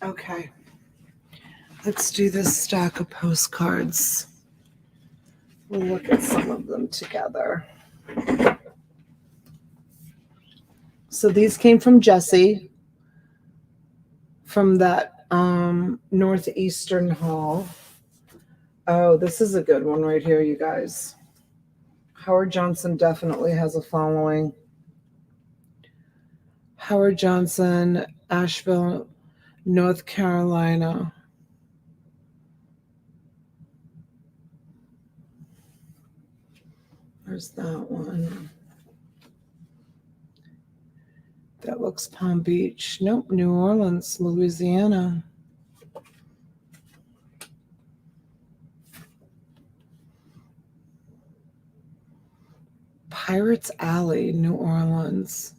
Okay. Let's do this stack of postcards. We'll look at some of them together. So these came from Jessie from that Northeastern haul. Oh, this is a good one right here, you guys. Howard Johnson definitely has a following. Howard Johnson, Asheville, North Carolina. There's that one. That looks Palm Beach. Nope, New Orleans, Louisiana. Pirates Alley, New Orleans.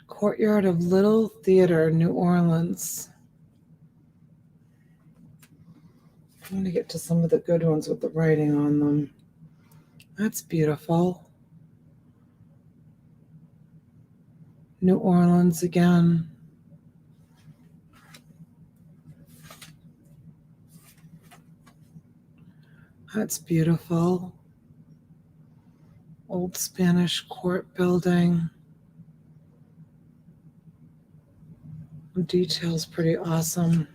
Courtyard of Little Theater, New Orleans. I'm going to get to some of the good ones with the writing on them. That's beautiful. New Orleans again. That's beautiful. Old Spanish court building. The detail's pretty awesome.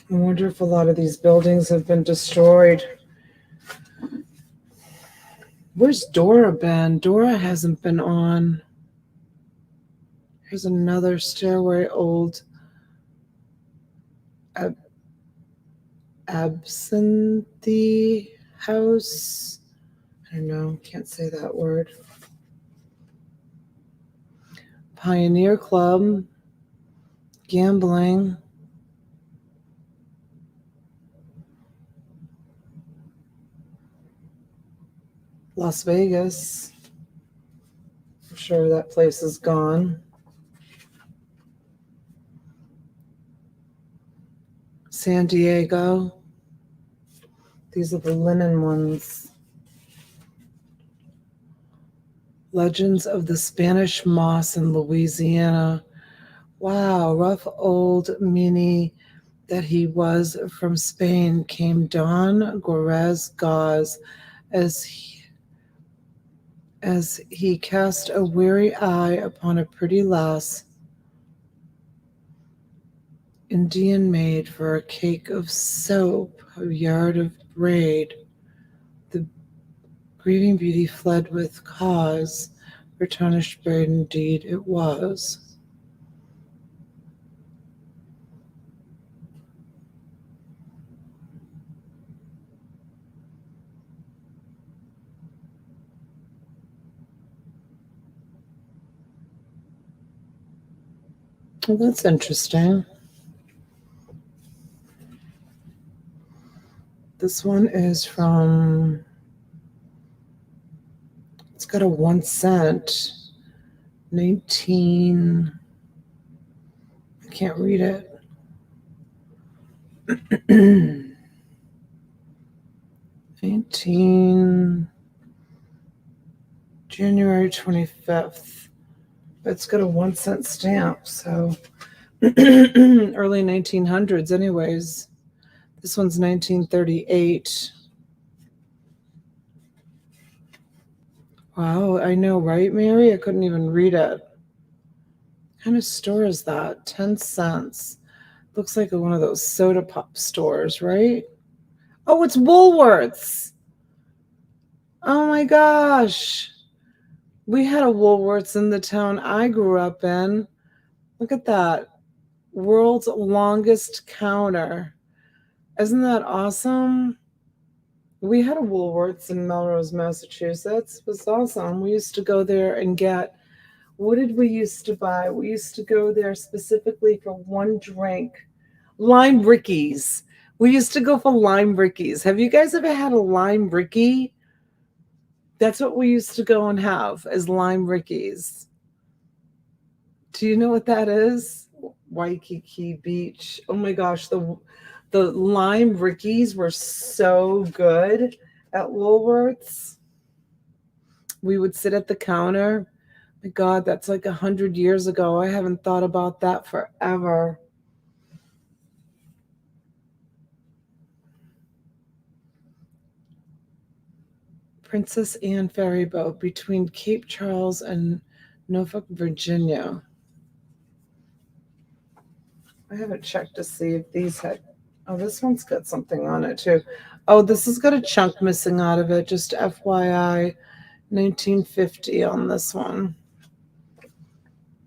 I wonder if a lot of these buildings have been destroyed. Where's Dora been? Dora hasn't been on. Here's another stairway, old absinthe house. I don't know, can't say that word. Pioneer Club, gambling. Las Vegas. I'm sure that place is gone. San Diego. These are the linen ones. Legends of the Spanish Moss in Louisiana. Wow, rough old meanie that he was from Spain came Don Gorez Gaz as he cast a weary eye upon a pretty lass, Indian maid for a cake of soap, a yard of braid. The grieving beauty fled with cause, for tarnished braid indeed it was. Well, that's interesting. This one is from, it's got a 1 cent, 19, I can't read it. 19, January 25th. It's got a 1 cent stamp, so early 1900s anyways. This one's 1938. Wow, I know, right, Mary? I couldn't even read it. What kind of store is that? 10 cents. Looks like one of those soda pop stores, right? Oh, it's Woolworths. Oh my gosh. We had a Woolworths in the town I grew up in. Look at that. World's longest counter. Isn't that awesome? We had a Woolworths in Melrose, Massachusetts. It was awesome. We used to go there and get, what did we used to buy? We used to go there specifically for one drink. Lime Rickies. We used to go for lime Rickies. Have you guys ever had a lime Ricky? That's what we used to go and have, as lime Rickies. Do you know what that is? Waikiki Beach. Oh my gosh, the lime Rickies were so good at Woolworths. We would sit at the counter. My God, that's like 100 years ago. I haven't thought about that forever. Princess Anne ferry boat between Cape Charles and Norfolk, Virginia. I haven't checked to see if these had, oh, this one's got something on it too. Oh, this has got a chunk missing out of it, just FYI, 1950 on this one.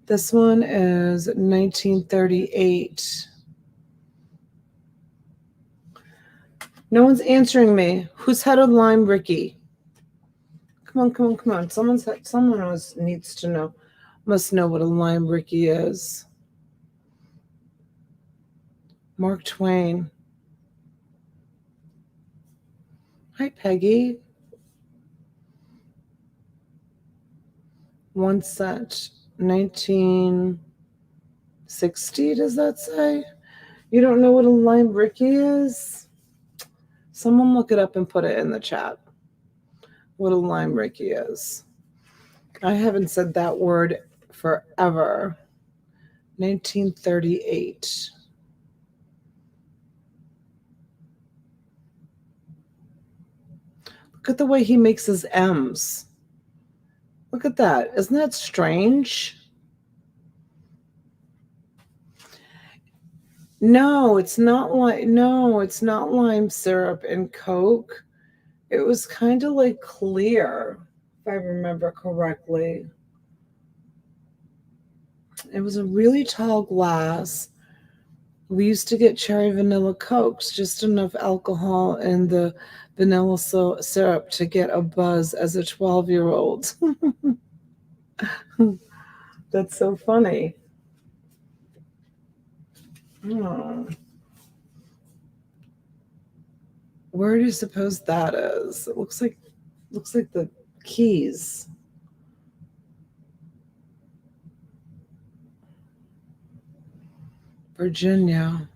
This one is 1938. No one's answering me. Who's had a lime Ricky? Come on, come on, come on. Someone else needs to know. Must know what a lime Ricky is. Mark Twain. Hi, Peggy. 1 cent. 1960, does that say? You don't know what a lime Ricky is? Someone look it up and put it in the chat. what a lime Reiki is. I haven't said that word forever. 1938. Look at the way he makes his M's. Look at that. Isn't that strange? No, it's not lime syrup and Coke. It was kind of like clear, if I remember correctly. It was a really tall glass. We used to get cherry vanilla Cokes, just enough alcohol and the vanilla syrup to get a buzz as a 12-year-old. That's so funny. Oh. Where do you suppose that is? It looks like the Keys. Virginia.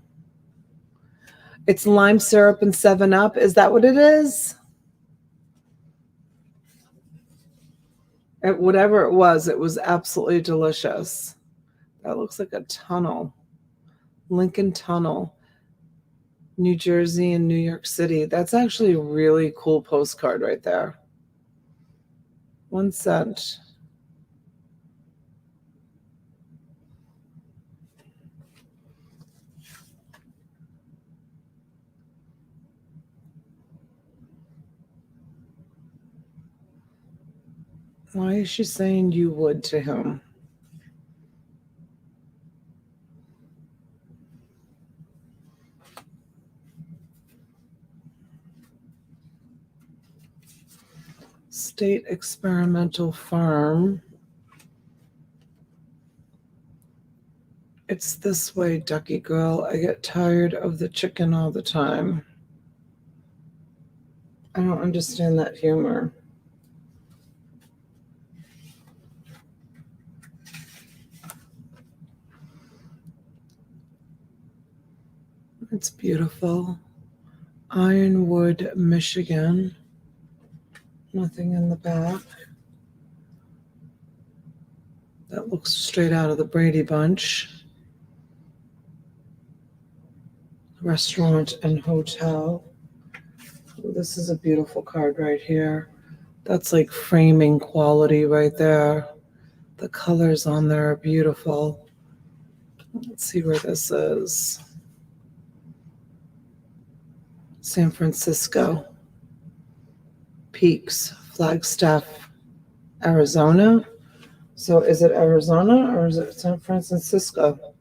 It's lime syrup and 7-Up. Is that what it is? Whatever it was absolutely delicious. That looks like a tunnel. Lincoln Tunnel, New Jersey and New York City. That's actually a really cool postcard right there. 1 cent. Why is she saying you would to him? State Experimental Farm. It's this way, ducky girl. I get tired of the chicken all the time. I don't understand that humor. It's beautiful. Ironwood, Michigan. Nothing in the back. That looks straight out of the Brady Bunch. Restaurant and hotel. This is a beautiful card right here. That's like framing quality right there. The colors on there are beautiful. Let's see where this is. San Francisco. Peaks, Flagstaff, Arizona. So is it Arizona or is it San Francisco?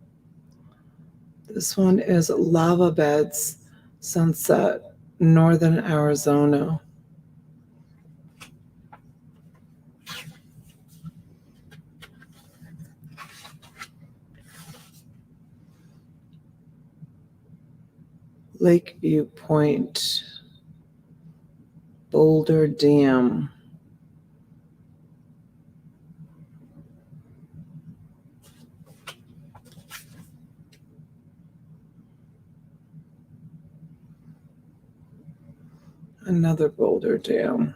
This one is Lava Beds, Sunset, Northern Arizona. Lakeview Point, Boulder Dam. Another Boulder Dam.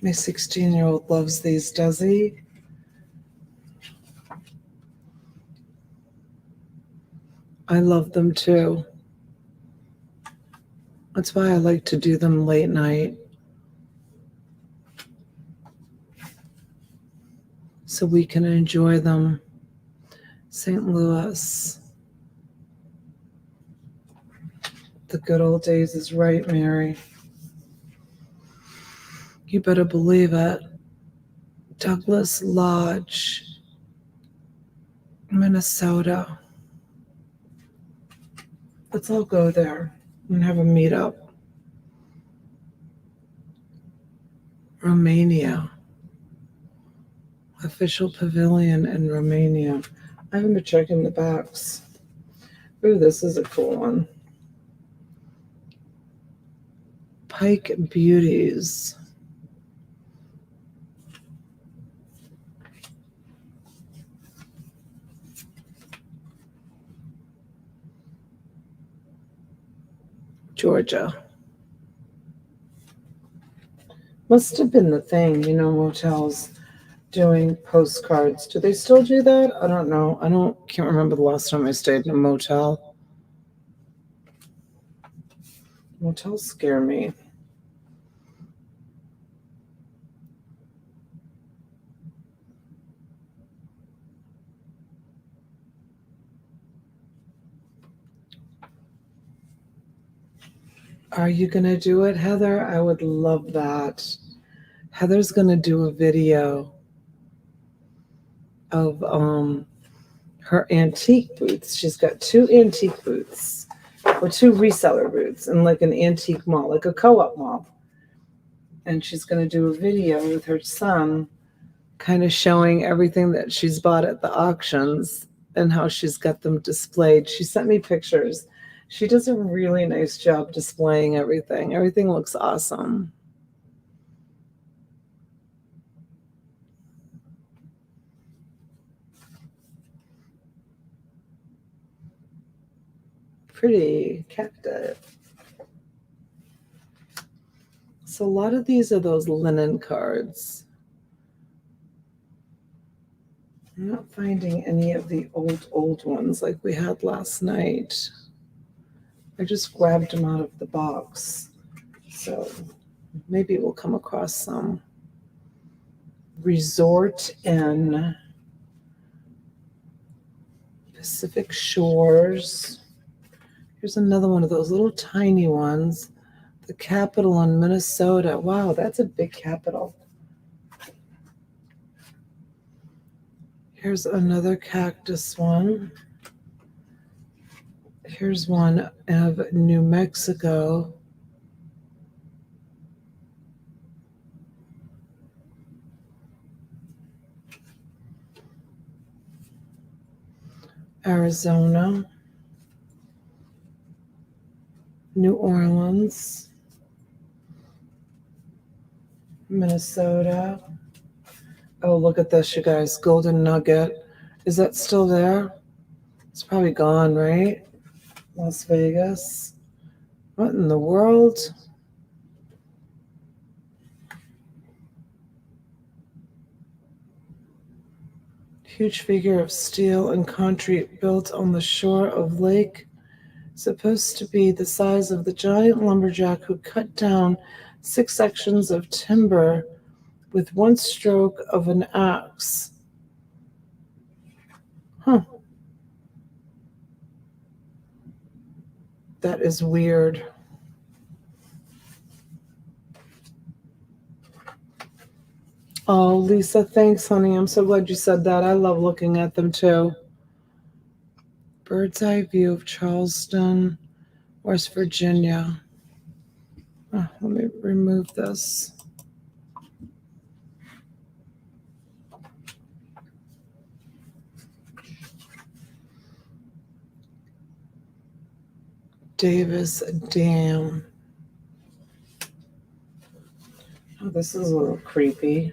My 16-year-old loves these, does he? I love them too. That's why I like to do them late night. So we can enjoy them. St. Louis. The good old days is right, Mary. You better believe it. Douglas Lodge, Minnesota. Let's all go there and have a meetup. Romania. Official pavilion in Romania. I haven't been checking the backs. Ooh, this is a cool one. Pike Beauties. Georgia. Must have been the thing, you know, motels doing postcards. Do they still do that? I don't know. Can't remember the last time I stayed in a motel. Motels scare me. Are you going to do it, Heather? I would love that. Heather's going to do a video of her antique booths. She's got 2 antique booths or 2 reseller booths in like an antique mall, like a co-op mall. And she's going to do a video with her son kind of showing everything that she's bought at the auctions and how she's got them displayed. She sent me pictures. She does a really nice job displaying everything. Everything looks awesome. Pretty cacti. So a lot of these are those linen cards. I'm not finding any of the old ones like we had last night. I just grabbed them out of the box. So maybe we'll come across some. Resort Inn, Pacific Shores. Here's another one of those little tiny ones. The Capitol in Minnesota. Wow, that's a big capital. Here's another cactus one. Here's one of New Mexico. Arizona. New Orleans. Minnesota. Oh, look at this, you guys. Golden Nugget. Is that still there? It's probably gone, right? Las Vegas. What in the world? Huge figure of steel and concrete built on the shore of lake. Supposed to be the size of the giant lumberjack who cut down 6 sections of timber with one stroke of an axe. Huh. That is weird. Oh, Lisa, thanks, honey. I'm so glad you said that. I love looking at them too. Bird's eye view of Charleston, West Virginia. Oh, let me remove this. Davis Dam. Oh, this is a little creepy.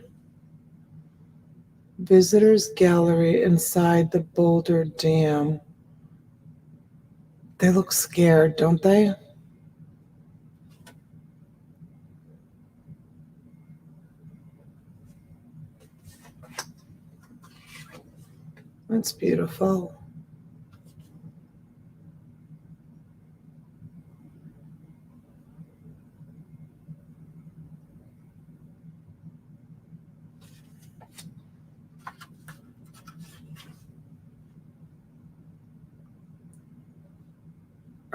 Visitors gallery inside the Boulder Dam. They look scared, don't they? That's beautiful.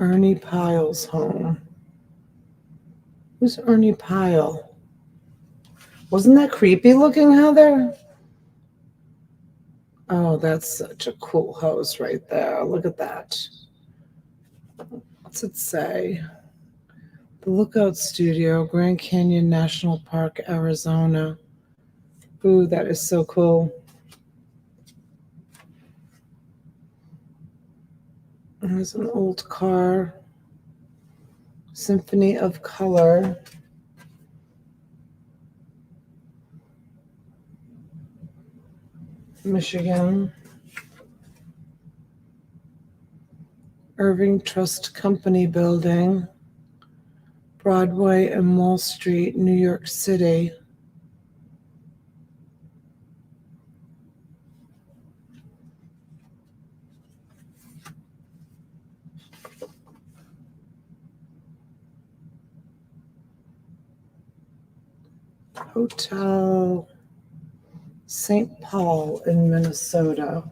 Ernie Pyle's home. Who's Ernie Pyle? Wasn't that creepy looking, Heather? Oh, that's such a cool house right there. Look at that. What's it say? The Lookout Studio, Grand Canyon National Park, Arizona. Ooh, that is so cool. There's an old car. Symphony of Color. Michigan. Irving Trust Company building. Broadway and Wall Street, New York City. Hotel St. Paul in Minnesota.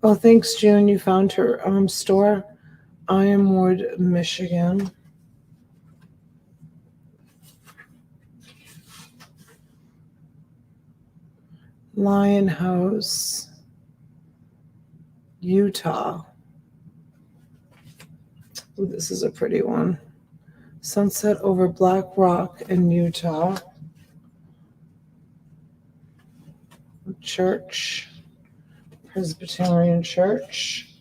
Oh, thanks, June. You found her store. Ironwood, Michigan. Lion House, Utah. Ooh, this is a pretty one. Sunset over Black Rock in Utah. Church, Presbyterian Church.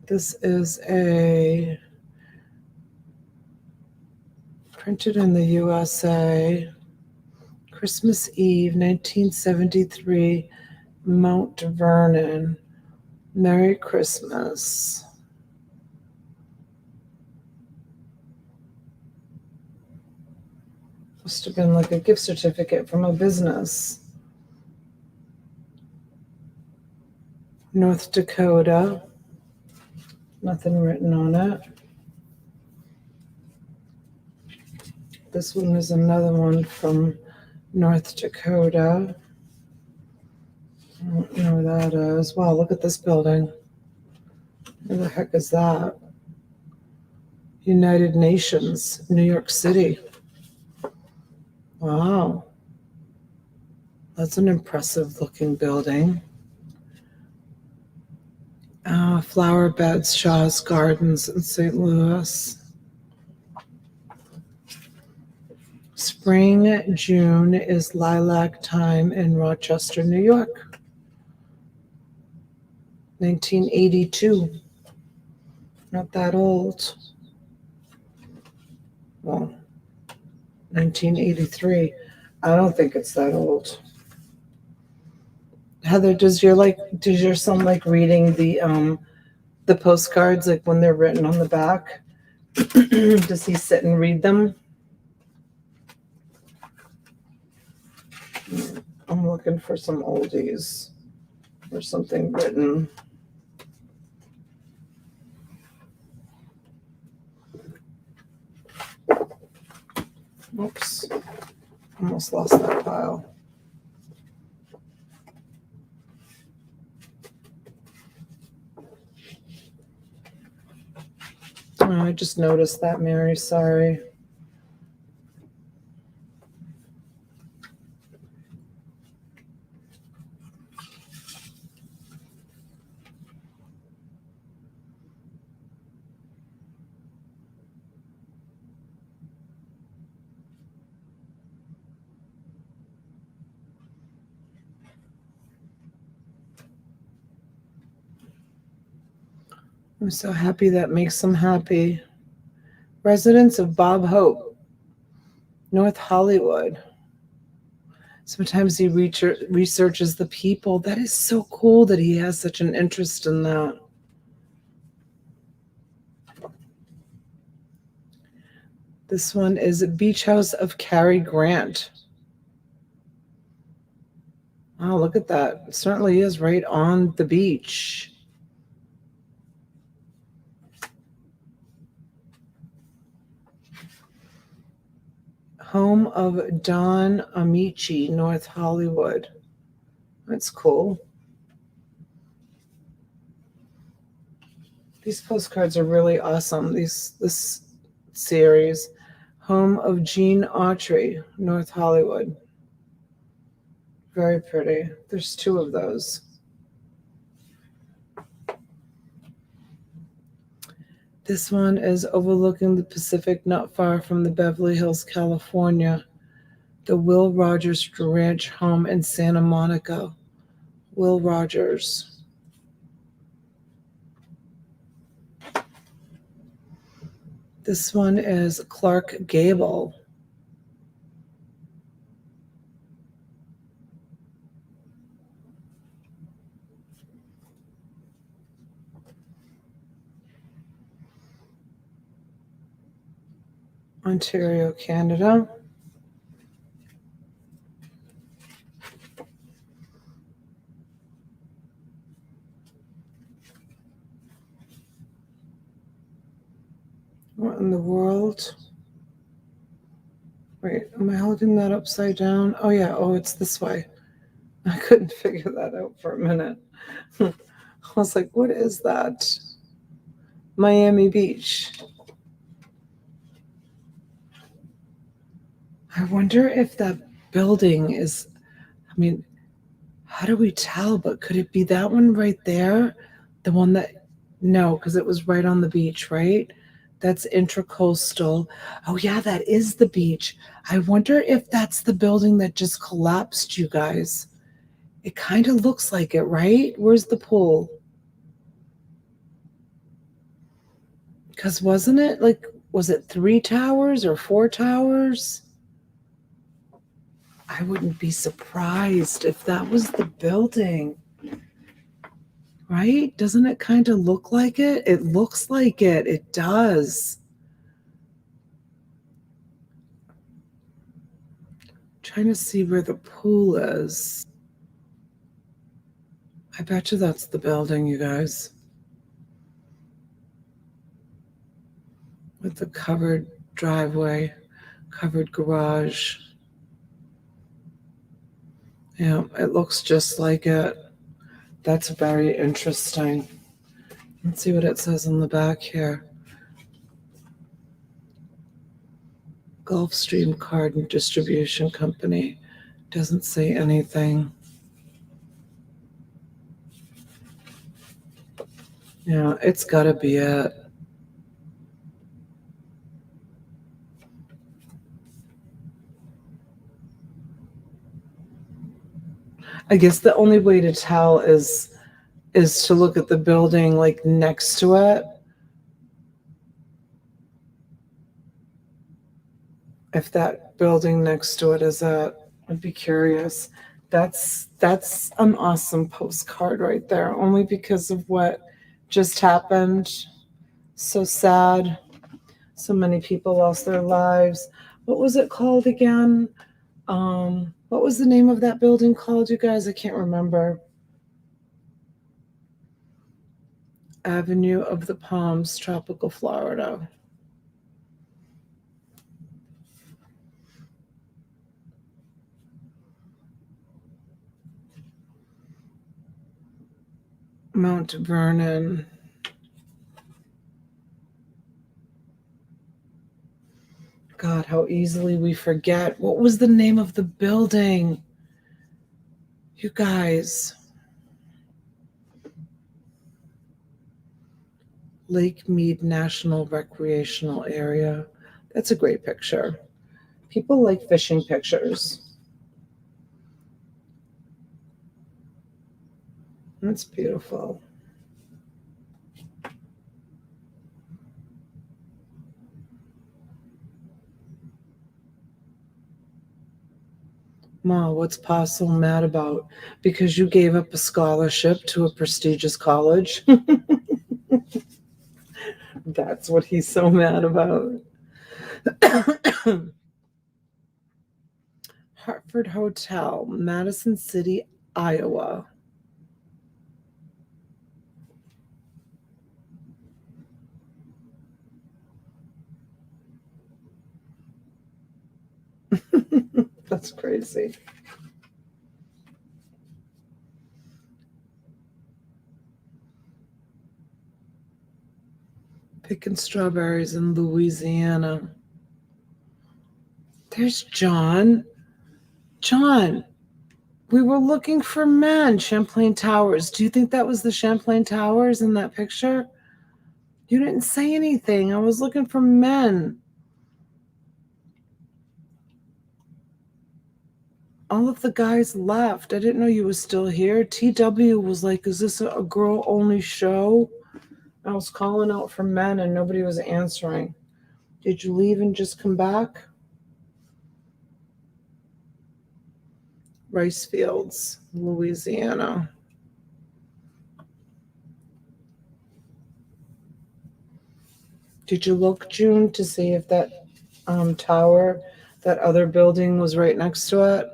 This is a printed in the USA. Christmas Eve, 1973, Mount Vernon. Merry Christmas. Must have been like a gift certificate from a business. North Dakota. Nothing written on it. This one is another one from North Dakota. I don't know where that is. Wow, look at this building. Where the heck is that? United Nations, New York City. Wow. That's an impressive looking building. Flower beds, Shaw's Gardens in St. Louis. Spring, June is lilac time in Rochester, New York. 1982. Not that old. Well, 1983. I don't think it's that old. Heather, does your son like reading the postcards, like when they're written on the back? Does he sit and read them? I'm looking for some oldies or something written. Oops, almost lost that pile. Oh, I just noticed that, Mary. Sorry. I'm so happy that makes them happy. Residents of Bob Hope, North Hollywood. Sometimes he researches the people. That is so cool that he has such an interest in that. This one is Beach House of Cary Grant. Oh, look at that. It certainly is right on the beach. Home of Don Amici, North Hollywood. That's cool. These postcards are really awesome. This series. Home of Gene Autry, North Hollywood. Very pretty. There's two of those. This one is overlooking the Pacific, not far from the Beverly Hills, California. The Will Rogers Ranch home in Santa Monica. Will Rogers. This one is Clark Gable. Ontario, Canada. What in the world? Wait, am I holding that upside down? Oh, yeah. Oh, it's this way. I couldn't figure that out for a minute. I was like, what is that? Miami Beach. I wonder if that building is, I mean, how do we tell? But could it be that one right there? The one that, no, because it was right on the beach, right? That's Intracoastal. Oh, yeah, that is the beach. I wonder if that's the building that just collapsed, you guys. It kind of looks like it, right? Where's the pool? Because wasn't it like, was it 3 towers or 4 towers? I wouldn't be surprised if that was the building. Right? Doesn't it kind of look like it? It looks like it. It does. Trying to see where the pool is. I bet you that's the building, you guys. With the covered driveway, covered garage. Yeah, it looks just like it. That's very interesting. Let's see what it says on the back here. Gulfstream Card and Distribution Company. Doesn't say anything. Yeah, it's got to be it. I guess the only way to tell is to look at the building like next to it. If that building next to it is it, I'd be curious. That's an awesome postcard right there, only because of what just happened. So sad. So many people lost their lives. What was it called again? What was the name of that building called, you guys? I can't remember. Avenue of the Palms, Tropical Florida. Mount Vernon. God, how easily we forget. What was the name of the building? You guys. Lake Mead National Recreational Area. That's a great picture. People like fishing pictures. That's beautiful. Ma, what's Pa so mad about? Because you gave up a scholarship to a prestigious college? That's what he's so mad about. Hartford Hotel, Madison City, Iowa. That's crazy. Picking strawberries in Louisiana. There's John. John, we were looking for men, Champlain Towers. Do you think that was the Champlain Towers in that picture? You didn't say anything. I was looking for men. All of the guys left. I didn't know you was still here. TW was like, is this a girl-only show? I was calling out for men and nobody was answering. Did you leave and just come back? Rice Fields, Louisiana. Did you look, June, to see if that tower. That other building was right next to it.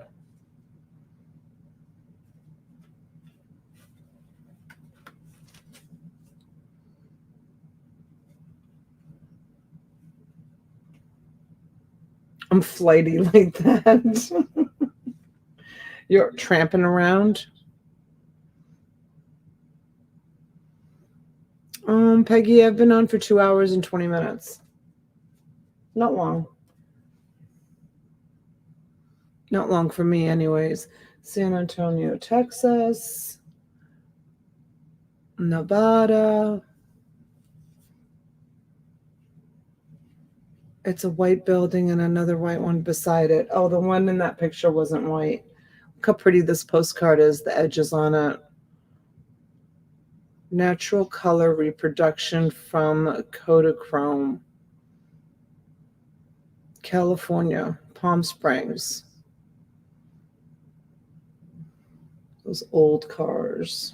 I'm flighty like that. You're tramping around. Peggy, I've been on for 2 hours and 20 minutes. Not long. Not long for me, anyways. San Antonio, Texas. Nevada. It's a white building and another white one beside it. Oh, the one in that picture wasn't white. Look how pretty this postcard is, the edges on it. Natural color reproduction from Kodachrome. California, Palm Springs. Those old cars.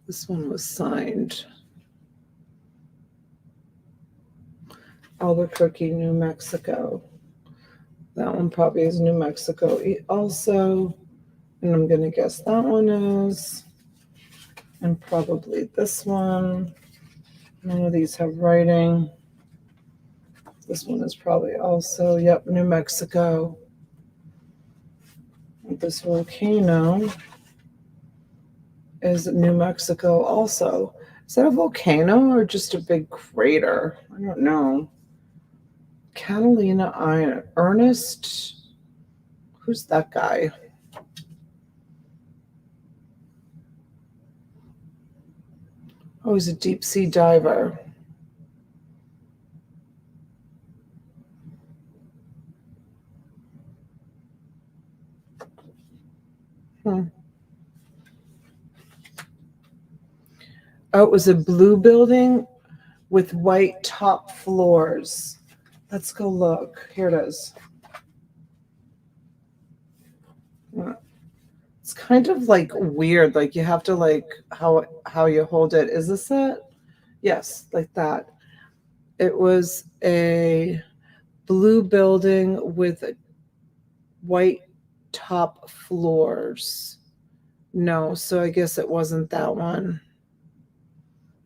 This one was signed. Albuquerque, New Mexico. That one probably is New Mexico also. And I'm going to guess that one is. And probably this one. None of these have writing. This one is probably also, yep, New Mexico. This volcano is New Mexico also. Is that a volcano or just a big crater? I don't know. Catalina Ernest. Who's that guy? Oh, he's a deep sea diver. Oh, it was a blue building with white top floors. Let's go look. Here it is. It's kind of like weird. Like you have to like how you hold it. Is this it? Yes, like that. It was a blue building with white top floors. No, so I guess it wasn't that one.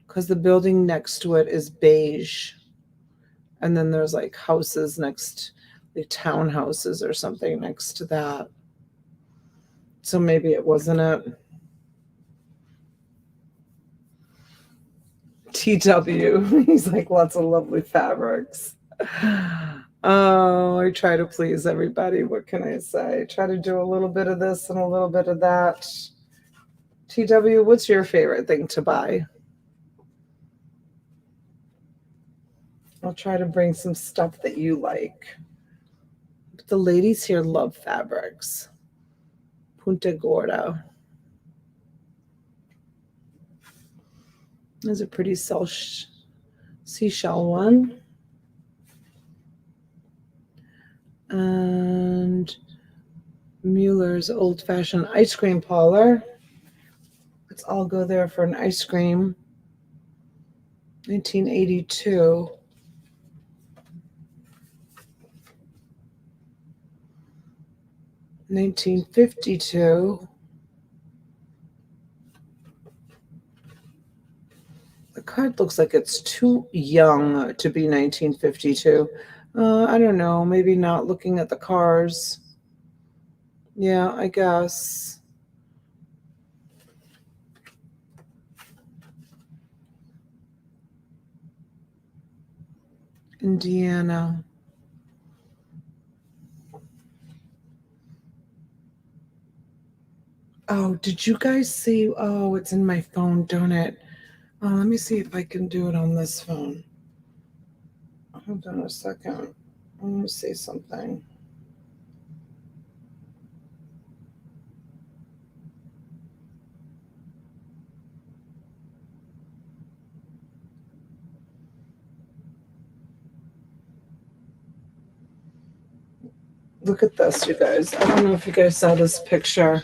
Because the building next to it is beige. And then there's like houses next, like townhouses or something next to that. So maybe it wasn't it. TW. He's like, lots of lovely fabrics. Oh, I try to please everybody. What can I say? Try to do a little bit of this and a little bit of that. TW, what's your favorite thing to buy? I'll try to bring some stuff that you like. But the ladies here love fabrics. Punta Gorda. There's a pretty seashell one. And Mueller's old-fashioned ice cream parlor. Let's all go there for an ice cream. 1982. $1952. The card looks like it's too young to be 1952. I don't know. Maybe not looking at the cars. Yeah, I guess. Indiana. Oh, did you guys see? Oh, it's in my phone, don't it? Oh, let me see if I can do it on this phone. Hold on a second. Let me see something. Look at this, you guys. I don't know if you guys saw this picture.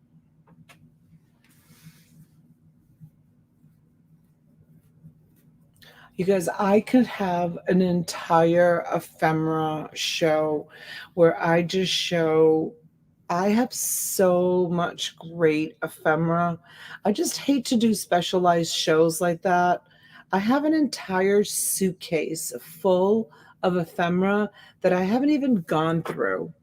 You guys, I could have an entire ephemera show where I just show. I have so much great ephemera. I just hate to do specialized shows like that. I have an entire suitcase full of ephemera that I haven't even gone through.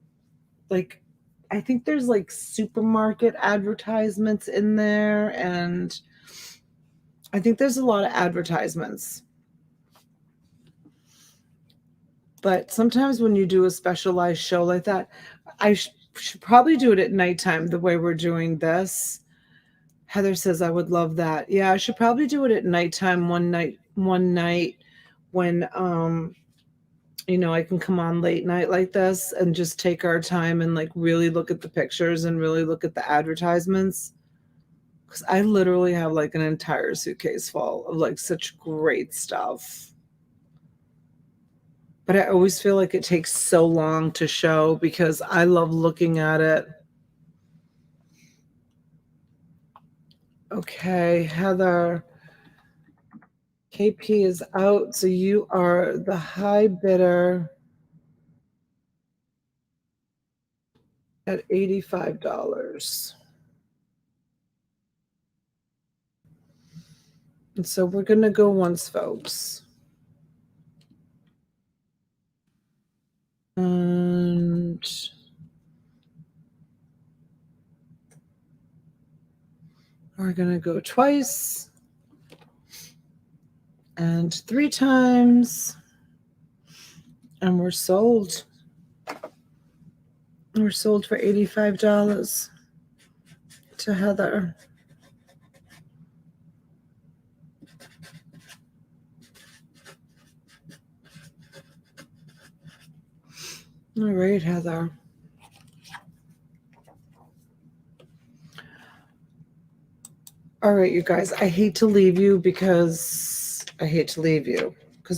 Like, I think there's like supermarket advertisements in there, and I think there's a lot of advertisements. But sometimes when you do a specialized show like that, I should probably do it at nighttime the way we're doing this. Heather says I would love that. Yeah, I should probably do it at nighttime one night when I can come on late night like this and just take our time and like really look at the pictures and really look at the advertisements. Because I literally have like an entire suitcase full of like such great stuff. But I always feel like it takes so long to show because I love looking at it. Okay, Heather. KP is out, so you are the high bidder at $85. And so we're going to go once, folks. And we're going to go twice and 3 times. And we're sold. We're sold for $85 to Heather. All right, Heather. All right, you guys, I hate to leave you because I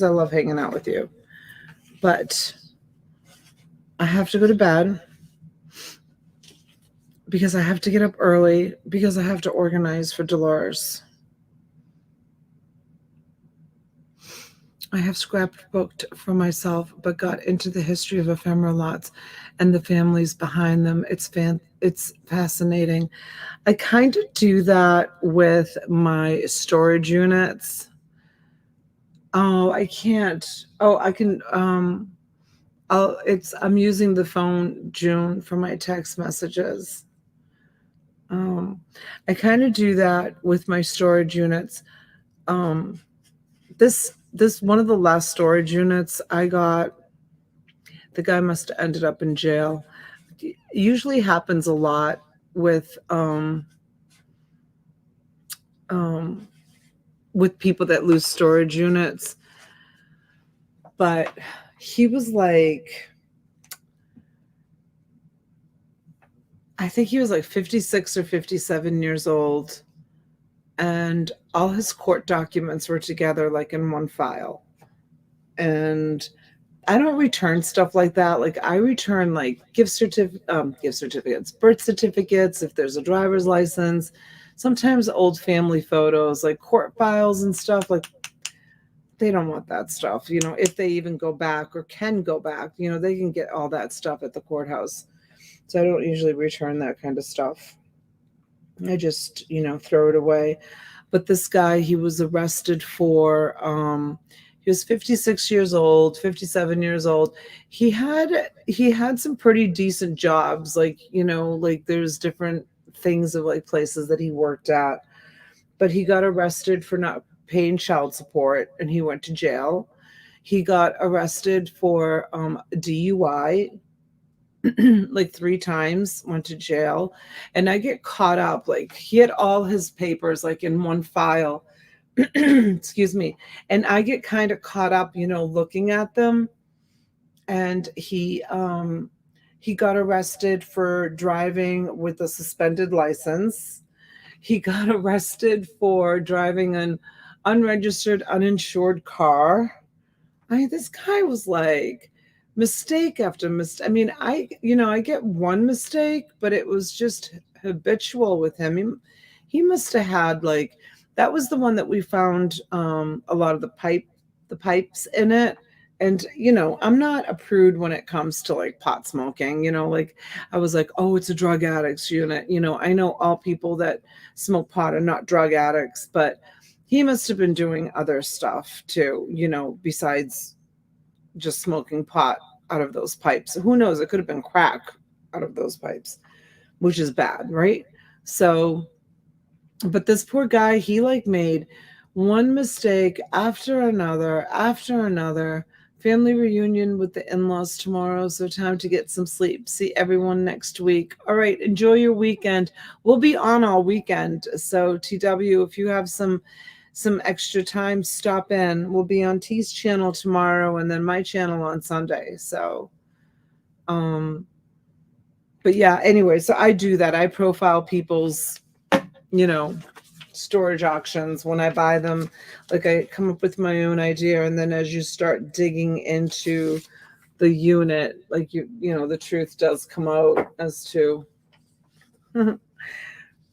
love hanging out with you. But I have to go to bed because I have to get up early because I have to organize for Dolores. I have scrapbooked for myself, but got into the history of ephemera lots and the families behind them. It's fascinating. I kind of do that with my storage units. Oh, I can't. Oh, I can. I'm using the phone, June, for my text messages. I kind of do that with my storage units. This one of the last storage units I got, the guy must have ended up in jail. It usually happens a lot with people that lose storage units. But he was like, I think he was like 56 or 57 years old. And all his court documents were together like in one file. And I don't return stuff like that. Like I return like gift certificates, birth certificates, if there's a driver's license, sometimes old family photos, like court files and stuff. Like they don't want that stuff, if they even go back or can go back, they can get all that stuff at the courthouse. So I don't usually return that kind of stuff. I just, throw it away. But this guy, he was arrested for, he was 56 years old, 57 years old. He had some pretty decent jobs. Like, like there's different things of like places that he worked at, but he got arrested for not paying child support and he went to jail. He got arrested for DUI like 3 times, went to jail. And I get caught up, like he had all his papers like in one file. Excuse me. And I get kind of caught up, looking at them. And he got arrested for driving with a suspended license. He got arrested for driving an unregistered, uninsured car. This guy was like mistake after mistake. I mean, I get one mistake, but it was just habitual with him. He must have had like, that was the one that we found a lot of the pipe the pipes in it. And, you know, I'm not a prude when it comes to like pot smoking, you know, like I was like, oh, it's a drug addicts unit. You know, I know all people that smoke pot are not drug addicts, but he must have been doing other stuff too, you know, besides just smoking pot out of those pipes. Who knows? It could have been crack out of those pipes, which is bad, right? So, but this poor guy, he like made one mistake after another. Family reunion with the in-laws tomorrow, so time to get some sleep. See everyone next week. All right, enjoy your weekend. We'll be on all weekend. So TW, if you have some extra time, stop in. We'll be on T's channel tomorrow and then my channel on Sunday. So but yeah, anyway, so I do that. I profile people's, you know, storage auctions when I buy them. Like I come up with my own idea, and then as you start digging into the unit, like you know, the truth does come out as to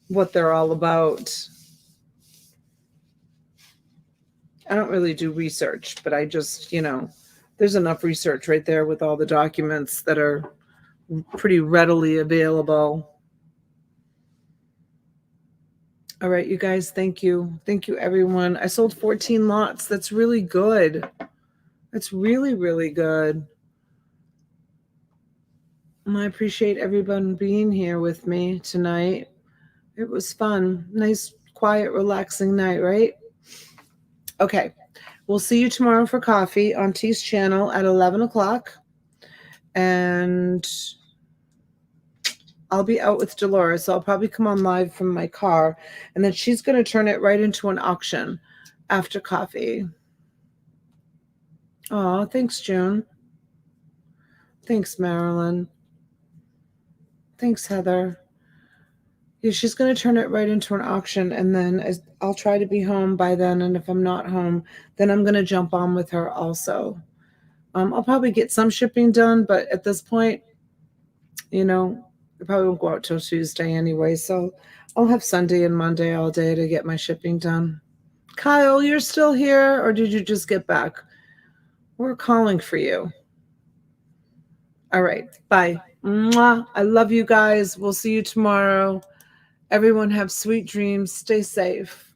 what they're all about. I don't really do research, but I just, you know, there's enough research right there with all the documents that are pretty readily available. All right, you guys, thank you. Thank you, everyone. I sold 14 lots. That's really good. That's really, really good. I appreciate everyone being here with me tonight. It was fun. Nice, quiet, relaxing night, right? Okay. We'll see you tomorrow for coffee on T's channel at 11 o'clock. And I'll be out with Dolores, so I'll probably come on live from my car. And then she's going to turn it right into an auction after coffee. Oh, thanks, June. Thanks, Marilyn. Thanks, Heather. Yeah, she's going to turn it right into an auction, and then I'll try to be home by then. And if I'm not home, then I'm going to jump on with her also. I'll probably get some shipping done, but at this point, you know, I probably won't go out till Tuesday anyway. So I'll have Sunday and Monday all day to get my shipping done. Kyle, you're still here, or did you just get back? We're calling for you. All right. Bye. Mwah. I love you guys. We'll see you tomorrow. Everyone have sweet dreams. Stay safe.